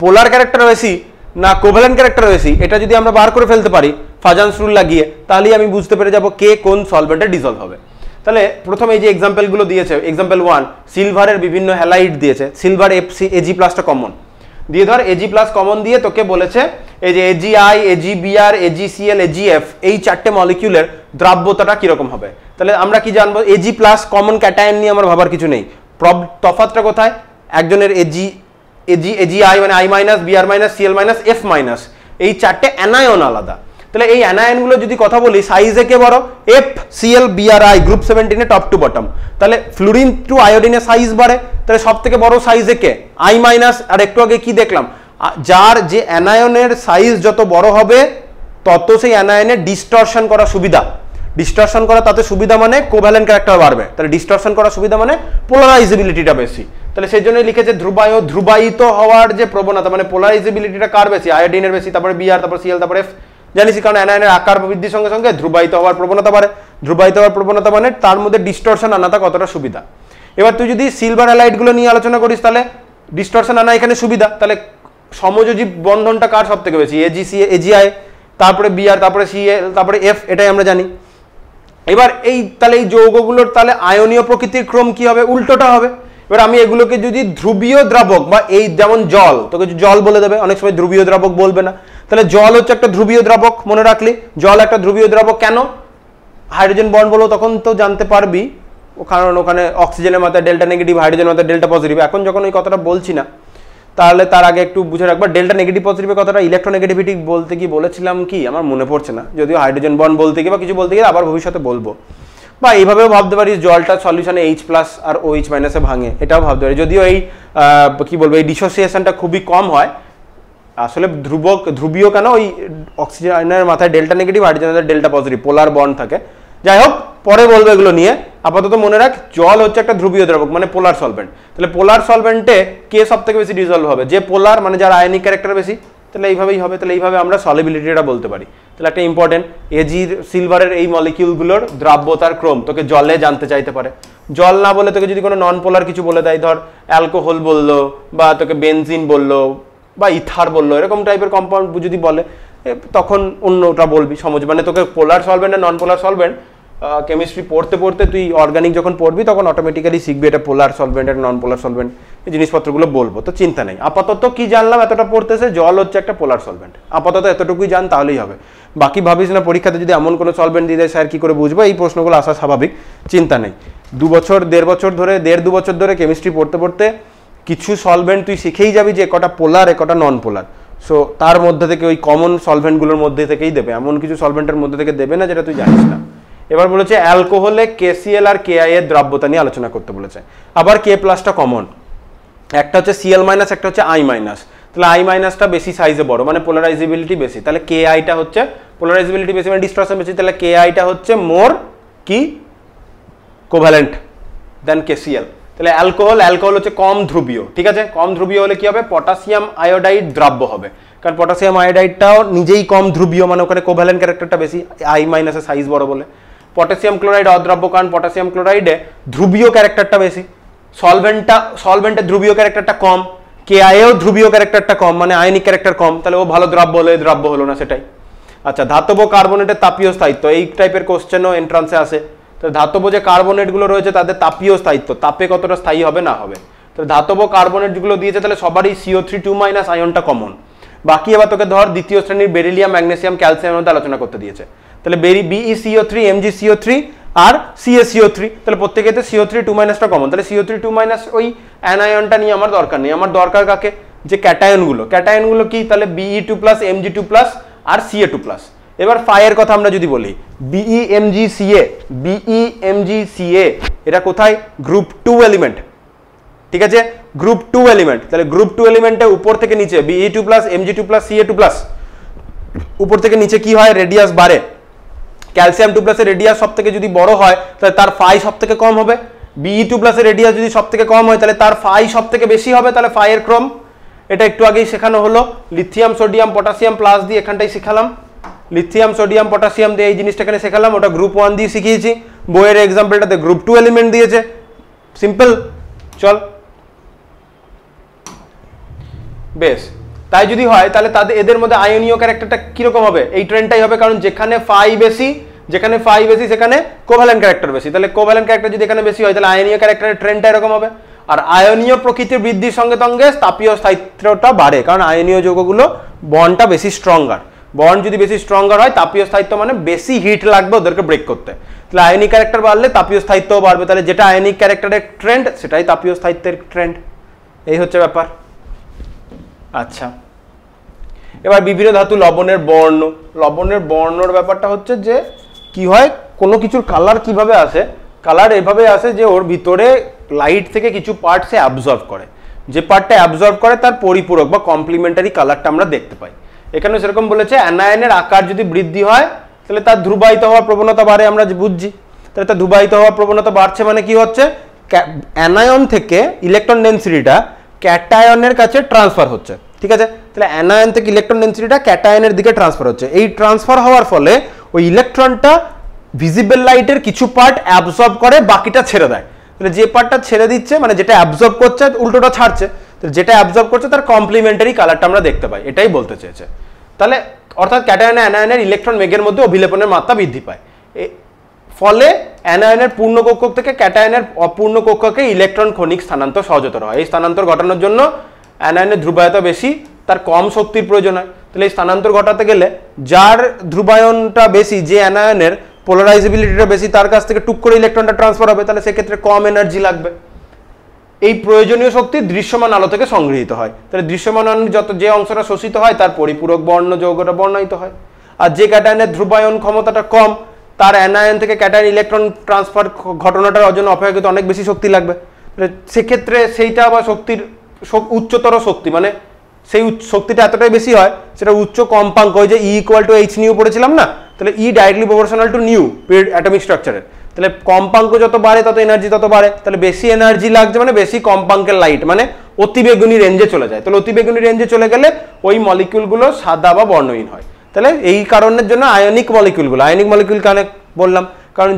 পোলার ক্যারেক্টার বেশি না কোভ্যালেন্ট ক্যারেক্টার বেশি, এটা যদি আমরা বার করে ফেলতে পারি ফাজান্স রুল লাগিয়ে, তাহলেই আমি বুঝতে পেরে যাব কে কোন সলভেন্টে ডিজলভ হবে। তাহলে প্রথমে এই যে এক্সাম্পলগুলো দিয়েছে, এক্সাম্পল 1 সিলভারের বিভিন্ন হ্যালাইড দিয়েছে, সিলভার Ag+টা কমন দিয়ে, ধর Ag+ কমন দিয়ে তোকে বলেছে এই যে AgI, AgBr, AgCl, AgF এই 4টে মলিকিউলের দ্রাব্যতাটা কিরকম হবে। তাহলে আমরা কি জানবো? Ag+ কমন ক্যাটায়ন নিয়ে আমার ভাবার কিছু নেই, তফাৎটা কোথায়? একজনের AgI মানে I-, Br-, Cl-, F-, এই 4টে অ্যানায়ন আলাদা। তাহলে এই অ্যানায়নগুলো যদি কথা বলি, সাইজে কে বড়? FCl BrI group 17 A top to bottom. তাহলে ফ্লুরিন টু আয়োডিনের সাইজ বাড়ে, তাহলে সব থেকে বড় সাইজে কে? I-, আর একটু আগে কি দেখলাম, যার যে অ্যানায়নের সাইজ যত বড় হবে তত সেই অ্যানায়নের ডিস্টরশন করা সুবিধা, ডিস্টরশন করা তাতে সুবিধা মানে কোভ্যালেন্ট ক্যারেক্টার বাড়বে, তাহলে ডিস্টরশন করা সুবিধা মানে পোলারাইজেবিলিটিটা বেশি। তাহলে সেই জন্যই লিখেছে ধ্রুবায়িত হওয়ার যে প্রবণতা, মানে পোলারাইজেবিলিটিটা কার বেশি? আয়োডিনের বেশি, তারপরে Br, তারপর Cl, তারপর F, জানিস, কারণ অ্যানায়নের আকার বৃদ্ধির সঙ্গে সঙ্গে ধ্রুবায়িত হওয়ার প্রবণতা বাড়ে, ধ্রুবায়িত হওয়ার প্রবণতা মানে তার মধ্যে ডিস্টরশন আনাটা কতটা সুবিধা। এবার তুই যদি সিলভার হ্যালাইডগুলো নিয়ে আলোচনা করিস, তাহলে ডিস্টরশন আনা এখানে সুবিধা, তাহলে সমযোজী বন্ধনটা কার সব থেকে বেশি? AgI, তারপরে Br, তারপরে Cl, তারপরে F, এটাই আমরা জানি। এবার তাহলে এই যৌগগুলোর তাহলে আয়নীয় প্রকৃতির ক্রম কি হবে? উল্টোটা হবে। এবার আমি এগুলোকে যদি ধ্রুবীয় দ্রাবক বা এই যেমন জল, তোকে জল বলে দেবে, অনেক সময় ধ্রুবীয় দ্রাবক বলবে না, তাহলে জল হচ্ছে একটা ধ্রুবীয় দ্রাবক, মনে রাখলি জল একটা ধ্রুবীয় দ্রাবক। কেন? হাইড্রোজেন বন্ড বলবো তখন তো জানতে পারবি, কারণ ওখানে অক্সিজেনের মাথায় ডেল্টা নেগেটিভ, হাইড্রোজেনের মাথায় ডেল্টা পজিটিভ। এখন যখন ওই কথাটা বলছি না, তাহলে তার আগে একটু বুঝে রাখবা ডেল্টা নেগেটিভ পজিটিভের কথাটা ইলেকট্রোনেগেটিভিটি বলতে কি বলেছিলাম কি আমার মনে পড়ছে না, যদিও হাইড্রোজেন বন্ড বলতে গিয়ে বা কিছু বলতে গিয়ে আবার ভবিষ্যতে বলবো। বা এইভাবেও ভাবতে পারিস জলটা সলিউশনে H+ আর OH- ভাঙে, এটাও ভাবতে পারি। যদিও এই কি বলবো এই ডিসোসিয়েশনটা খুবই কম হয়, আসলে ধ্রুবীয় কেন ওই অক্সিজেনের মাথায় ডেল্টা নেগেটিভ, হাইড্রোজেনের ডেল্টা পজিটিভ, পোলার বন্ড থাকে। যাই হোক পরে বলবো এগুলো নিয়ে, আপাতত মনে রাখ জল হচ্ছে একটা ধ্রুবীয় দ্রাবক মানে পোলার সলভেন্ট। তাহলে পোলার সলভেন্টে কে সব থেকে বেশি ডিজলভ হবে, যে পোলার মানে যার আয়নিক ক্যারেক্টার বেশি, তাহলে এইভাবেই হবে। তাহলে এইভাবে আমরা সলিবিলিটিটা বলতে পারি। তাহলে একটা ইম্পর্টেন্ট এজির সিলভারের এই মলিকিউলগুলোর দ্রাব্যতার ক্রম তোকে জলে জানতে চাইতে পারে। জল না বলে তোকে যদি কোনো নন পোলার কিছু বলে দেয়, ধর অ্যালকোহল বললো বা তোকে বেনজিন বললো বা ইথার বললো, এরকম টাইপের কম্পাউন্ড যদি বলে তখন অন্যটা বলবি সমাজ। মানে তোকে পোলার সলভেন্ট আর নন পোলার সলভেন্ট কেমিস্ট্রি পড়তে পড়তে তুই অর্গানিক যখন পড়বি তখন অটোমেটিক্যালি শিখবি এটা পোলার সলভেন্ট আর নন পোলার সলভেন্ট, এই জিনিসপত্রগুলো বলবো, তো চিন্তা নেই। আপাতত কি জানলাম, এতটা পড়তেছে জল হচ্ছে একটা পোলার সলভেন্ট, আপাতত এতটুকুই জান তাহলেই হবে। বাকি ভাবিস না পরীক্ষাতে যদি এমন কোনো সলভেন্ট দিয়ে দেয় স্যার কি করে বুঝবো, এই প্রশ্নগুলো আসা স্বাভাবিক, চিন্তা নেই। 2 বছর 1.5 বছর ধরে 1.5-2 বছর ধরে কেমিস্ট্রি পড়তে পড়তে কিছু সলভেন্ট তুই শিখেই যাবি যে কটা পোলার কটা নন পোলার। সো তার মধ্যে থেকে ওই কমন সলভেন্টগুলোর মধ্যে থেকেই দেবে, এমন কিছু সলভেন্টের মধ্যে থেকে দেবে না যেটা তুই জানিস না। এবার বলেছে অ্যালকোহলে KCl আর KI এর দ্রাব্যতা নিয়ে আলোচনা করতে বলেছে। আবার K+টা কমন, একটা হচ্ছে Cl-, একটা হচ্ছে I-। তাহলে I- বেশি সাইজে বড় মানে পোলারাইজেবিলিটি বেশি, তাহলে KI-টা হচ্ছে পোলারাইজেবিলিটি বেশি মানে ডিস্ট্রাকশন বেশি, তাহলে KI-টা হচ্ছে মোর কি কোভ্যালেন্ট দেন KCl। তাহলে অ্যালকোহল হচ্ছে কম ধ্রুবীয়, ঠিক আছে। কম ধ্রুবীয় হলে কি হবে, পটাশিয়াম আয়োডাইড দ্রাব্য হবে, কারণ পটাশিয়াম আয়োডাইডটাও নিজেই কম ধ্রুবীয় মানে ওখানে কোভ্যালেন্ট ক্যারেক্টারটা বেশি, I- সাইজ বড় বলে। পটাশিয়াম ক্লোরাইড অদ্রাব্য, কারণ পটাশিয়াম ক্লোরাইডে ধ্রুবীয় ক্যারেক্টারটা বেশি, সলভেন্টের ধ্রুবীয় ক্যারেক্টারটা কম, KI-এও ধ্রুবীয় ক্যারেক্টারটা কম মানে আয়নিক ক্যারেক্টার কম, তাহলে ও ভালো দ্রাব্য হলে দ্রাব্য হলো না, সেটাই। আচ্ছা, ধাতব কার্বনেটের তাপীয় স্থায়িত্ব, এই টাইপের কোশ্চেনও এন্ট্রান্সে আসে। তো ধাতব যে কার্বনেটগুলো রয়েছে তাদের তাপীয় স্থায়িত্ব, তাপে কতটা স্থায়ী হবে না হবে। তো ধাতব কার্বনেট যেগুলো দিয়েছে তাহলে সবারই CO3 2- আয়নটা কমন। বাকি এবার তোকে ধর দ্বিতীয় শ্রেণীর বেরিলিয়াম, ম্যাগনেসিয়াম, ক্যালসিয়ামের মধ্যে আলোচনা করতে দিয়েছে। তাহলে BeCO3, MgCO3 আর CaCO3, তাহলে প্রত্যেকেতে CO3 2- টা কমন। তাহলে CO3 2- ওই অ্যানায়নটা নিয়ে আমার দরকার নেই, আমার দরকার কাকে, যে ক্যাটায়নগুলো কি, তাহলে Be2+, Mg2+ আর Ca2+। এবার ফাইয়ের কথা আমরা যদি বলি BeMgCa, এটা কোথায়, গ্রুপ 2 এলিমেন্ট, ঠিক আছে, গ্রুপ 2 এলিমেন্ট। তাহলে গ্রুপ 2 এলিমেন্টে উপর থেকে নিচে Be2+, Mg2+, Ca2+, উপর থেকে নিচে কি হয়, রেডিয়াস বাড়ে। ক্যালসিয়াম 2+ এর রেডিয়াস সব থেকে যদি বড় হয় তাহলে তার ফাই সব থেকে কম হবে। Be2+ এর রেডিয়াস যদি সব থেকে কম হয় তাহলে তার ফাই সব থেকে বেশি হবে, তাহলে ফাইয়ের ক্রম। এটা একটু আগেই শেখানো হলো, লিথিয়াম সোডিয়াম পটাশিয়াম প্লাস দিয়ে এখানটাই শেখালাম, লিথিয়াম সোডিয়াম পটাশিয়াম দিয়ে এই জিনিসটা এখানে শেখালাম, ওটা গ্রুপ 1 দিয়ে শিখিয়েছি। বইয়ের এক্সাম্পলটাতে গ্রুপ 2 এলিমেন্ট দিয়েছে, সিম্পল। চল বেশ, তাই যদি হয় তাহলে তাদের এদের মধ্যে আয়নীয় ক্যারেক্টারটা কিরকম হবে, এই ট্রেন্ডটাই হবে, কারণ যেখানে ফাই বেশি সেখানে কোভ্যালেন্ট ক্যারেক্টার বেশি। তাহলে কোভ্যালেন্ট ক্যারেক্টার যদি এখানে বেশি হয় তাহলে আয়নীয় ক্যারেক্টারের ট্রেন্ডটা এরকম হবে। আর আয়নীয় প্রকৃতির বৃদ্ধির সঙ্গে সঙ্গে তাপীয় স্থায়িত্বটা বাড়ে, কারণ আয়নীয় যৌগগুলো বন্ডটা বেশি স্ট্রঙ্গার। বন্ড যদি বেশি স্ট্রঙ্গার হয়, তাপীয় স্থায়িত্ব মানে বেশি হিট লাগবে ওদেরকে ব্রেক করতে। তাহলে আয়নিক ক্যারেক্টার বাড়লে তাপীয় স্থায়িত্বও বাড়বে, তাহলে যেটা আয়নিক ক্যারেক্টারের ট্রেন্ড সেটাই তাপীয় স্থায়িত্বের ট্রেন্ড, এই হচ্ছে ব্যাপার। আচ্ছা, এবার বিভিন্ন ধাতু লবণের বর্ণর ব্যাপারটা হচ্ছে যে কি হয়, কোনো কিছুর কালার কিভাবে আসে, কালার এভাবে আসে যে ওর ভিতরে লাইট থেকে কিছু পার্ট সে অ্যাবজর্ব করে, যে পার্টটা অ্যাবজর্ব করে তার পরিপূরক বা কমপ্লিমেন্টারি কালারটা আমরা দেখতে পাই। এখানে সেরকম বলেছে অ্যানায়নের আকার যদি বৃদ্ধি হয় তাহলে তার ধ্রুবায়িত হওয়ার প্রবণতা বাড়ে, আমরা বুঝছি। তাহলে তার ধ্রুবায়িত হওয়ার প্রবণতা বাড়ছে মানে কি হচ্ছে, অ্যানায়ন থেকে ইলেকট্রন ডেন্সিটিটা ক্যাটায়নের কাছে ট্রান্সফার হচ্ছে, ঠিক আছে। তাহলে অ্যানায়ন থেকে ইলেকট্রন ডেন্সিটিটা ক্যাটায়নের দিকে ট্রান্সফার হচ্ছে। এই ট্রান্সফার হওয়ার ফলে ওই ইলেকট্রনটা ভিজিবল লাইটের কিছু পার্ট অ্যাবজর্ব করে, বাকিটা ছেড়ে দেয়। তাহলে যে পার্টটা ছেড়ে দিচ্ছে মানে যেটা অ্যাবজর্ব করছে উল্টোটা ছাড়ছে, যেটা অ্যাবজর্ব করছে তার কমপ্লিমেন্টারি কালারটা আমরা দেখতে পাই, এটাই বলতে চেয়েছে। তাহলে অর্থাৎ ক্যাটায়ন অ্যানায়নের ইলেকট্রন বেগের মধ্যে অভিলেপনের মাত্রা বৃদ্ধি পায়, ফলে অ্যানায়নের পূর্ণ কক্ষক থেকে ক্যাটায়নের অপূর্ণ কক্ষকে ইলেকট্রন ক্ষণিক স্থানান্তর সহজতর হয়। এই স্থানান্তর ঘটানোর জন্য অ্যানায়নের ধ্রুবায়তা বেশি, তার কম শক্তির প্রয়োজন হয়। তাহলে এই স্থানান্তর ঘটাতে গেলে যার ধ্রুবায়নটা বেশি, যে অ্যানায়নের পোলারাইজেবিলিটিটা বেশি, তার কাছ থেকে টুক করে ইলেকট্রনটা ট্রান্সফার হবে, তাহলে সেক্ষেত্রে কম এনার্জি লাগবে। এই প্রয়োজনীয় শক্তি দৃশ্যমান আলো থেকে সংগৃহীত হয়। তাহলে দৃশ্যমান আলোর যে অংশটা শোষিত হয় তার পরিপূরক বর্ণ যৌগটা বর্ণায়িত হয়। আর যে ক্যাটায়নের ধ্রুবায়ন ক্ষমতাটা কম তার অ্যানায়ন থেকে ক্যাটায়ন ইলেকট্রন ট্রান্সফার ঘটনাটার জন্য অপেক্ষাকৃত অনেক বেশি শক্তি লাগবে। সেক্ষেত্রে সেইটা বা শক্তির উচ্চতর শক্তি মানে সেই শক্তিটা এতটাই বেশি হয় সেটা উচ্চ কম্পাঙ্ক, ওই যে E = h নিউ পড়েছিলাম না, তাহলে E directly proportional two new atomic স্ট্রাকচারের। তাহলে কম্পাঙ্ক যত বাড়ে তত এনার্জি তত বাড়ে, তাহলে বেশি এনার্জি লাগছে মানে বেশি কম্পাঙ্কের লাইট মানে অতিবেগুনি রেঞ্জে চলে যায়। তাহলে অতিবেগুনি রেঞ্জে চলে গেলে ওই মলিকিউলগুলো সাদা বা বর্ণহীন হয়। তাহলে এই কারণের জন্য আয়নিক মলিকিউল কানে বললাম, কারণ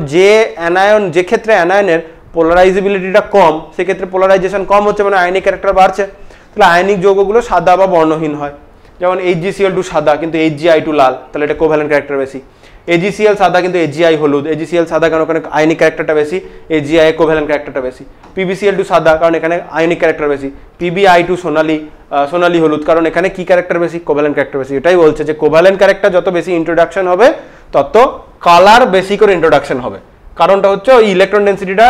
যে ক্ষেত্রে অ্যানায়নের পোলারাইজেবিলিটিটা কম সেক্ষেত্রে পোলারাইজেশন কম হচ্ছে মানে আয়নিক ক্যারেক্টার বাড়ছে। তাহলে আয়নিক যৌগগুলো সাদা বা বর্ণহীন হয়। যেমন HgCl2 সাদা কিন্তু HgI2 লাল, তাহলে এটা কোভ্যালেন্ট ক্যারেক্টার বেশি। AgCl সাদা কিন্তু HgI হলুদ, AgCl সাদা কারণ ওখানে আয়নিক ক্যারেক্টারটা বেশি, AgI কোভ্যালেন্ট ক্যারেক্টারটা বেশি। PbCl2 সাদা কারণ এখানে আয়নিক ক্যারেক্টার বেশি, PbI2 সোনালী হলুদ কারণ এখানে কি ক্যারেক্টার বেশি, কোভ্যালেন্ট ক্যারেক্টার বেশি। এটাই বলছে যে কোভ্যালেন্ট ক্যারেক্টার যত বেশি ইন্ট্রোডাকশন হবে তত কালার বেশি করে ইন্ট্রোডাকশন হবে। কারণটা হচ্ছে ওই ইলেকট্রন ডেন্সিটিটা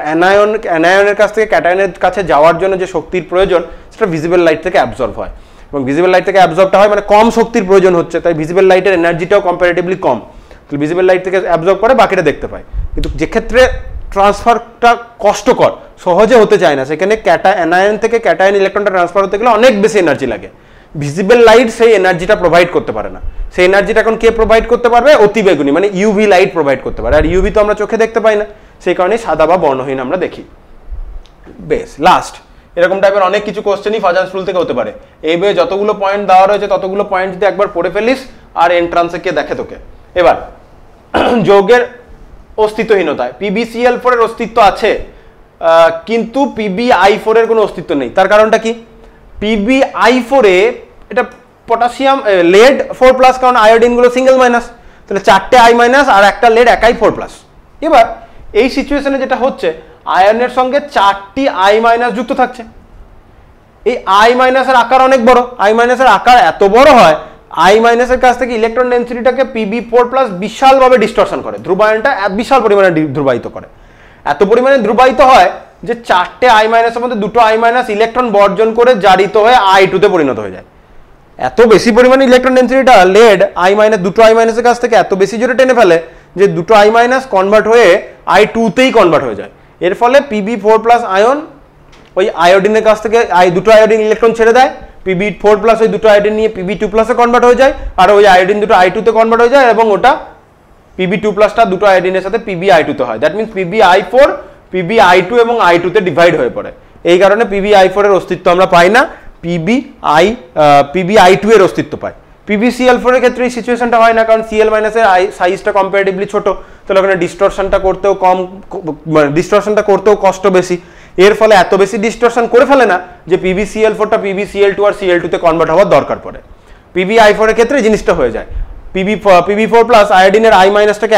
অ্যানায়নের কাছ থেকে ক্যাটায়নের কাছে যাওয়ার জন্য যে শক্তির প্রয়োজন সেটা ভিজিবল লাইট থেকে অ্যাবজর্ব হয়, এবং ভিজিবল লাইট থেকে অ্যাবজর্বটা হয় মানে কম শক্তির প্রয়োজন হচ্ছে, তাই ভিজিবল লাইটের এনার্জিটাও কম্পারেটিভলি কম। তাহলে ভিজিবল লাইট থেকে অ্যাবজর্ব করে বাকিটা দেখতে পায়। কিন্তু যে ক্ষেত্রে ট্রান্সফারটা কষ্টকর, সহজে হতে চায় না, সেখানে অ্যানায়ন থেকে ক্যাটায়ন ইলেকট্রনটা ট্রান্সফার হতে গেলে অনেক বেশি এনার্জি লাগে। ভিজিবল লাইট সেই এনার্জিটা প্রোভাইড করতে পারে না। সেই এনার্জিটা এখন কে প্রোভাইড করতে পারবে? অতিবেগুনি মানে ইউভি লাইট প্রোভাইড করতে পারে, আর ইউভি তো আমরা চোখে দেখতে পাই না, সেই কারণে সাদা বা বর্ণহীন আমরা দেখি। বেশ, লাস্ট এরকম টাইপের অনেক কিছু কোশ্চেনই ফাজান্স রুল থেকে হতে পারে। এই বইয়ে যতগুলো পয়েন্ট দেওয়া রয়েছে ততগুলো পয়েন্ট যদি একবার পড়ে ফেলিস আর এন্ট্রান্সে কে দেখে তোকে। এবার যৌগের অস্তিত্বহীনতায় PbCl4 এর অস্তিত্ব আছে কিন্তু PbI4 এর কোনো অস্তিত্ব নেই। তার কারণটা কি? PbI4 এ এটা পটাশিয়াম লেড 4+, কারণ আয়োডিনগুলো সিঙ্গেল মাইনাস, তাহলে 4টে I- আর একটা লেড একাই 4+। এবার এই সিচুয়েশনে যেটা হচ্ছে আয়নের সঙ্গে 4টি I- যুক্ত থাকছে। এই I- এর আকার অনেক বড়, I- এর আকার এত বড় হয় I- এর কাছ থেকে ইলেকট্রন ডেন্সিটিটাকে Pb4+ বিশালভাবে ডিস্টরশন করে, ধ্রুবায়নটা বিশাল পরিমাণে ধ্রুবায়িত করে। এত পরিমাণে ধ্রুবায়িত হয় যে 4টে I- এর মধ্যে 2টো I- ইলেকট্রন বর্জন করে জারিত হয়ে I2 তে পরিণত হয়ে যায়। এত বেশি পরিমাণে ইলেকট্রন ডেন্সিটিটা লেড দুটো I- এর কাছ থেকে এত বেশি জোরে টেনে ফেলে যে দুটো I- কনভার্ট হয়ে I2 তেই কনভার্ট হয়ে যায়। এর ফলে Pb4+ আয়ন ওই আয়োডিনের কাছ থেকে দুটো আয়োডিন ইলেকট্রন ছেড়ে দেয়, Pb4+ ওই দুটো আয়োডিন নিয়ে Pb2+ এ কনভার্ট হয়ে যায়, আর ওই আয়োডিন দুটো I2 তে কনভার্ট হয়ে যায় এবং ওটা Pb2+টা দুটো আয়োডিনের সাথে Pb/I2 তে হয়। দ্যাট মিনস Pb/I4 Pb/I2 এবং I2 তে ডিভাইড হয়ে পড়ে। এই কারণে Pb/I4 এর অস্তিত্ব আমরা পাই না, Pb/I2 এর অস্তিত্ব পাই। PbCl4 এর ক্ষেত্রে এই সিচুয়েশনটা হয় না, কারণ Cl- এর সাইজটা কম্পারেটিভলি ছোট, তাহলে ওখানে ডিস্টরশনটা করতেও কষ্ট বেশি। এর ফলে এত বেশি ডিস্টরশন করে ফেলে না যে PbCl4টা PbCl2 আর Cl2 তে কনভার্ট হওয়ার দরকার পড়ে। Pb/I4 এর ক্ষেত্রে জিনিসটা হয়ে যায়। Pb4+ আয়োডিনের I-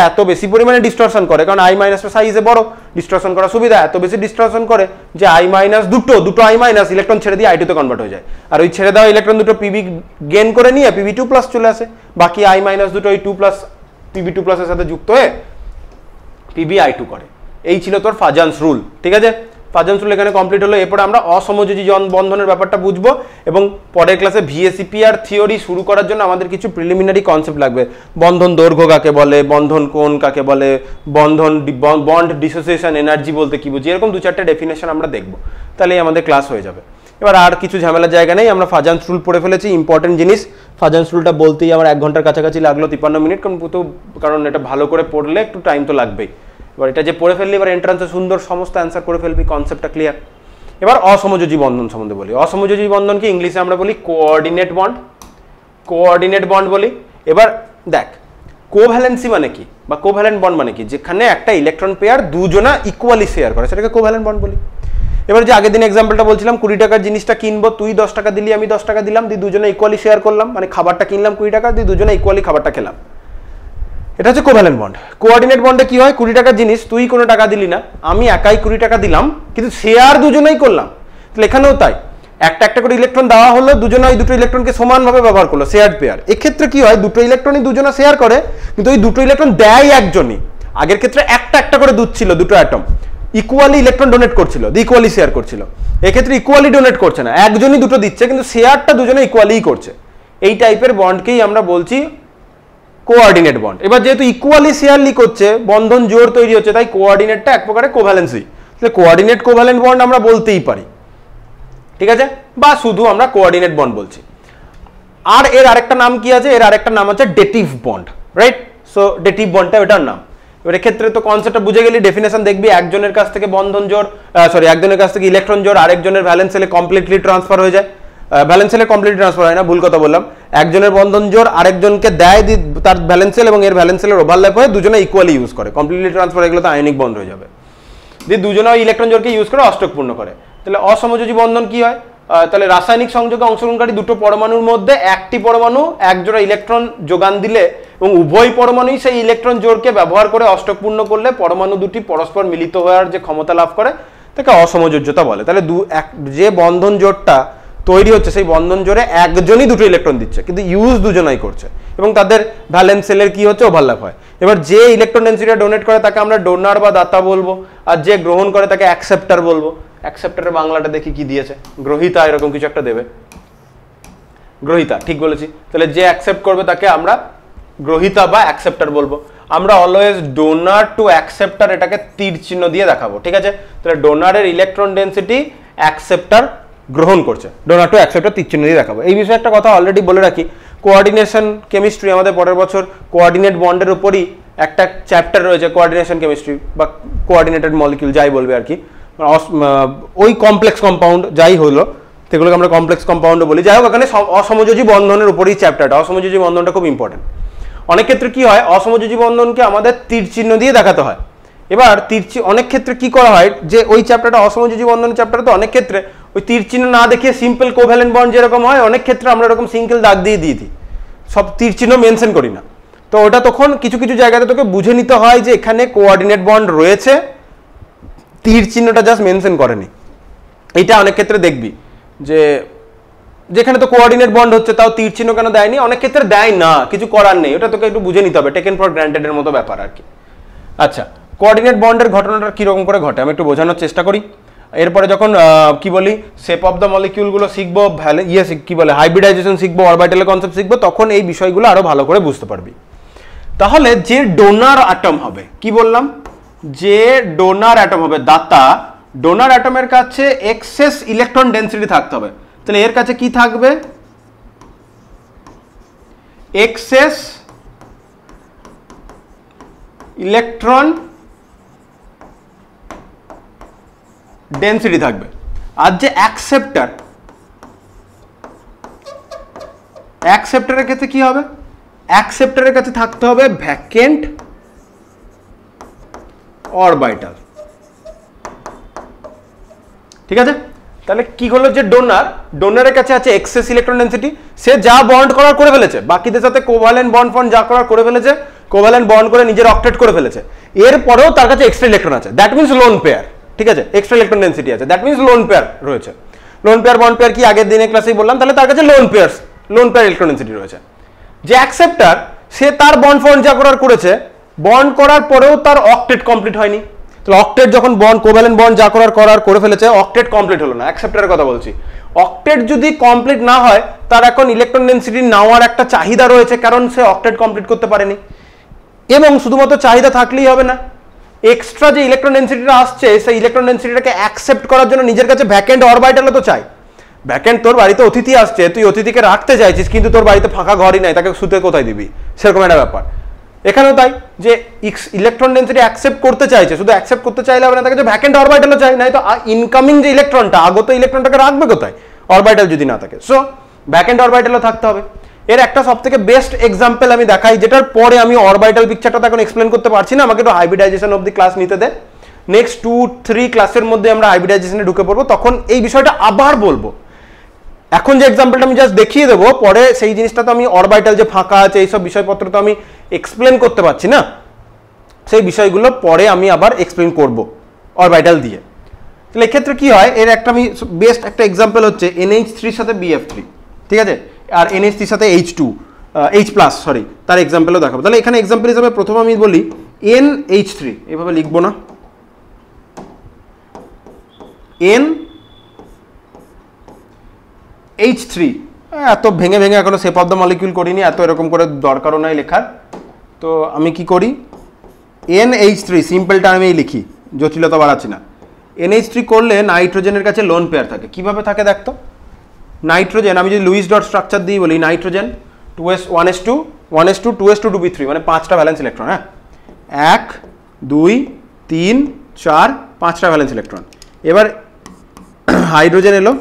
এত বেশি পরিমাণে ডিস্টরশন করে, কারণ I- সাইজে বড়, ডিস্টরশন করা সুবিধা, এত বেশি ডিস্টরশন করে যে দুটো I- ইলেকট্রন ছেড়ে দিয়ে I2 তে কনভার্ট হয়ে যায়, আর ওই ছেড়ে দেওয়া ইলেকট্রন দুটো Pb গেইন করে নিয়ে Pb2+ চলে আসে, বাকি I- দুটো ওই 2+ Pb2+ এর সাথে যুক্ত হয়ে Pb/I2 করে। এই ছিল তোর ফাজান্স রুল, ঠিক আছে? ফাজান্স রুল এখানে কমপ্লিট হলো। এরপরে আমরা অসমযোজী বন্ধনের ব্যাপারটা বুঝবো, এবং পরের ক্লাসে VSEPR থিওরি শুরু করার জন্য আমাদের কিছু প্রিলিমিনারি কনসেপ্ট লাগবে। বন্ধন দৈর্ঘ্য কাকে বলে, বন্ধন কোণ কাকে বলে, বন্ড ডিসোসিয়েশন এনার্জি বলতে কি বুঝি, এরকম 2-4টে ডেফিনেশন আমরা দেখবো, তাহলেই আমাদের ক্লাস হয়ে যাবে। এবার আর কিছু ঝামেলার জায়গা নেই, আমরা ফাজান্স রুল পড়ে ফেলেছি। ইম্পর্টেন্ট জিনিস, ফাজান্স রুলটা বলতেই আমার 1 ঘন্টার কাছাকাছি লাগলো, 53 মিনিট, কারণ এটা ভালো করে পড়লে একটু টাইম তো লাগবেই। এবার এটা যে পড়ে ফেললি এবার এন্ট্রান্সে সুন্দর সমস্ত অ্যান্সার করে ফেলবি, কনসেপ্টটা ক্লিয়ার। এবার অসমযোজী বন্ধন সম্বন্ধে বলি। অসমযোজী বন্ধনকে ইংলিশে আমরা বলি কোঅর্ডিনেট বন্ড বলি। এবার দেখ, কোভ্যালেন্সি মানে কি বা কোভ্যালেন্ট বন্ড মানে কি? যেখানে একটা ইলেকট্রন পেয়ার দুজনা ইকুয়ালি শেয়ার করে সেটাকে কোভ্যালেন্ট বন্ড বলি। এবার যে আগের দিন এক্সাম্পলটা বলছিলাম, 20 টাকার জিনিসটা কিনবো, তুই 10 টাকা দিলি, আমি 10 টাকা দিলাম, দিয়ে দুজনে ইকুয়ালি শেয়ার করলাম, মানে খাবারটা কিনলাম 20 টাকা, দিয়ে দুজনে ইকুয়ালি খাবারটা খেলাম, এটা হচ্ছে কোভ্যালেন্ট বন্ড। কোঅর্ডিনেট বন্ডে কি হয়? 20 টাকার জিনিস তুই কোনো টাকা দিলি না, আমি একাই 20 টাকা দিলাম, কিন্তু শেয়ার দুজনেই করলাম। তাহলে এখানেও তাই, একটা করে ইলেকট্রন দেওয়া হলো, দুজনে ওই দুটো ইলেকট্রনকে সমানভাবে ব্যবহার করলো, শেয়ার্ড পেয়ার। এক্ষেত্রে কি হয়? দুটো ইলেকট্রনই দুজনে শেয়ার করে, কিন্তু ওই দুটো ইলেকট্রন দেয় একজনই। আগের ক্ষেত্রে একটা করে দুধ ছিল, দুটো অ্যাটম, ইকুয়ালি ইলেকট্রন ডোনেট করছিল, ইকুয়ালি শেয়ার করছিল। এক্ষেত্রে ইকুয়ালি ডোনেট করছে না, একজনই দুটো দিচ্ছে কিন্তু শেয়ারটা দুজনে ইকুয়ালিই করছে। এই টাইপের বন্ডকেই আমরা বলছি কোঅর্ডিনেট বন্ড। এবার যেহেতু ইকুয়ালি শেয়ারলি করছে, বন্ধন জোড় তৈরি হচ্ছে, তাই কোঅর্ডিনেটটা এক প্রকারের কোভ্যালেন্সি, তাহলে কোঅর্ডিনেট কোভ্যালেন্ট বন্ড আমরা বলতেই পারি, ঠিক আছে, বা শুধু আমরা কোঅর্ডিনেট বন্ড বলছি। আর এর আরেকটা নাম কি আছে? এর আরেকটা নাম আছে dative bond, right? So dative বন্ডটা এটার নাম। এবার ক্ষেত্রে তো কনসেপ্টটা বুঝে গেলি, ডেফিনেশন দেখবি, একজনের কাছ থেকে বন্ধন জোড় একজনের কাছ থেকে ইলেকট্রন জোড় আরেকজনের ভ্যালেন্স সেলে কমপ্লিটলি ট্রান্সফার হয়ে যায়। ভ্যালেন্স সেলে কমপ্লিটলি ট্রান্সফার হয় না, ভুল কথা বললাম। একজনের বন্ধন জোড় আরেকজনকে দেয় তার ভ্যালেন্স সেল, এবং এর ভ্যালেন্স সেলের ওভারল্যাপ হয়ে দুজনে ইকুয়ালি ইউজ করে, কমপ্লিটলি ট্রান্সফার হয়ে গেলে তো আয়নিক বন্ড হয়ে যাবে। দিয়ে দুজনে ইলেকট্রন জোড়কে ইউজ করে অষ্টক পূর্ণ করে। তাহলে অসমযোজী বন্ধন কি হয়? তাহলে রাসায়নিক সংযোগে অংশগ্রহণকারী দুটো পরমাণুর মধ্যে একটি পরমাণু একজোড়া ইলেকট্রন যোগান দিলে এবং উভয় পরমাণুই সেই ইলেকট্রন জোড়কে ব্যবহার করে অষ্টক পূর্ণ করলে পরমাণু দুটি পরস্পর মিলিত হওয়ার যে ক্ষমতা লাভ করে তাকে অসমযোজ্যতা বলে। তাহলে যে বন্ধন জোড়টা তৈরি হচ্ছে সেই বন্ধন জোড়ে একজনই দুটো ইলেকট্রন দিচ্ছে কিন্তু ইউজ দুজনাই করছে, এবং তাদের ভ্যালেন্স সেলের কি হচ্ছে? ওভারল্যাপ হয়। এবার যে ইলেকট্রন ডেন্সিটিটা ডোনেট করে তাকে আমরা ডোনার বা দাতা বলবো, আর যে গ্রহণ করে তাকে অ্যাকসেপ্টার বলবো। অ্যাকসেপ্টারের বাংলাটা দেখি কি দিয়েছে, গ্রহীতা এরকম কিছু একটা দেবে, গ্রহীতা, ঠিক বলেছি। তাহলে যে অ্যাকসেপ্ট করবে তাকে আমরা গ্রহীতা বা অ্যাকসেপ্টার বলবো। আমরা অলওয়েজ ডোনার টু অ্যাকসেপ্টার এটাকে তীর চিহ্ন দিয়ে দেখাবো, ঠিক আছে? তাহলে ডোনারের ইলেকট্রন ডেন্সিটি অ্যাকসেপ্টার গ্রহণ করছে, ডোনার টু অ্যাকসেপ্টার তীর চিহ্ন দিয়ে দেখাবো। এই বিষয়ে একটা কথা অলরেডি বলে রাখি, কোঅর্ডিনেশন কেমিস্ট্রি আমাদের পরের বছর কোঅর্ডিনেট বন্ডের উপরই একটা চ্যাপ্টার রয়েছে, কোঅর্ডিনেশন কেমিস্ট্রি বা কোঅর্ডিনেটেড মলিকিউল যাই বলবে আর কি, ওই কমপ্লেক্স কম্পাউন্ড যাই হলো সেগুলোকে আমরা কমপ্লেক্স কম্পাউন্ডও বলি। যাই হোক, ওখানে অসমযোজী বন্ধনের উপরেই চ্যাপ্টারটা, অসমযোজী বন্ধনটা খুব ইম্পর্টেন্ট। অনেক ক্ষেত্রে কি হয়, অসমযোজী বন্ধনকে আমাদের তীর চিহ্ন দিয়ে দেখাতে হয়। এবার অনেক ক্ষেত্রে কি করা হয় যে ওই চ্যাপ্টারটা অসমযোজী বন্ধন চ্যাপ্টার, তো অনেক ক্ষেত্রে ওই তীর চিহ্ন না দেখিয়ে সিম্পল কোভ্যালেন্ট বন্ড যেরকম হয়, অনেক ক্ষেত্রে আমরা এরকম সিঙ্গেল দাগ দিয়ে দিই, সব তীর চিহ্ন মেনশন করি না। তো ওটা তখন কিছু কিছু জায়গাতে তোকে বুঝে নিতে হয় যে এখানে কোঅর্ডিনেট বন্ড রয়েছে, তীর চিহ্নটা জাস্ট মেনশন করেনি। এইটা অনেক ক্ষেত্রে দেখবি যে যেখানে তো কোঅর্ডিনেট বন্ড হচ্ছে তাও তীর চিহ্ন কেন দেয়নি, অনেক ক্ষেত্রে দেয় না, কিছু করার নেই, ওটা তোকে একটু বুঝে নিতে হবে, টেকেন ফর গ্রান্টেড এর মতো ব্যাপার আর কি। আচ্ছা, কোঅর্ডিনেট বন্ডের ঘটনাটা কিরকম করে ঘটে আমি একটু বোঝানোর চেষ্টা করি। এরপরে যখন কি বলি শেপ অফ দ্য মলিকিউলগুলো শিখবো, কি বলে হাইব্রিডাইজেশন শিখবো, অরবিটালের কনসেপ্ট শিখবো, তখন এই বিষয়গুলো আরো ভালো করে বুঝতে পারবি। তাহলে যে ডোনার অ্যাটম হবে, কি বললাম, যে ডোনার অ্যাটম হবে দাতা, ডোনার অ্যাটমের কাছে এক্সেস ইলেকট্রন ডেন্সিটি থাকতে হবে। তাহলে এর কাছে কি থাকবে? এক্সেস ইলেকট্রন ডেন্সিটি থাকবে। আর যে অ্যাকসেপ্টারের ক্ষেত্রে কি হবে? অ্যাকসেপ্টারের কাছে থাকতে হবে ভ্যাকেন্ট অরবিটাল, ঠিক আছে? তাহলে কি হলো, যে ডোনারের কাছে আছে এক্সেস ইলেকট্রন ডেন্সিটি, সে যা বন্ড করার করে ফেলেছে, বাকিদের সাথে কোভ্যালেন্ট বন্ড ফন্ড যা করার করে ফেলেছে, কোভ্যালেন্ট বন্ড করে নিজের অক্টেট করে ফেলেছে, এরপরেও তার কাছে এক্সট্রা ইলেকট্রন আছে, দ্যাট মিনস লোন পেয়ার, ঠিক আছে? এক্সট্রা ইলেকট্রন ডেন্সিটি আছে, দ্যাট মিনস লোন পেয়ার রয়েছে। লোন পেয়ার বন্ড পেয়ার কি আগের দিনের ক্লাসেই বললাম, তাহলে তার কাছে লোন পেয়ার ইলেকট্রন ডেন্সিটি রয়েছে। যে অ্যাকসেপ্টার, সে তার বন্ড ফন্ড যা করার করেছে, বন্ড করার পরেও তার অক্টেট কমপ্লিট হয়নি। তাহলে অক্টেট যখন বন্ড কোভ্যালেন্ট বন্ড যা করার করে ফেলেছে, অক্টেট কমপ্লিট হলো না, অ্যাকসেপ্টারের কথা বলছি। অক্টেট যদি কমপ্লিট না হয়, তার এখন ইলেকট্রন ডেন্সিটি নেওয়ার একটা চাহিদা রয়েছে, কারণ সে অক্টেট কমপ্লিট করতে পারেনি। এবং শুধুমাত্র চাহিদা থাকলেই হবে না, এক্সট্রা যে ইলেকট্রন ডেন্সিটিটা আসছে সেই ইলেকট্রন ডেন্সিটিটাকে অ্যাকসেপ্ট করার জন্য নিজের কাছে ভ্যাকেন্ট অরবিটালও তো চাই। ভ্যাকেন্ট, তোর বাড়িতে অতিথি আসছে, তুই অতিথিকে রাখতে চাইছিস কিন্তু তোর বাড়িতে ফাঁকা ঘরই নাই, তাকে শুতে কোথায় দিবি, সেরকম একটা ব্যাপার। এখানেও তাই, যে ইলেকট্রন ডেন্সিটি অ্যাকসেপ্ট করতে চাইছে, শুধু অ্যাকসেপ্ট করতে চাইলে হবে না, তাকে ভ্যাকেন্ট অরবিটালও চাই, নাই তো ইনকামিং যে ইলেকট্রনটা, আগত ইলেকট্রনটাকে রাখবে কোথায়, অরবিটাল যদি না থাকে। সো ভ্যাকেন্ট অরবিটালও থাকতে হবে। এর একটা সবথেকে বেস্ট এক্সাম্পল আমি দেখাই, যেটার পরে আমি অরবিটাল পিকচারটা এখন এক্সপ্লেন করতে পারছি না, আমাকে একটু হাইব্রিডাইজেশন অফ দি ক্লাস নিতে দে। নেক্সট 2-3 ক্লাসের মধ্যে আমরা হাইব্রিডাইজেশনে ঢুকে পড়বো, তখন এই বিষয়টা আবার বলবো। এখন যে এক্সাম্পলটা আমি জাস্ট দেখিয়ে দেবো, পরে সেই জিনিসটা তো আমি অরবিটাল যে ফাঁকা আছে এইসব বিষয়পত্র তো আমি এক্সপ্লেন করতে পারছি না, সেই বিষয়গুলো পরে আমি আবার এক্সপ্লেন করব অরবিটাল দিয়ে। তাহলে এক্ষেত্রে কি হয়, এর একটা আমি বেস্ট একটা এক্সাম্পল হচ্ছে NH3 সাথে BF3, ঠিক আছে, আর NH3 সাথে H+, তার এক্সাম্পলও দেখাবো। তাহলে এখানে এক্সাম্পল হিসাবে প্রথম আমি বলি NH3, এভাবে লিখবো না, NH3, এত ভেঙে ভেঙে এখনো শেপ অফ দ্য মলিকিউল করিনি, এত এরকম করে দরকারও নাই লেখার। তো আমি কি করি, NH3 সিম্পল টার্মেই লিখি, জটিলতা বাড়াচ্ছি না। NH3 করলে নাইট্রোজেনের কাছে লোন পেয়ার থাকে। কিভাবে থাকে দেখতো, নাইট্রোজেন আমি যদি লুইস ডট স্ট্রাকচার দিয়ে বলি, nitrogen 1s2 1s2 2s2 2p3, মানে 5টা ভ্যালেন্স ইলেকট্রন। হ্যাঁ, 1 2 3 4 5টা ভ্যালেন্স ইলেকট্রন। এবার হাইড্রোজেন এলো,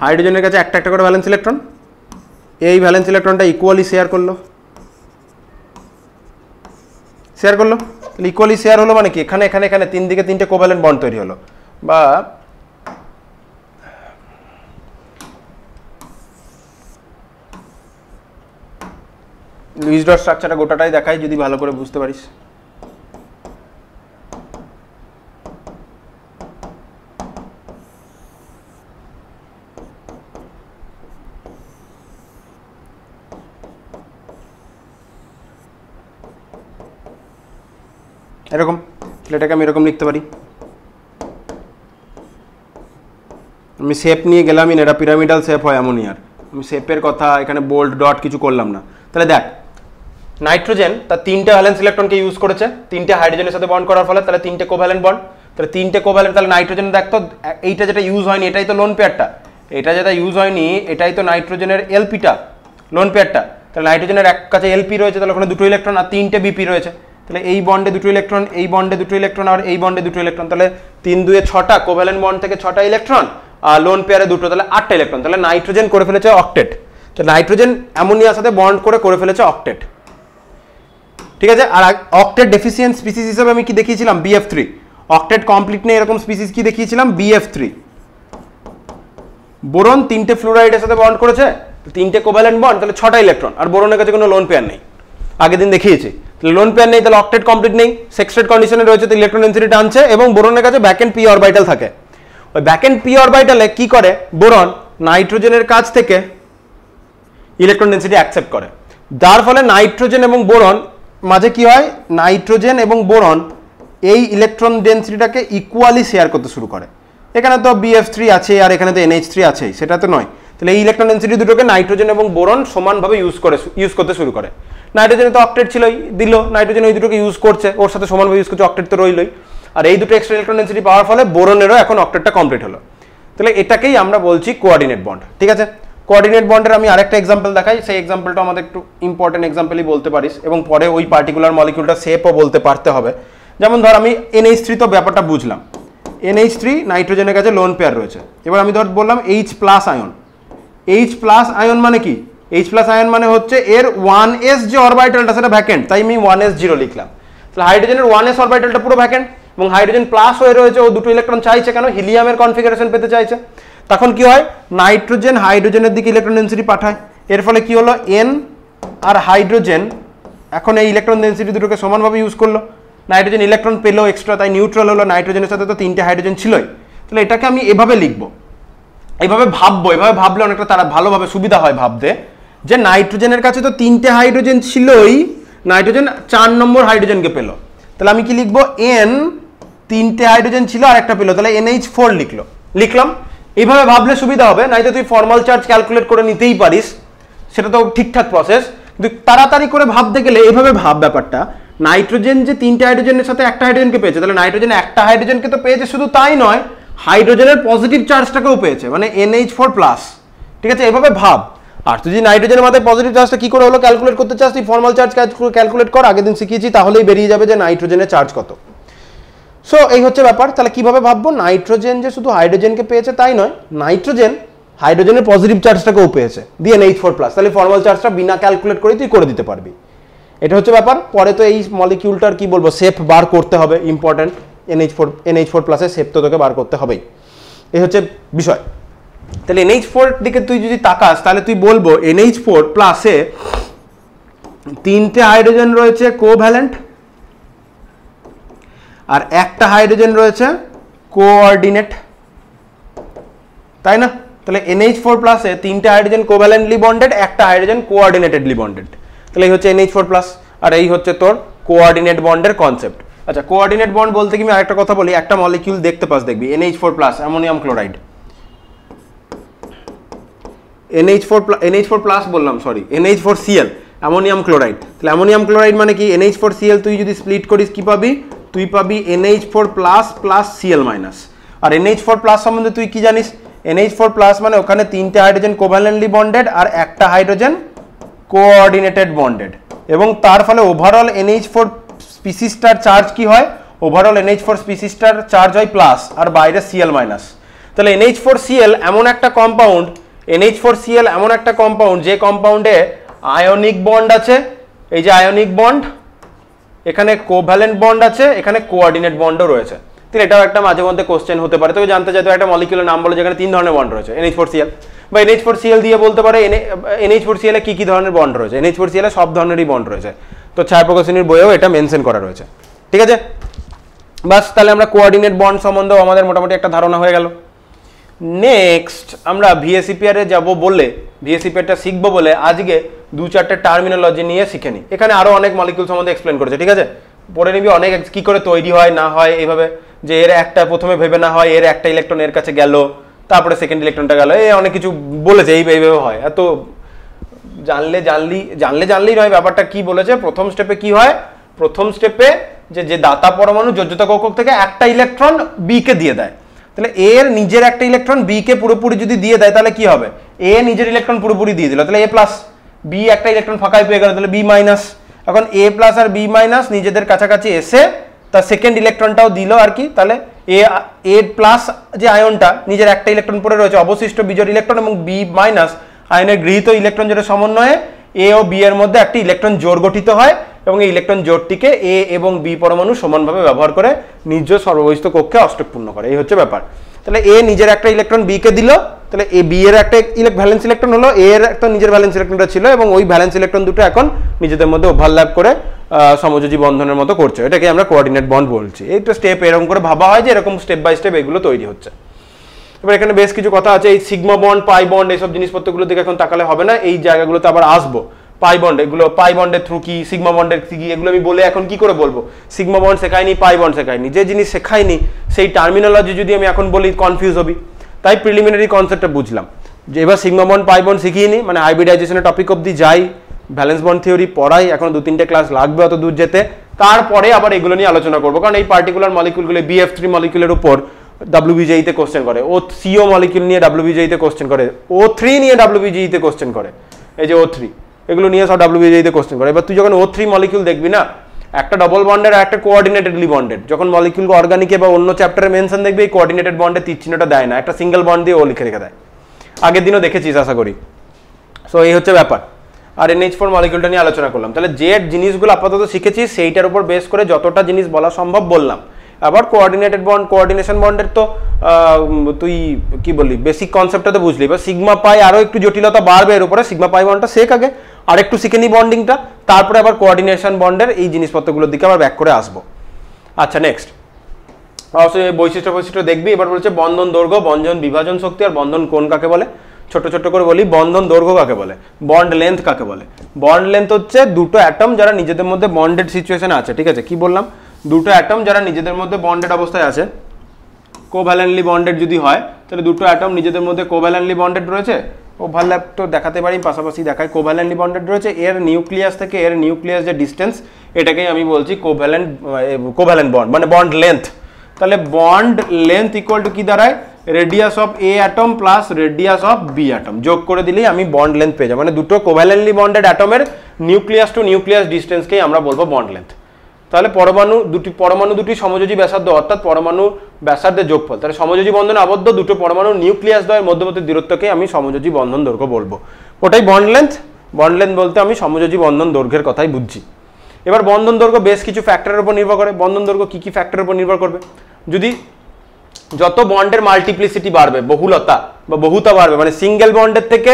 হাইড্রোজেনের কাছে একটা একটা করে ভ্যালেন্স ইলেকট্রন, এই ভ্যালেন্স ইলেকট্রনটা ইকুয়ালি শেয়ার করলো, তাহলে ইকুয়ালি শেয়ার হলো মানে কি, এখানে এখানে এখানে 3 দিকে 3টে কোভ্যালেন্ট বন্ড তৈরি হলো। বা লুইস ডট স্ট্রাকচারটা গোটাটাই দেখাই যদি ভালো করে বুঝতে পারিস। এরকম, এটাকে আমি এরকম লিখতে পারি। আমি শেপ নিয়ে গেলামই না, এটা পিরামিডাল শেপ হয় অ্যামোনিয়ার, আমি শেপের কথা এখানে বোল্ড ডট কিছু করলাম না। তাহলে দেখ, নাইট্রোজেন তার 3টে ভ্যালেন্স ইলেকট্রনকে ইউজ করেছে 3টে হাইড্রোজেনের সাথে বন্ড করার ফলে, তাহলে 3টে কোভ্যালেন্ট বন্ড, তাহলে 3টে কোভ্যালেন্ট, তাহলে নাইট্রোজেন দেখতো এইটা যেটা ইউজ হয়নি এটাই তো লোন পেয়ারটা, এটা যেটা ইউজ হয়নি এটাই তো নাইট্রোজেনের এলপিটা, লোন পেয়ারটা। তাহলে নাইট্রোজেনের এক কাছে এলপি রয়েছে, তাহলে ওখানে 2টো ইলেকট্রন আর 3টে বিপি রয়েছে, তাহলে এই বন্ডে 2টো ইলেকট্রন, এই বন্ডে 2টো ইলেকট্রন আর এই বন্ডে 2টো ইলেকট্রন, তাহলে 3 2 6টা কোভ্যালেন্ট বন্ড থেকে 6টা ইলেকট্রন, আর লোন পেয়ারে 2টো, তাহলে 8টা ইলেকট্রন। তাহলে নাইট্রোজেন করে ফেলেছে অক্টেট, তো নাইট্রোজেন অ্যামোনিয়ার সাথে বন্ড করে ফেলেছে অক্টেট, ঠিক আছে। আর অক্টেট ডেফিসিয়েন্ট স্পিসিস হিসেবে আমি কি দেখিয়েছিলাম, BF3। অক্টেট কমপ্লিট নেই এরকম স্পিসিস কি দেখিয়েছিলাম, BF3। বোরন 3টে ফ্লুরাইডের সাথে বন্ড করেছে, 3টে কোভ্যালেন্ট বন্ড, তাহলে 6টা ইলেকট্রন, আর বোরনের কাছে কোনো লোন পেয়ার নেই, আগের দিন দেখিয়েছি। তাহলে লোন পেয়ার নেই, তাহলে অক্টেট কমপ্লিট নেই, সেক্সটেড কন্ডিশনে রয়েছে, তো ইলেকট্রন ডেনসিটি টানছে, এবং বোরনের কাছে ব্যাক এন্ড পি অরবিটাল থাকে। ওই ব্যাক এন্ড পি অরবিটালে কি করে, বোরন নাইট্রোজেনের কাছ থেকে ইলেকট্রন ডেনসিটি অ্যাকসেপ্ট করে, যার ফলে নাইট্রোজেন এবং বোরন মাঝে কি হয়, নাইট্রোজেন এবং বোরন এই ইলেকট্রন ডেনসিটিটাকে ইকুয়ালি শেয়ার করতে শুরু করে। এখানে তো BF3 আছে আর এখানে তো NH3 আছে, সেটা তো নয়। তাহলে এই ইলেকট্রন ডেনসিটি দুটোকে নাইট্রোজেন এবং বোরন সমানভাবে ইউজ করতে শুরু করে। নাইট্রোজেনে তো অক্টেট ছিলই, দিল, নাইট্রোজেন ওই দুটোকে ইউজ করছে, ওর সাথে সমানভাবে ইউজ করছে, অক্টেট তো রইলই, আর এই দুটো এক্সট্রা ইলেকট্রন ডেনসিটি পাওয়ার ফলে বোরনেরও এখন অক্টেটটা কমপ্লিট হলো। তাহলে এটাকেই আমরা বলছি কোঅর্ডিনেট বন্ড, ঠিক আছে। কোঅর্ডিনেট বন্ডের আমি আরেকটা এক্সাম্পল দেখাই, সেই এক্সাম্পলটা আমাদের একটু ইম্পর্টেন্ট এক্সাম্পলই বলতে পারিস, এবং পরে ওই পার্টিকুলার মলিকিউলটা শেপও বলতে পারতে হবে। যেমন ধর আমি NH3 তো ব্যাপারটা বুঝলাম, NH3 নাইট্রোজেনের কাছে লোন পেয়ার রয়েছে। এবার আমি ধর বললাম H+ আয়ন, H+ আয়ন মানে কি, H+ আয়ন মানে হচ্ছে এর 1s যে অরবিটালটা সেটা ভ্যাকেন্ট, তাই আমি 1s0 লিখলাম। তাহলে হাইড্রোজেনের 1s অরবিটালটা পুরো ভ্যাকেন্ট, এবং হাইড্রোজেন প্লাস হয়ে রয়েছে, ও 2টো ইলেকট্রন চাইছে, কেন, হিলিয়ামের কনফিগারেশন পেতে চাইছে। তখন কি হয়, নাইট্রোজেন হাইড্রোজেনের দিকে ইলেকট্রন ডেনসিটি পাঠায়, এর ফলে কি হলো, N আর হাইড্রোজেন এখন এই ইলেকট্রন ডেনসিটি দুটোকে সমানভাবে ইউজ করলো, নাইট্রোজেন ইলেকট্রন পেলো এক্সট্রা, তাই নিউট্রাল হলো, নাইট্রোজেনের সাথে তো 3টে হাইড্রোজেন ছিলই। তাহলে এটাকে আমি এভাবে লিখবো, এইভাবে ভাববো, এভাবে ভাবলে অনেকটা তারা ভালোভাবে সুবিধা হয় ভাবতে, যে নাইট্রোজেনের কাছে তো 3টে হাইড্রোজেন ছিলই, নাইট্রোজেন 4 নম্বর হাইড্রোজেনকে পেলো, তাহলে আমি কি লিখবো, N 3টে হাইড্রোজেন ছিল আর একটা পেলো, তাহলে NH4 লিখলাম। এইভাবে ভাবলে সুবিধা হবে, নাইতো তুই ফর্মাল চার্জ ক্যালকুলেট করে নিতেই পারিস, সেটা তো ঠিকঠাক প্রসেস, কিন্তু তাড়াতাড়ি করে ভাবতে গেলে এইভাবে ভাব ব্যাপারটা, নাইট্রোজেন যে 3টে হাইড্রোজেনের সাথে একটা হাইড্রোজেনকে পেয়েছে, তাহলে নাইট্রোজেন একটা হাইড্রোজেনকে তো পেয়েছে, শুধু তাই নয়, হাইড্রোজেনের পজিটিভ চার্জটাকেও পেয়েছে, মানে NH4+, ঠিক আছে, এভাবে ভাব। আর তুই যদি নাইট্রোজেনের মাথায় পজিটিভ চার্জটা কি করে হলো ক্যালকুলেট করতে চাস, তুই ফর্মাল চার্জ ক্যালকুলেট কর, আগের দিন শিখিয়েছি, তাহলেই বেরিয়ে যাবে যে নাইট্রোজেনের চার্জ কত। সো এই হচ্ছে ব্যাপার। তাহলে কিভাবে ভাববো, নাইট্রোজেন যে শুধু হাইড্রোজেনকে পেয়েছে তাই নয়, নাইট্রোজেন হাইড্রোজেনের পজিটিভ চার্জটাকেও পেয়েছে, দিয়ে NH4+, তাহলে ফর্মাল চার্জটা বিনা ক্যালকুলেট করে তুই করে দিতে পারবি। এটা হচ্ছে ব্যাপার। পরে তো এই মলিকিউলটার কি বলবো, শেপ বার করতে হবে, ইম্পর্টেন্ট, NH4+ এর শেপ তো তোকে বার করতে হবেই, এই হচ্ছে বিষয়। তাহলে NH4 দিকে তুই যদি তাকাস, তাহলে তুই বলবো NH4+ এ 3টে হাইড্রোজেন রয়েছে কোভ্যালেন্ট, আর একটা হাইড্রোজেন রয়েছে কোঅর্ডিনেট, তাই না? তাহলে NH4+ এ 3টে হাইড্রোজেন কোভ্যালেন্টলি বন্ডেড, একটা হাইড্রোজেন কোঅর্ডিনেটেডলি বন্ডেড, তাহলে এই হচ্ছে NH4+, আর এই হচ্ছে তোর কোঅর্ডিনেট বন্ডের কনসেপ্ট। আচ্ছা কোঅর্ডিনেট বন্ড বলতে কি আমি আরেকটা কথা বলি, একটা মলিকিউল দেখতে পাস দেখবি NH4+ অ্যামোনিয়াম ক্লোরাইড, NH4+ বললাম সরি, NH4Cl অ্যামোনিয়াম ক্লোরাইড। তাহলে অ্যামোনিয়াম ক্লোরাইড মানে কি, NH4Cl তুই যদি স্প্লিট করিস কি পাবি, তুই পাবি NH4+ Cl-। আর NH4+ সম্বন্ধে তুই কি জানিস, NH4+ মানে ওখানে 3টে হাইড্রোজেন কোভ্যালেন্টলি বন্ডেড আর একটা হাইড্রোজেন কোঅর্ডিনেটেড বন্ডেড, এবং তার ফলে ওভারঅল NH4 স্পিসিসটার চার্জ কি হয়, ওভারঅল NH4 স্পিসিসটার চার্জ হয় প্লাস আর বাইরে Cl-। তাহলে NH4Cl এমন একটা কম্পাউন্ড, NH4Cl এমন একটা কম্পাউন্ড যে কম্পাউন্ডে আয়নিক বন্ড আছে, এই যে আয়নিক বন্ড, এখানে কোভ্যালেন্ট বন্ড আছে, এখানে কোঅর্ডিনেট বন্ডও রয়েছে। তাহলে এটাও একটা মাঝে মধ্যে কোশ্চেন হতে পারে, তোকে জানতে চাইতো একটা মলিকিউলের নাম বলে যেখানে 3 ধরনের বন্ড রয়েছে NH4Cl, বা NH4Cl দিয়ে বলতে পারে NH4Cl এ কি ধরনের বন্ড রয়েছে, NH4Cl এ সব ধরনেরই বন্ড রয়েছে, তো ছায়াপ্রকাশনীর বইয়েও এটা মেনশন করা রয়েছে। ঠিক আছে, বাস তাহলে আমরা কোঅর্ডিনেট বন্ড সম্বন্ধেও আমাদের মোটামুটি একটা ধারণা হয়ে গেল। নেক্সট আমরা VSEPR এ যাবো বলে, VSEPR-টা শিখবো বলে আজকে 2-4টে টার্মিনোলজি নিয়ে শিখে নিই। এখানে আরো অনেক মলিকিউল সম্বন্ধে এক্সপ্লেন করেছে, ঠিক আছে, পড়ে নিবি অনেক কি করে তৈরি হয় না হয়, এইভাবে যে এর একটা প্রথমে ভেবে না হয় এর একটা ইলেকট্রন এর কাছে গেল, তারপরে সেকেন্ড ইলেকট্রনটা গেল, এই অনেক কিছু বলেছে, এইভাবে হয়। এত জানলেই নয়, ব্যাপারটা কি বলেছে, প্রথম স্টেপে কি হয়, প্রথম স্টেপে যে দাতা পরমাণু যোজ্যতা কক্ষক থেকে একটা ইলেকট্রন বি কে দিয়ে দেয়, তাহলে এর নিজের একটা ইলেকট্রন বি কে পুরোপুরি যদি দিয়ে দেয় তাহলে কি হবে, এ নিজের ইলেকট্রন পুরোপুরি দিয়ে দিল, তাহলে A+, বি একটা ইলেকট্রন ফাঁকায় পেয়ে গেল, তাহলে B-। এখন A+ আর B- নিজেদের কাছাকাছি এসে তার সেকেন্ড ইলেকট্রনটাও দিল আর কি, তাহলে A+ যে আয়নটা নিজের একটা ইলেকট্রন পড়ে রয়েছে, অবশিষ্ট বিজোড় ইলেকট্রন এবং B- আয়নের গৃহীত ইলেকট্রন যেটা সমন্বয়ে A ও B এর মধ্যে একটি ইলেকট্রন জোড় গঠিত হয়, এবং এই ইলেকট্রন জোড়টিকে A এবং B পরমাণু সমানভাবে ব্যবহার করে নিজ সর্ববহিষ্ঠ কক্ষে অষ্টক পূর্ণ করে, এই হচ্ছে ব্যাপার। তাহলে A নিজের একটা ইলেকট্রন B কে দিল, তাহলে A B এর একটা ভ্যালেন্স ইলেকট্রন হলো, A এর একটা নিজের ভ্যালেন্স ইলেকট্রনটা ছিল, এবং ওই ভ্যালেন্স ইলেকট্রন দুটো এখন নিজেদের মধ্যে ওভারল্যাপ করে সমযোজী বন্ধনের মতো করছে, এটাকে আমরা কোঅর্ডিনেট বন্ড বলছি। এই তো স্টেপ এরকম করে ভাবা হয় যে এরকম স্টেপ বাই স্টেপ এগুলো তৈরি হচ্ছে। এবার এখানে বেশ কিছু কথা আছে, এই সিগমা বন্ড, পাই বন্ড, এইসব জিনিসপত্রগুলোর দিকে এখন তাকালে হবে না, এই জায়গাগুলোতে আবার আসবো। পাই বন্ড, এগুলো পাই বন্ডের থ্রু কি, সিগমা বন্ডের কি, এগুলো আমি বলে এখন কি করে বলবো, সিগমা বন্ড শেখায়নি, পাই বন্ড শেখায়নি, যে জিনিস শেখায়নি সেই টার্মিনোলজি যদি আমি এখন বলি কনফিউজ হবি, তাই প্রিলিমিনারি কনসেপ্টটা বুঝলাম যে এবার সিগমা বন্ড পাই বন্ড শিখিয়ে নি, মানে হাইব্রিডাইজেশনের টপিক অবধি যাই, ভ্যালেন্স বন্ড থিওরি পড়াই, এখন 2-3টে ক্লাস লাগবে অত দূর যেতে, তারপরে আবার এগুলো নিয়ে আলোচনা করবো, কারণ এই পার্টিকুলার মলিকিউলগুলো BF3 মলিকিউলের উপর WBJE তে কোশ্চেন করে, CO মলিকিউল নিয়ে WBJE তে কোশ্চেন করে, O3 নিয়ে WBJE তে কোশ্চেন করে, এই যে O3 এগুলো নিয়ে সব WBJE তে কোশ্চেন করে। এবার তুই যখন O3 মলিকিউল দেখবি না, একটা ডবল বন্ডের আর একটা কোঅর্ডিনেটেডলি বন্ডেড, যখন মলিকিউল অর্গানিকে বা অন্য চ্যাপ্টারে মেনশন দেখবি এই কোঅর্ডিনেটেড বন্ডের তীর চিহ্নটা দেয় না, একটা সিঙ্গেল বন্ড দিয়ে ও লিখে রেখে দেয়, আগের দিনও দেখেছিস আশা করি। সো এই হচ্ছে ব্যাপার। আর NH4 মলিকিউলটা নিয়ে আলোচনা করলাম, তাহলে যে জিনিসগুলো আপাতত শিখেছি সেইটার উপর বেস করে যতটা জিনিস বলা সম্ভব বললাম। আবার কোঅর্ডিনেটেড বন্ড, কোঅর্ডিনেশন বন্ডের তো তুই কি বললি, বেসিক কনসেপ্টটা তো বুঝলি, এবার সিগমা পাই আরও একটু জটিলতা বাড়বে এর উপরে, সিগমা পাই বন্ডটা শেখ আগে, আর একটু শিখে নি বন্ডিংটা, তারপরে আবার কোঅর্ডিনেশন বন্ডের এই জিনিসপত্রগুলোর দিকে আবার ব্যাক করে আসবো। আচ্ছা নেক্সট অবশ্যই বৈশিষ্ট্য দেখবি। এবার বলছে বন্ধন দৈর্ঘ্য, বন্ধন বিভাজন শক্তি আর বন্ধন কোণ কাকে বলে। ছোট ছোট করে বলি, বন্ধন দৈর্ঘ্য কাকে বলে, বন্ড লেন্থ কাকে বলে। বন্ড লেন্থ হচ্ছে দুটো অ্যাটম যারা নিজেদের মধ্যে বন্ডেড সিচুয়েশনে আছে, ঠিক আছে, কি বললাম, দুটো অ্যাটম যারা নিজেদের মধ্যে বন্ডেড অবস্থায় আছে, কোভ্যালেন্টলি বন্ডেড যদি হয় তাহলে দুটো অ্যাটম নিজেদের মধ্যে কোভ্যালেন্টলি বন্ডেড রয়েছে, ওভারল্যাপ তো দেখাতে পারি, পাশাপাশি দেখায়, কোভ্যালেন্টলি বন্ডেড রয়েছে, এর নিউক্লিয়াস থেকে এর নিউক্লিয়াস যে ডিস্টেন্স এটাকেই আমি বলছি কোভ্যালেন্ট বন্ড, মানে বন্ড লেন্থ। তাহলে বন্ড লেন্থ ইকুয়াল টু কি দাঁড়ায়, radius of A atom plus radius of B atom, যোগ করে দিলেই আমি বন্ড লেন্থ পেয়ে যাবো, মানে দুটো কোভ্যালেন্টলি বন্ডেড অ্যাটমের নিউক্লিয়াস টু নিউক্লিয়াস ডিস্টেন্সকেই আমরা বলবো বন্ড লেন্থ। তাহলে পরমাণু দুটি সমযোজী ব্যাসার্ধ, অর্থাৎ পরমাণু ব্যাসার্ধের যোগফল, তাহলে সমযোজী বন্ধনে আবদ্ধ দুটো পরমাণু নিউক্লিয়াস দ্বয়ের মধ্যবর্তী দূরত্বকে আমি সমযোজী বন্ধন দৈর্ঘ্য বলবো, ওটাই বন্ড লেন্থ। বন্ড লেন্থ বলতে আমি সমযোজী বন্ধন দৈর্ঘ্যের কথাই বুঝছি। এবার বন্ধন দৈর্ঘ্য বেশ কিছু ফ্যাক্টরের উপর নির্ভর করে। বন্ধন দৈর্ঘ্য কি কি ফ্যাক্টরের উপর নির্ভর করবে, যদি যত বন্ডের মাল্টিপ্লিসিটি বাড়বে, বহুলতা বা বহুতা বাড়বে, মানে সিঙ্গেল বন্ডের থেকে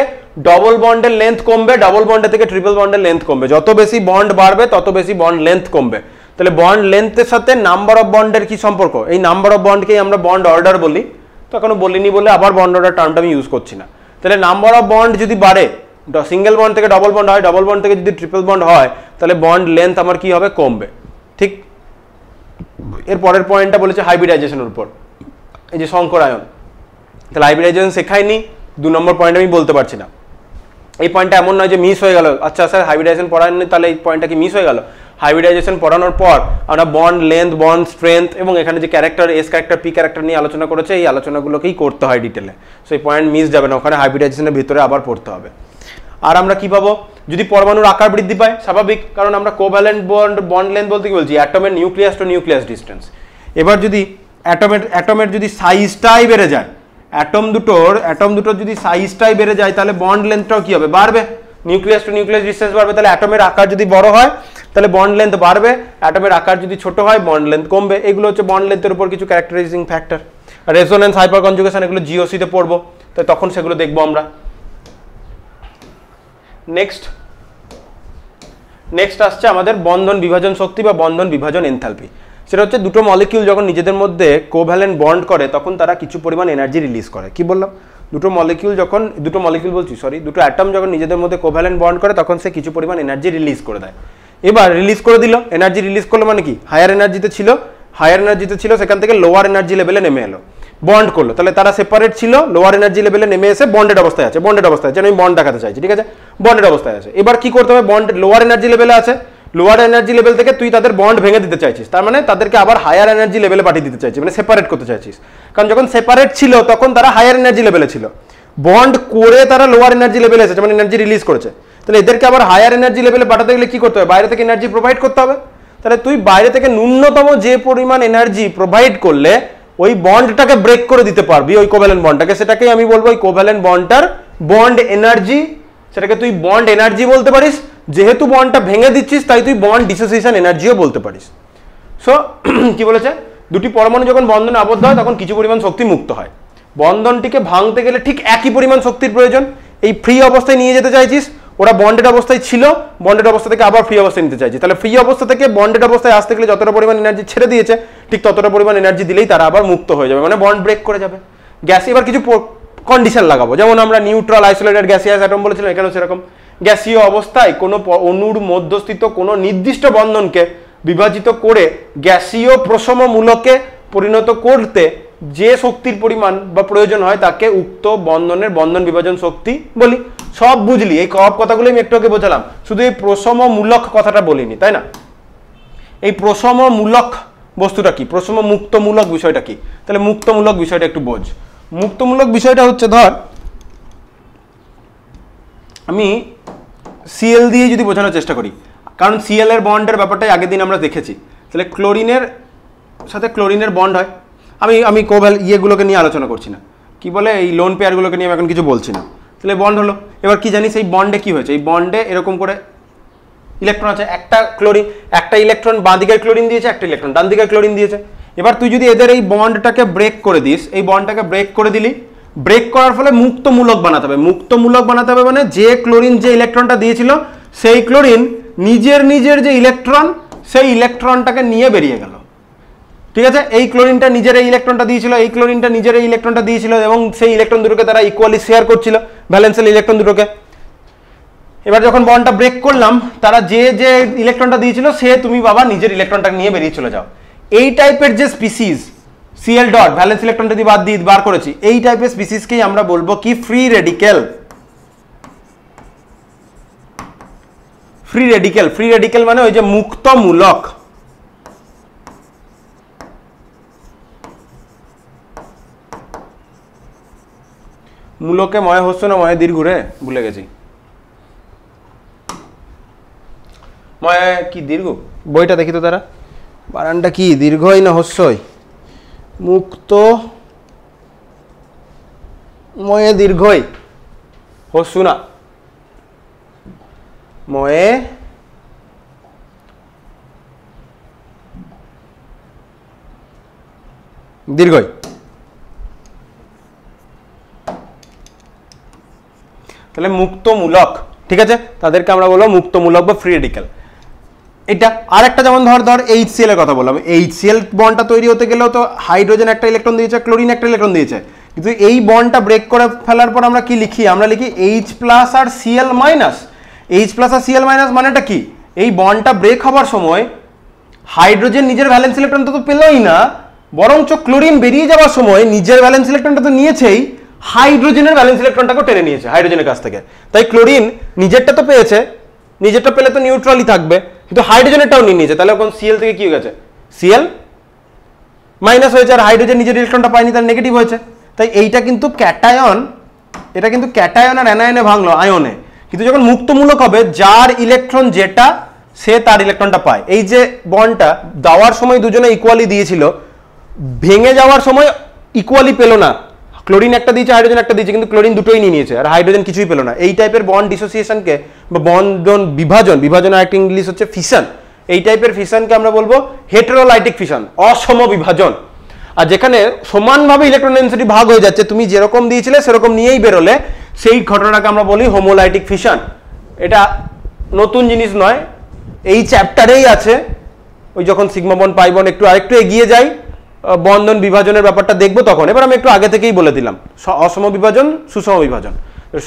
ডবল বন্ডের লেন্থ কমবে, ডবল বন্ডের থেকে ট্রিপল বন্ডের লেন্থ কমবে, যত বেশি বন্ড বাড়বে তত বেশি বন্ড লেন্থ কমবে। তাহলে বন্ড লেন্থের সাথে নাম্বার অফ বন্ডের কি সম্পর্ক, এই নাম্বার অফ বন্ডকেই আমরা বন্ড অর্ডার বলি, তো এখনো বলিনি বলে আবার বন্ড অর্ডার টার্মটা আমি ইউজ করছি না। তাহলে নাম্বার অফ বন্ড যদি বাড়ে, সিঙ্গেল বন্ড থেকে ডবল বন্ড হয়, ডবল বন্ড থেকে যদি ট্রিপল বন্ড হয়, তাহলে বন্ড লেন্থ আমার কি হবে, কমবে। ঠিক এর পরের পয়েন্টটা বলেছে হাইব্রিডাইজেশনের উপর, এই যে সংকরায়ন। তাহলে হাইব্রিডাইজেশন শেখায়নি, 2 নম্বর পয়েন্ট আমি বলতে পারছি না। এই পয়েন্টটা এমন নয় যে মিস হয়ে গেল, আচ্ছা স্যার হাইব্রিডাইজেশন পড়াননি তাহলে এই পয়েন্টটা কি মিস হয়ে গেল। হাইব্রিডাইজেশন পড়ানোর পর আমরা বন্ড লেন্থ, বন্ড স্ট্রেংথ এবং এখানে যে character, S character, P character নিয়ে আলোচনা করেছে, এই আলোচনাগুলোকেই করতে হয় ডিটেলে। সো এই পয়েন্ট মিস যাবে না, ওখানে হাইব্রিডাইজেশনের ভিতরে আবার পড়তে হবে। আর আমরা কি পাবো, যদি পরমাণুর আকার বৃদ্ধি পায়, স্বাভাবিক, কারণ আমরা কোভ্যালেন্ট বন্ড লেন্থ বলতে কি বলছি, অ্যাটমের নিউক্লিয়াস টু নিউক্লিয়াস ডিস্টেন্স। এবার যদি অ্যাটমের যদি সাইজটাই বেড়ে যায়, অ্যাটম দুটোর যদি সাইজটাই বেড়ে যায়, তাহলে বন্ড লেন্থটাও কি হবে, বাড়বে, নিউক্লিয়াস টু নিউক্লিয়াস ডিস্টেন্স বাড়বে। তাহলে অ্যাটমের আকার যদি বড় হয় তাহলে বন্ড লেন্থ বাড়বে, অ্যাটমের আকার যদি ছোট হয় বন্ড লেন্থ কমবে। এগুলো হচ্ছে বন্ড লেন্থের উপর কিছু ক্যারেক্টারাইজিং ফ্যাক্টর। রেজোনেন্স, হাইপার কনজুগেশন এগুলো জিওসিতে পড়বো, তাই তখন সেগুলো দেখবো আমরা। নেক্সট আসছে আমাদের বন্ধন বিভাজন শক্তি বা বন্ধন বিভাজন এনথালপি। সেটা হচ্ছে দুটো মলিকিউল যখন নিজেদের মধ্যে কোভ্যালেন্ট বন্ড করে তখন তারা কিছু পরিমাণ এনার্জি রিলিজ করে। কি বললাম, দুটো অ্যাটম যখন নিজেদের মধ্যে কোভ্যালেন্ট বন্ড করে তখন সে কিছু পরিমাণ এনার্জি রিলিজ করে দেয়। এবার রিলিজ করে দিল, এনার্জি রিলিজ করলো মানে কি, হায়ার এনার্জিতে ছিল সেখান থেকে লোয়ার এনার্জি লেভেলে নেমে এলো, বন্ড করলো। তাহলে তারা সেপারেট ছিল, লোয়ার এনার্জি লেভেলে নেমে এসে বন্ডেড অবস্থায় আছে, আমি বন্ড দেখাতে চাইছি, ঠিক আছে, বন্ডেড অবস্থায় আছে। এবার কি করতে হবে, বন্ড লোয়ার এনার্জি লেভেলে আছে, লোয়ার এনার্জি লেভেল থেকে তুই তাদের বন্ড ভেঙে দিতে চাইছিস, তার মানে তাদেরকে আবার হায়ার এনার্জি লেভেলে পাঠিয়ে দিতে চাইছিস, মানে সেপারেট করতে চাইছিস। কারণ যখন সেপারেট ছিল তখন তারা হায়ার এনার্জি লেভেলে ছিল, বন্ড করে তারা লোয়ার এনার্জি লেভেলে এসেছে, মানে এনার্জি রিলিজ করেছে। তাহলে এদেরকে আবার হায়ার এনার্জি লেভেলে পাঠাতে গেলে কি করতে হবে, বাইরে থেকে এনার্জি প্রোভাইড করতে হবে। তাহলে তুই বাইরে থেকে ন্যূনতম যে পরিমাণ এনার্জি প্রোভাইড করলে ওই বন্ডটাকে ব্রেক করে দিতে পারবি, ওই কোভ্যালেন্ট বন্ডটাকে, সেটাকেই আমি বলবো ওই কোভ্যালেন্ট বন্ডটার বন্ড এনার্জি, সেটাকে তুই বন্ড এনার্জি বলতে পারিস। যেহেতু বন্ডটা ভেঙে দিচ্ছিস তাই তুই বন্ড ডিসোসিয়েশন এনার্জিও বলতে পারিস। সো কি বলেছে, দুটি পরমাণু যখন বন্ধনে আবদ্ধ হয় তখন কিছু পরিমাণ শক্তি মুক্ত হয়। বন্ধনটিকে ভাঙতে গেলে ঠিক একই পরিমাণ শক্তির প্রয়োজন। এই ফ্রি অবস্থায় নিয়ে যেতে চাইছিস, ওরা বন্ডেড অবস্থায় ছিল, বন্ডেড অবস্থা থেকে আবার ফ্রি অবস্থায় নিতে চাইছিস, তাহলে ফ্রি অবস্থা থেকে বন্ডেড অবস্থায় আসতে গেলে যতটা পরিমাণ এনার্জি ছেড়ে দিয়েছে ঠিক ততটা পরিমাণ এনার্জি দিলেই তারা আবার মুক্ত হয়ে যাবে, মানে বন্ড ব্রেক করে যাবে। গ্যাস এবার কিছু কন্ডিশন লাগাবো, যেমন আমরা নিউট্রাল আইসোলেটেড গ্যাসিয়াস অ্যাটম বলেছিলাম, এখানেও সেরকম। গ্যাসীয় অবস্থায় কোনো অণুর মধ্যস্থিত কোনো নির্দিষ্ট বন্ধনকে বিভাজিত করে গ্যাসীয় প্রশমমূলকে পরিণত করতে যে শক্তির পরিমাণ বা প্রয়োজন হয় তাকে উক্ত বন্ধনের বন্ধন বিভাজন শক্তি বলি। সব বুঝলি, এই সব কথাগুলো আমি একটু আগে বোঝালাম, শুধু এই প্রশমমূলক কথাটা বলিনি, তাই না। এই প্রশমমূলক বস্তুটা কি, প্রশম মুক্তমূলক বিষয়টা কি, তাহলে মুক্তমূলক বিষয়টা একটু বোঝ। মুক্তমূলক বিষয়টা হচ্ছে, ধর আমি সিএল দিয়ে যদি বোঝানোর চেষ্টা করি, কারণ সিএল এর বন্ডের ব্যাপারটাই আগের দিন আমরা দেখেছি। তাহলে ক্লোরিনের সাথে ক্লোরিনের বন্ড হয়, আমি কোভ্যাল ইয়েগুলোকে নিয়ে আলোচনা করছি না, কি বলে এই লোন পেয়ারগুলোকে নিয়ে আমি এখন কিছু বলছি না। তাহলে বন্ড হলো, এবার কি জানিস এই বন্ডে কি হয়েছে, এই বন্ডে এরকম করে ইলেকট্রন আছে, একটা ইলেকট্রন বাঁ দিকের ক্লোরিন দিয়েছে, একটা ইলেকট্রন ডান দিকের ক্লোরিন দিয়েছে। এবার তুই যদি এদের এই বন্ডটাকে ব্রেক করে দিস, এই বন্ডটাকে ব্রেক করে দিলি, ব্রেক করার ফলে মুক্তমূলক বানাতে হবে। মুক্তমূলক বানাতে হবে মানে যে ক্লোরিন যে ইলেকট্রনটা দিয়েছিল সেই ক্লোরিন নিজের যে ইলেকট্রন সেই ইলেকট্রনটাকে নিয়ে বেরিয়ে গেল, ঠিক আছে। এই ক্লোরিনটা নিজের এই ইলেকট্রনটা দিয়েছিল, এই ক্লোরিনটা নিজের এই ইলেকট্রনটা দিয়েছিল এবং সেই ইলেকট্রন দুটোকে তারা ইকুয়ালি শেয়ার করছিল, ভ্যালেন্সিয়াল ইলেকট্রন দুটোকে। এবার যখন বন্ডটা ব্রেক করলাম, তারা যে ইলেকট্রনটা দিয়েছিল সে তুমি বাবা নিজের ইলেকট্রনটা নিয়ে বেরিয়ে চলে যাও। এই টাইপের যে species CL dot valence electron যদি বার করেছি, এই টাইপের স্পিসিসকেই আমরা বলবো কি, ফ্রি রেডিক্যাল। ফ্রি রেডিক্যাল মানে ওই যে মুক্তমূলক। মূলকে ময় হস্য না ময় দীর্ঘ রে, ভুলে গেছি, ময় কি দীর্ঘ, বইটা দেখি তো তারা, বানানটা কি দীর্ঘই না হস্যই, মুক্ত ময়ে দীর্ঘই, হস্য না, ময়ে দীর্ঘই। তাহলে মুক্তমূলক, ঠিক আছে, তাদেরকে আমরা বলবো মুক্তমূলক বা ফ্রি রেডিক্যাল। এটা আর একটা, যেমন ধর HCl এর কথা বললাম, HCl বন্ডটা তৈরি হতে গেলেও তো হাইড্রোজেন একটা ইলেকট্রন দিয়েছে, ক্লোরিন একটা ইলেকট্রন দিয়েছে, কিন্তু এই বন্ডটা ব্রেক করে ফেলার পর আমরা কি লিখি, আমরা লিখি H+ আর Cl-। H+ আর Cl- মানেটা কি, এই বন্ডটা ব্রেক হবার সময় হাইড্রোজেন নিজের ভ্যালেন্স ইলেকট্রনটা তো পেলই না, বরঞ্চ ক্লোরিন বেরিয়ে যাওয়ার সময় নিজের ভ্যালেন্স ইলেকট্রনটা তো নিয়েছেই, হাইড্রোজেনের ভ্যালেন্স ইলেকট্রনটাকেও টেনে নিয়েছে হাইড্রোজেনের কাছ থেকে। তাই ক্লোরিন নিজেরটা তো পেয়েছে, নিজেরটা পেলে তো নিউট্রালই থাকবে, কিন্তু হাইড্রোজেনেরটাও নিয়ে নিয়েছে। তাহলে এখন সিএল থেকে কি হয়ে গেছে, সিএল মাইনাস হয়েছে, আর হাইড্রোজেন নিজের ইলেকট্রনটা পায়নি, তার নেগেটিভ হয়েছে। তাই এইটা কিন্তু ক্যাটায়ন, এটা কিন্তু ক্যাটায়ন আর অ্যানায়নে ভাঙলো আয়নে, কিন্তু যখন মুক্তমূলক হবে যার ইলেকট্রন যেটা সে তার ইলেকট্রনটা পায়। এই যে বন্ডটা দেওয়ার সময় দুজনে ইকুয়ালি দিয়েছিল, ভেঙে যাওয়ার সময় ইকুয়ালি পেলো না, ক্লোরিন একটা দিয়েছে হাইড্রোজেন একটা দিয়েছে, কিন্তু ক্লোরিন দুটোই নিয়ে নিয়েছে আর হাইড্রোজেন কিছুই পেলো না। এই টাইপের বন্ড ডিসোসিয়েশনকে বা বন্ধন বিভাজন, বিভাজন একটা ইংলিশ হচ্ছে ফিশন, এই টাইপের ফিশনকে আমরা বলবো হেটেরোলাইটিক ফিশন, অসম বিভাজন। আর যেখানে সমানভাবে ইলেকট্রন ডেনসিটি ভাগ হয়ে যাচ্ছে, তুমি যেরকম দিয়েছিলে সেরকম নিয়েই বেরোলে, সেই ঘটনাটাকে আমরা বলি হোমোলাইটিক ফিশন। এটা নতুন জিনিস নয়, এই চ্যাপ্টারেই আছে। ওই যখন সিগমা বন্ড পাই বন্ড একটু আরেকটু এগিয়ে যাই, বন্ধন বিভাজনের ব্যাপারটা দেখবো তখন। এবার আমি একটু আগে থেকেই বলে দিলাম, অসম বিভাজন সুষম বিভাজন।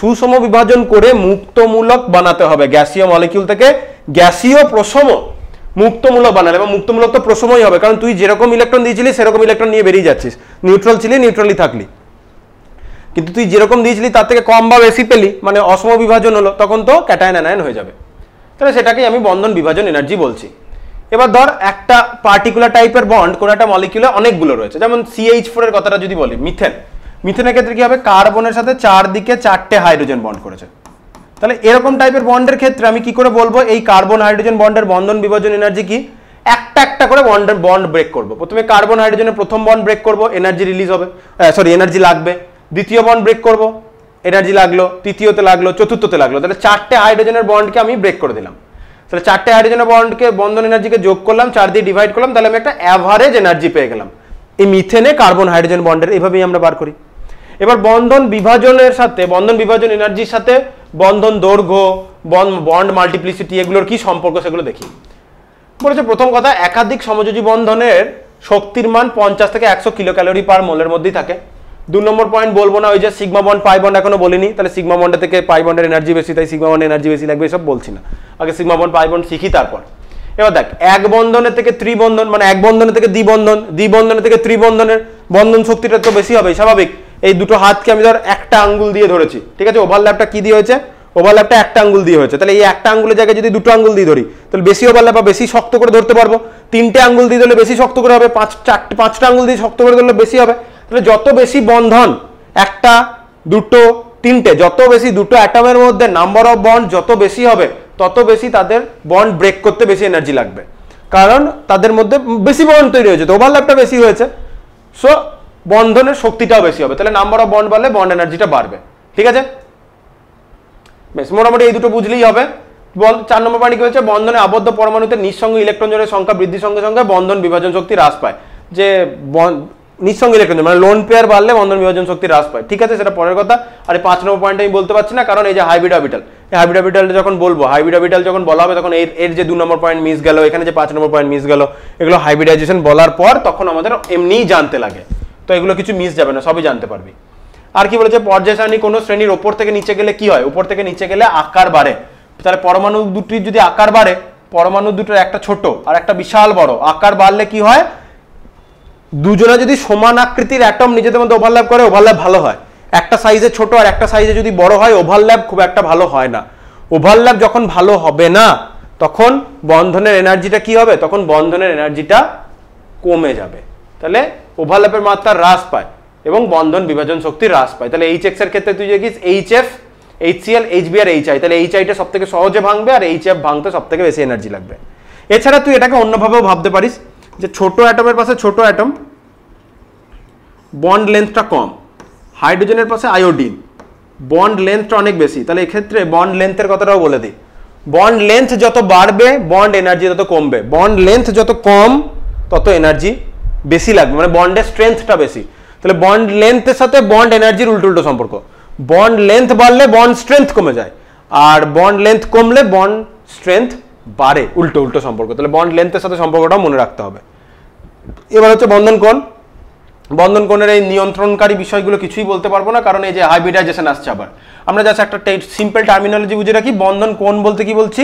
সুষম বিভাজন করে মুক্তমূলক বানাতে হবে, গ্যাসীয় মলিকিউল থেকে গ্যাসীয় প্রশম মুক্তমূলক বানালে, এবং মুক্তমূলক তো প্রশমই হবে, কারণ তুই যেরকম ইলেকট্রন দিয়েছিলি সেরকম ইলেকট্রন নিয়ে বেরিয়ে যাচ্ছিস, নিউট্রাল ছিলি নিউট্রালি থাকলি, কিন্তু তুই যেরকম দিয়েছিলি তার থেকে কম বা বেশি পেলি, মানে অসম বিভাজন হলো, তখন তো ক্যাটায়ন অ্যানায়ন হয়ে যাবে। তাহলে সেটাকেই আমি বন্ধন বিভাজন এনার্জি বলছি। এবার ধর একটা পার্টিকুলার টাইপের বন্ড কোন একটা মলিকিউলে অনেকগুলো রয়েছে, যেমন CH4 এর কথাটা যদি বলি, মিথেন, মিথেনের ক্ষেত্রে কি হবে, কার্বনের সাথে চারদিকে 4টে হাইড্রোজেন বন্ড করেছে। তাহলে এরকম টাইপের বন্ডের ক্ষেত্রে আমি কি করে বলবো এই কার্বন হাইড্রোজেন বন্ডের বন্ধন বিভাজন এনার্জি কি, একটা একটা করে বন্ড ব্রেক করবো। প্রথমে কার্বন হাইড্রোজেনের প্রথম বন্ড ব্রেক করবো, এনার্জি রিলিজ হবে, এনার্জি লাগবে। দ্বিতীয় বন্ড ব্রেক করবো, এনার্জি লাগলো, তৃতীয়তে লাগলো, চতুর্থতে লাগলো। তাহলে 4টে হাইড্রোজেনের বন্ডকে আমি ব্রেক করে দিলাম। তাহলে 4টে হাইড্রোজেনের বন্ডকে বন্ধন এনার্জিকে যোগ করলাম, 4 দিয়ে ডিভাইড করলাম, তাহলে আমি একটা অ্যাভারেজ এনার্জি পেয়ে গেলাম। এই মিথেনে কার্বন হাইড্রোজেন বন্ডের এইভাবেই আমরা বার করি। এবার বন্ধন বিভাজনের সাথে, বন্ধন বিভাজন এনার্জির সাথে বন্ধন দৈর্ঘ্য, বন্ড মাল্টিপ্লিসিটি, এগুলোর কি সম্পর্ক সেগুলো দেখি। বলেছে প্রথম কথা, একাধিক সমযোজী বন্ধনের শক্তির মান 50 থেকে 100 কিলো ক্যালোরি পার মোলের মধ্যেই থাকে। 2 নম্বর পয়েন্ট বলবো না, ওই যে সিগমা বন্ড পাই বন্ড এখনো বলিনি, তাহলে সিগমা বন্ডের থেকে পাই বন্ডের এনার্জি বেশি, তাই সিগমা বন্ডের এনার্জি বেশি লাগবে, এসব বলছি না, আগে সিগমা বন্ড পাই বন্ড শিখি তারপর। এবার দেখ, এক বন্ধনের থেকে ত্রিবন্ধন, মানে এক বন্ধনের থেকে দ্বিবন্ধন, দ্বিবন্ধনের থেকে ত্রিবন্ধনের বন্ধন শক্তিটা তো বেশি হবে, স্বাভাবিক। এই দুটো হাতকে আমি ধর একটা আঙ্গুল দিয়ে ধরেছি, ঠিক আছে, ওভারল্যাপটা কি দিয়ে হয়েছে, ওভারল্যাপটা একটা আঙ্গুল দিয়ে হয়েছে, তাহলে এই একটা আঙ্গুলের জায়গায় যদি দুটো আঙ্গুল দিয়ে ধরি তাহলে বেশি ওভারল্যাপ বা বেশি শক্ত করে ধরতে পারবো। 3টে আঙ্গুল দিয়ে ধরলে বেশি শক্ত করে হবে, 5টা আঙ্গুল দিয়ে শক্ত করে ধরলে বেশি হবে। তাহলে যত বেশি বন্ধন, একটা, দুটো, 3টে, যত বেশি দুটো অ্যাটমের মধ্যে নাম্বার অফ বন্ড যত বেশি হবে, তত বেশি তাদের বন্ড ব্রেক করতে বেশি এনার্জি লাগবে, কারণ তাদের মধ্যে বেশি বন্ড তৈরি হয়েছে, তো ওভারল্যাপটা বেশি হয়েছে, সো বন্ধনের শক্তিটাও বেশি হবে। তাহলে নাম্বার অফ বন্ড বাড়লে বন্ড এনার্জিটা বাড়বে, ঠিক আছে। বেশ, মোটামুটি এই দুটো বুঝলেই হবে। 4 নম্বর পয়েন্ট কি হচ্ছে, বন্ধনে আবদ্ধ পরমাণুতে নিঃসঙ্গ ইলেকট্রন জোড়ের সংখ্যা বৃদ্ধির সঙ্গে সঙ্গে বন্ধন বিভাজন শক্তি হ্রাস পায়। যে নিঃসঙ্গ ইলেকট্রন মানে লোন পেয়ার বাড়লে বন্ধন বিভাজন শক্তি হ্রাস পায়, ঠিক আছে, সেটা পরের কথা। আর 5 নম্বর পয়েন্ট আমি বলতে পারছি না, কারণ এই যে হাইব্রিড অরবিটাল, এই হাইব্রিড অরবিটালটা যখন বলবো, হাইব্রিড অরবিটাল যখন বলা হবে তখন এর যে 2 নম্বর পয়েন্ট মিস গেল, এখানে যে 5 নম্বর পয়েন্ট মিস গেল, এগুলো হাইব্রিডাইজেশন বলার পর তখন আমাদের এমনিই জানতে লাগে, তো এগুলো কিছু মিস যাবে না, সবই জানতে পারবি। আর কি বলেছে, পর্যায় সারণী কোনো শ্রেণীর ওপর থেকে নিচে গেলে কি হয়, উপর থেকে নিচে গেলে আকার বাড়ে। তাহলে পরমাণু দুটির যদি আকার বাড়ে, পরমাণু দুটোর একটা ছোট আর একটা বিশাল বড়, আকার বাড়লে কি হয়, দুজনে যদি সমান আকৃতির অ্যাটম নিজেদের মধ্যে ওভারল্যাপ করে, ওভারল্যাপ ভালো হয়। একটা সাইজে ছোট আর একটা সাইজে যদি বড় হয়, ওভারল্যাপ খুব একটা ভালো হয় না। ওভারল্যাপ যখন ভালো হবে না, তখন বন্ধনের এনার্জিটা কি হবে, তখন বন্ধনের এনার্জিটা কমে যাবে। তাহলে ওভারল্যাপের মাত্রা হ্রাস পায় এবং বন্ধন বিভাজন শক্তি হ্রাস পায়। তাহলে এইচএক্স এর ক্ষেত্রে তুই দেখিস HF, HCl, HB আর HI, তাহলে HIটা সব থেকে সহজে ভাঙবে আর HF ভাঙতে সব থেকে বেশি এনার্জি লাগবে। এছাড়া তুই এটাকে অন্যভাবেও ভাবতে পারিস, যে ছোট অ্যাটমের পাশে ছোট অ্যাটম, বন্ড লেন্থটা কম, হাইড্রোজেনের পাশে আয়োডিন, বন্ড লেন্থটা অনেক বেশি, তাহলে এক্ষেত্রে বন্ড লেন্থের কথাটাও বলে দিই। বন্ড লেন্থ যত বাড়বে বন্ড এনার্জি তত কমবে, বন্ড লেন্থ যত কম তত এনার্জি বেশি লাগবে, মানে বন্ডের স্ট্রেংথটা বেশি। তাহলে বন্ড লেন্থের সাথে বন্ড এনার্জির উল্টো উল্টো সম্পর্ক, বন্ড লেন্থ বাড়লে বন্ড স্ট্রেংথ কমে যায়, আর বন্ড লেন্থ কমলে বন্ড স্ট্রেংথ বাড়ে, উল্টো উল্টো সম্পর্ক। তাহলে বন্ড লেন্থের সাথে সম্পর্কটাও মনে রাখতে হবে। এবার হচ্ছে বন্ধন কোণ। বন্ধন কোণের এই নিয়ন্ত্রণকারী বিষয়গুলো কিছুই বলতে পারবো না, কারণ এই যে হাইব্রিডাইজেশন আসছে আবার। আমরা জাস্ট একটা সিম্পল টার্মিনোলজি বুঝে রাখি, বন্ধন কোণ বলতে কি বলছি,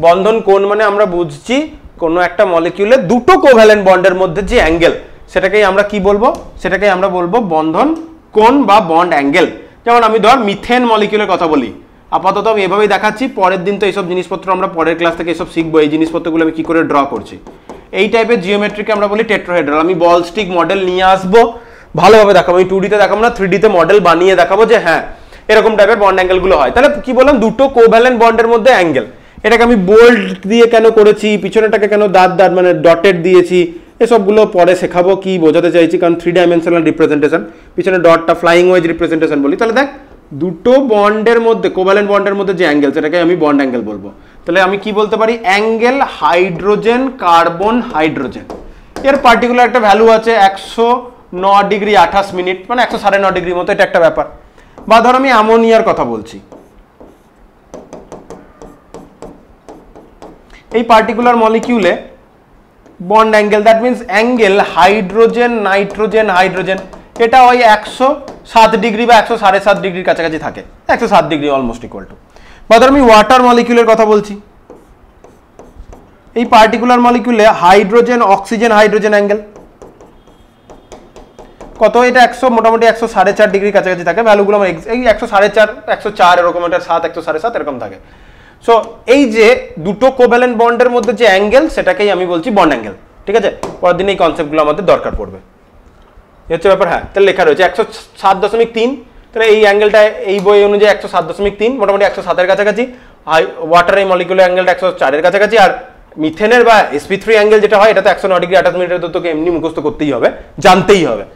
বন্ধন কোণ মানে আমরা বুঝছি কোনো একটা মলিকিউলে দুটো কোভ্যালেন্ট বন্ডের মধ্যে যে অ্যাঙ্গেল সেটাকেই আমরা কি বলবো, সেটাকেই আমরা বলবো বন্ধন কোণ বা বন্ড অ্যাঙ্গেল। যেমন আমি ধর মিথেন মলিকিউলের কথা বলি, আপাতত আমি এভাবেই দেখাচ্ছি, পরের দিন তো এইসব জিনিসপত্র আমরা পরের ক্লাস থেকে এইসব শিখবো, এই জিনিসপত্রগুলো আমি কি করে ড্র করছি। এই টাইপের জিওমেট্রিকে আমরা বলি টেট্রাহেড্রাল। আমি বল স্টিক মডেল নিয়ে আসবো, ভালোভাবে দেখাবো, আমি 2D তে দেখাবো না, 3D তে মডেল বানিয়ে দেখাবো যে হ্যাঁ এরকম টাইপের বন্ড অ্যাঙ্গেলগুলো হয়। তাহলে কি বললাম, দুটো কোভ্যালেন্ট বন্ডের মধ্যে অ্যাঙ্গেল। এটাকে আমি বোল্ড দিয়ে কেন করেছি, পিছনেটাকে কেন দাঁত মানে ডটেড দিয়েছি, এসবগুলো পরে শেখাবো কি বোঝাতে চাইছি, কারণ 3 ডাইমেনশনাল রিপ্রেজেন্টেশন, পিছনে ডটটা ফ্লাইং ওয়েজ রিপ্রেজেন্টেশন বলি। তাহলে দেখ দুটো বন্ডের মধ্যে কোভ্যালেন্ট বন্ডের মধ্যে যে অ্যাঙ্গেল সেটাকে আমি বন্ড অ্যাঙ্গেল বলবো। তাহলে আমি কি বলতে পারি, অ্যাঙ্গেল হাইড্রোজেন কার্বন হাইড্রোজেন, এর পার্টিকুলার একটা ভ্যালু আছে 109 ডিগ্রি 28 মিনিট, মানে 109.5 ডিগ্রি মতো, এটা একটা ব্যাপার। বা ধর আমি অ্যামোনিয়ার কথা বলছি, এই পার্টিকুলার মলিকিউলে bond angle, that means angle hydrogen nitrogen hydrogen, এটা ওই 107 ডিগ্রি বা 107.5 ডিগ্রির কাছাকাছি থাকে, 107 ডিগ্রি অলমোস্ট ইকুয়াল টু। বা ধর আমি ওয়াটার মলিকিউলের কথা বলছি, এই পার্টিকুলার মলিকিউলে হাইড্রোজেন অক্সিজেন হাইড্রোজেন অ্যাঙ্গেল কত, এটা 100 মোটামুটি 104.5 ডিগ্রির কাছাকাছি থাকে, ভ্যালুগুলো আমার এই 104.5 104 এরকম, এটা 7 107.5 এরকম থাকে। সো এই যে দুটো কোভ্যালেন্ট বন্ডের মধ্যে যে অ্যাঙ্গেল সেটাকেই আমি বলছি বন্ড অ্যাঙ্গেল, ঠিক আছে। পরের দিন এই কনসেপ্টগুলো আমাদের দরকার পড়বে, এই হচ্ছে ব্যাপার। হ্যাঁ, তাহলে লেখা রয়েছে 107.3, তাহলে এই অ্যাঙ্গেলটা এই বই অনুযায়ী 107.3, মোটামুটি 107-এর কাছাকাছি। ওয়াটার এই মলিকুলার অ্যাঙ্গেলটা 104-এর কাছাকাছি, আর মিথেনের বা sp3 অ্যাঙ্গেল যেটা হয় এটা তো 109 ডিগ্রি 28 মিনিটের, তো তোকে এমনি মুখস্থ করতেই হবে, জানতেই হবে।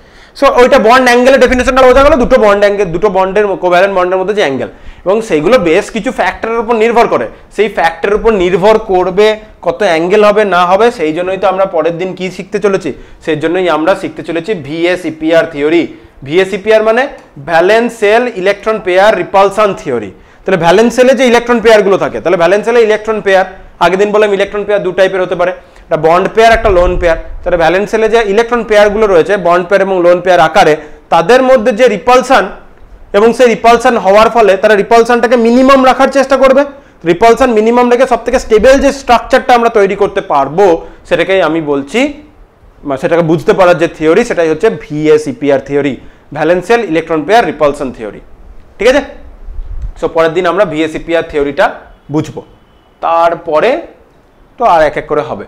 সো ওইটা বন্ড অ্যাঙ্গেলের ডেফিনেশনটা বোঝা গেল, দুটো বন্ড অ্যাঙ্গেল, দুটো বন্ডের কোভ্যালেন্ট বন্ডের মধ্যে যে অ্যাঙ্গেল, এবং সেইগুলো বেশ কিছু ফ্যাক্টরের উপর নির্ভর করে, সেই ফ্যাক্টরের উপর নির্ভর করবে কত অ্যাঙ্গেল হবে না হবে। সেই জন্যই তো আমরা পরের দিন কি শিখতে চলেছি, সেই জন্যই আমরা শিখতে চলেছি VSEPR থিওরি। VSEPR মানে valence shell electron pair repulsion theory. তাহলে ভ্যালেন্স সেলে যে ইলেকট্রন পেয়ারগুলো থাকে, তাহলে ভ্যালেন্স সেলে ইলেকট্রন পেয়ার, আগের দিন বললাম ইলেকট্রন পেয়ার দু টাইপের হতে পারে, একটা বন্ড পেয়ার একটা লোন পেয়ার। তাহলে ভ্যালেন্স সেলে যে ইলেকট্রন পেয়ারগুলো রয়েছে বন্ড পেয়ার এবং লোন পেয়ার আকারে, তাদের মধ্যে যে রিপালশন এবং সেই রিপালশন হওয়ার ফলে তারা রিপালশনটাকে মিনিমাম রাখার চেষ্টা করবে, রিপালশন মিনিমাম রেখে সব থেকে স্টেবল যে স্ট্রাকচারটা আমরা তৈরি করতে পারবো সেটাকেই আমি বলছি, সেটাকে বুঝতে পারার যে থিওরি সেটাই হচ্ছে VSEPR theory, valence shell electron pair repulsion theory, ঠিক আছে। সো পরের দিন আমরা VSEPR থিওরিটা বুঝবো, তারপরে তো আর এক এক করে হবে,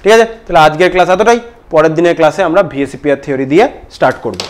ঠিক আছে। তাহলে আজকের ক্লাস এতটাই, পরের দিনের ক্লাসে আমরা VSEPR থিওরি দিয়ে স্টার্ট করবো।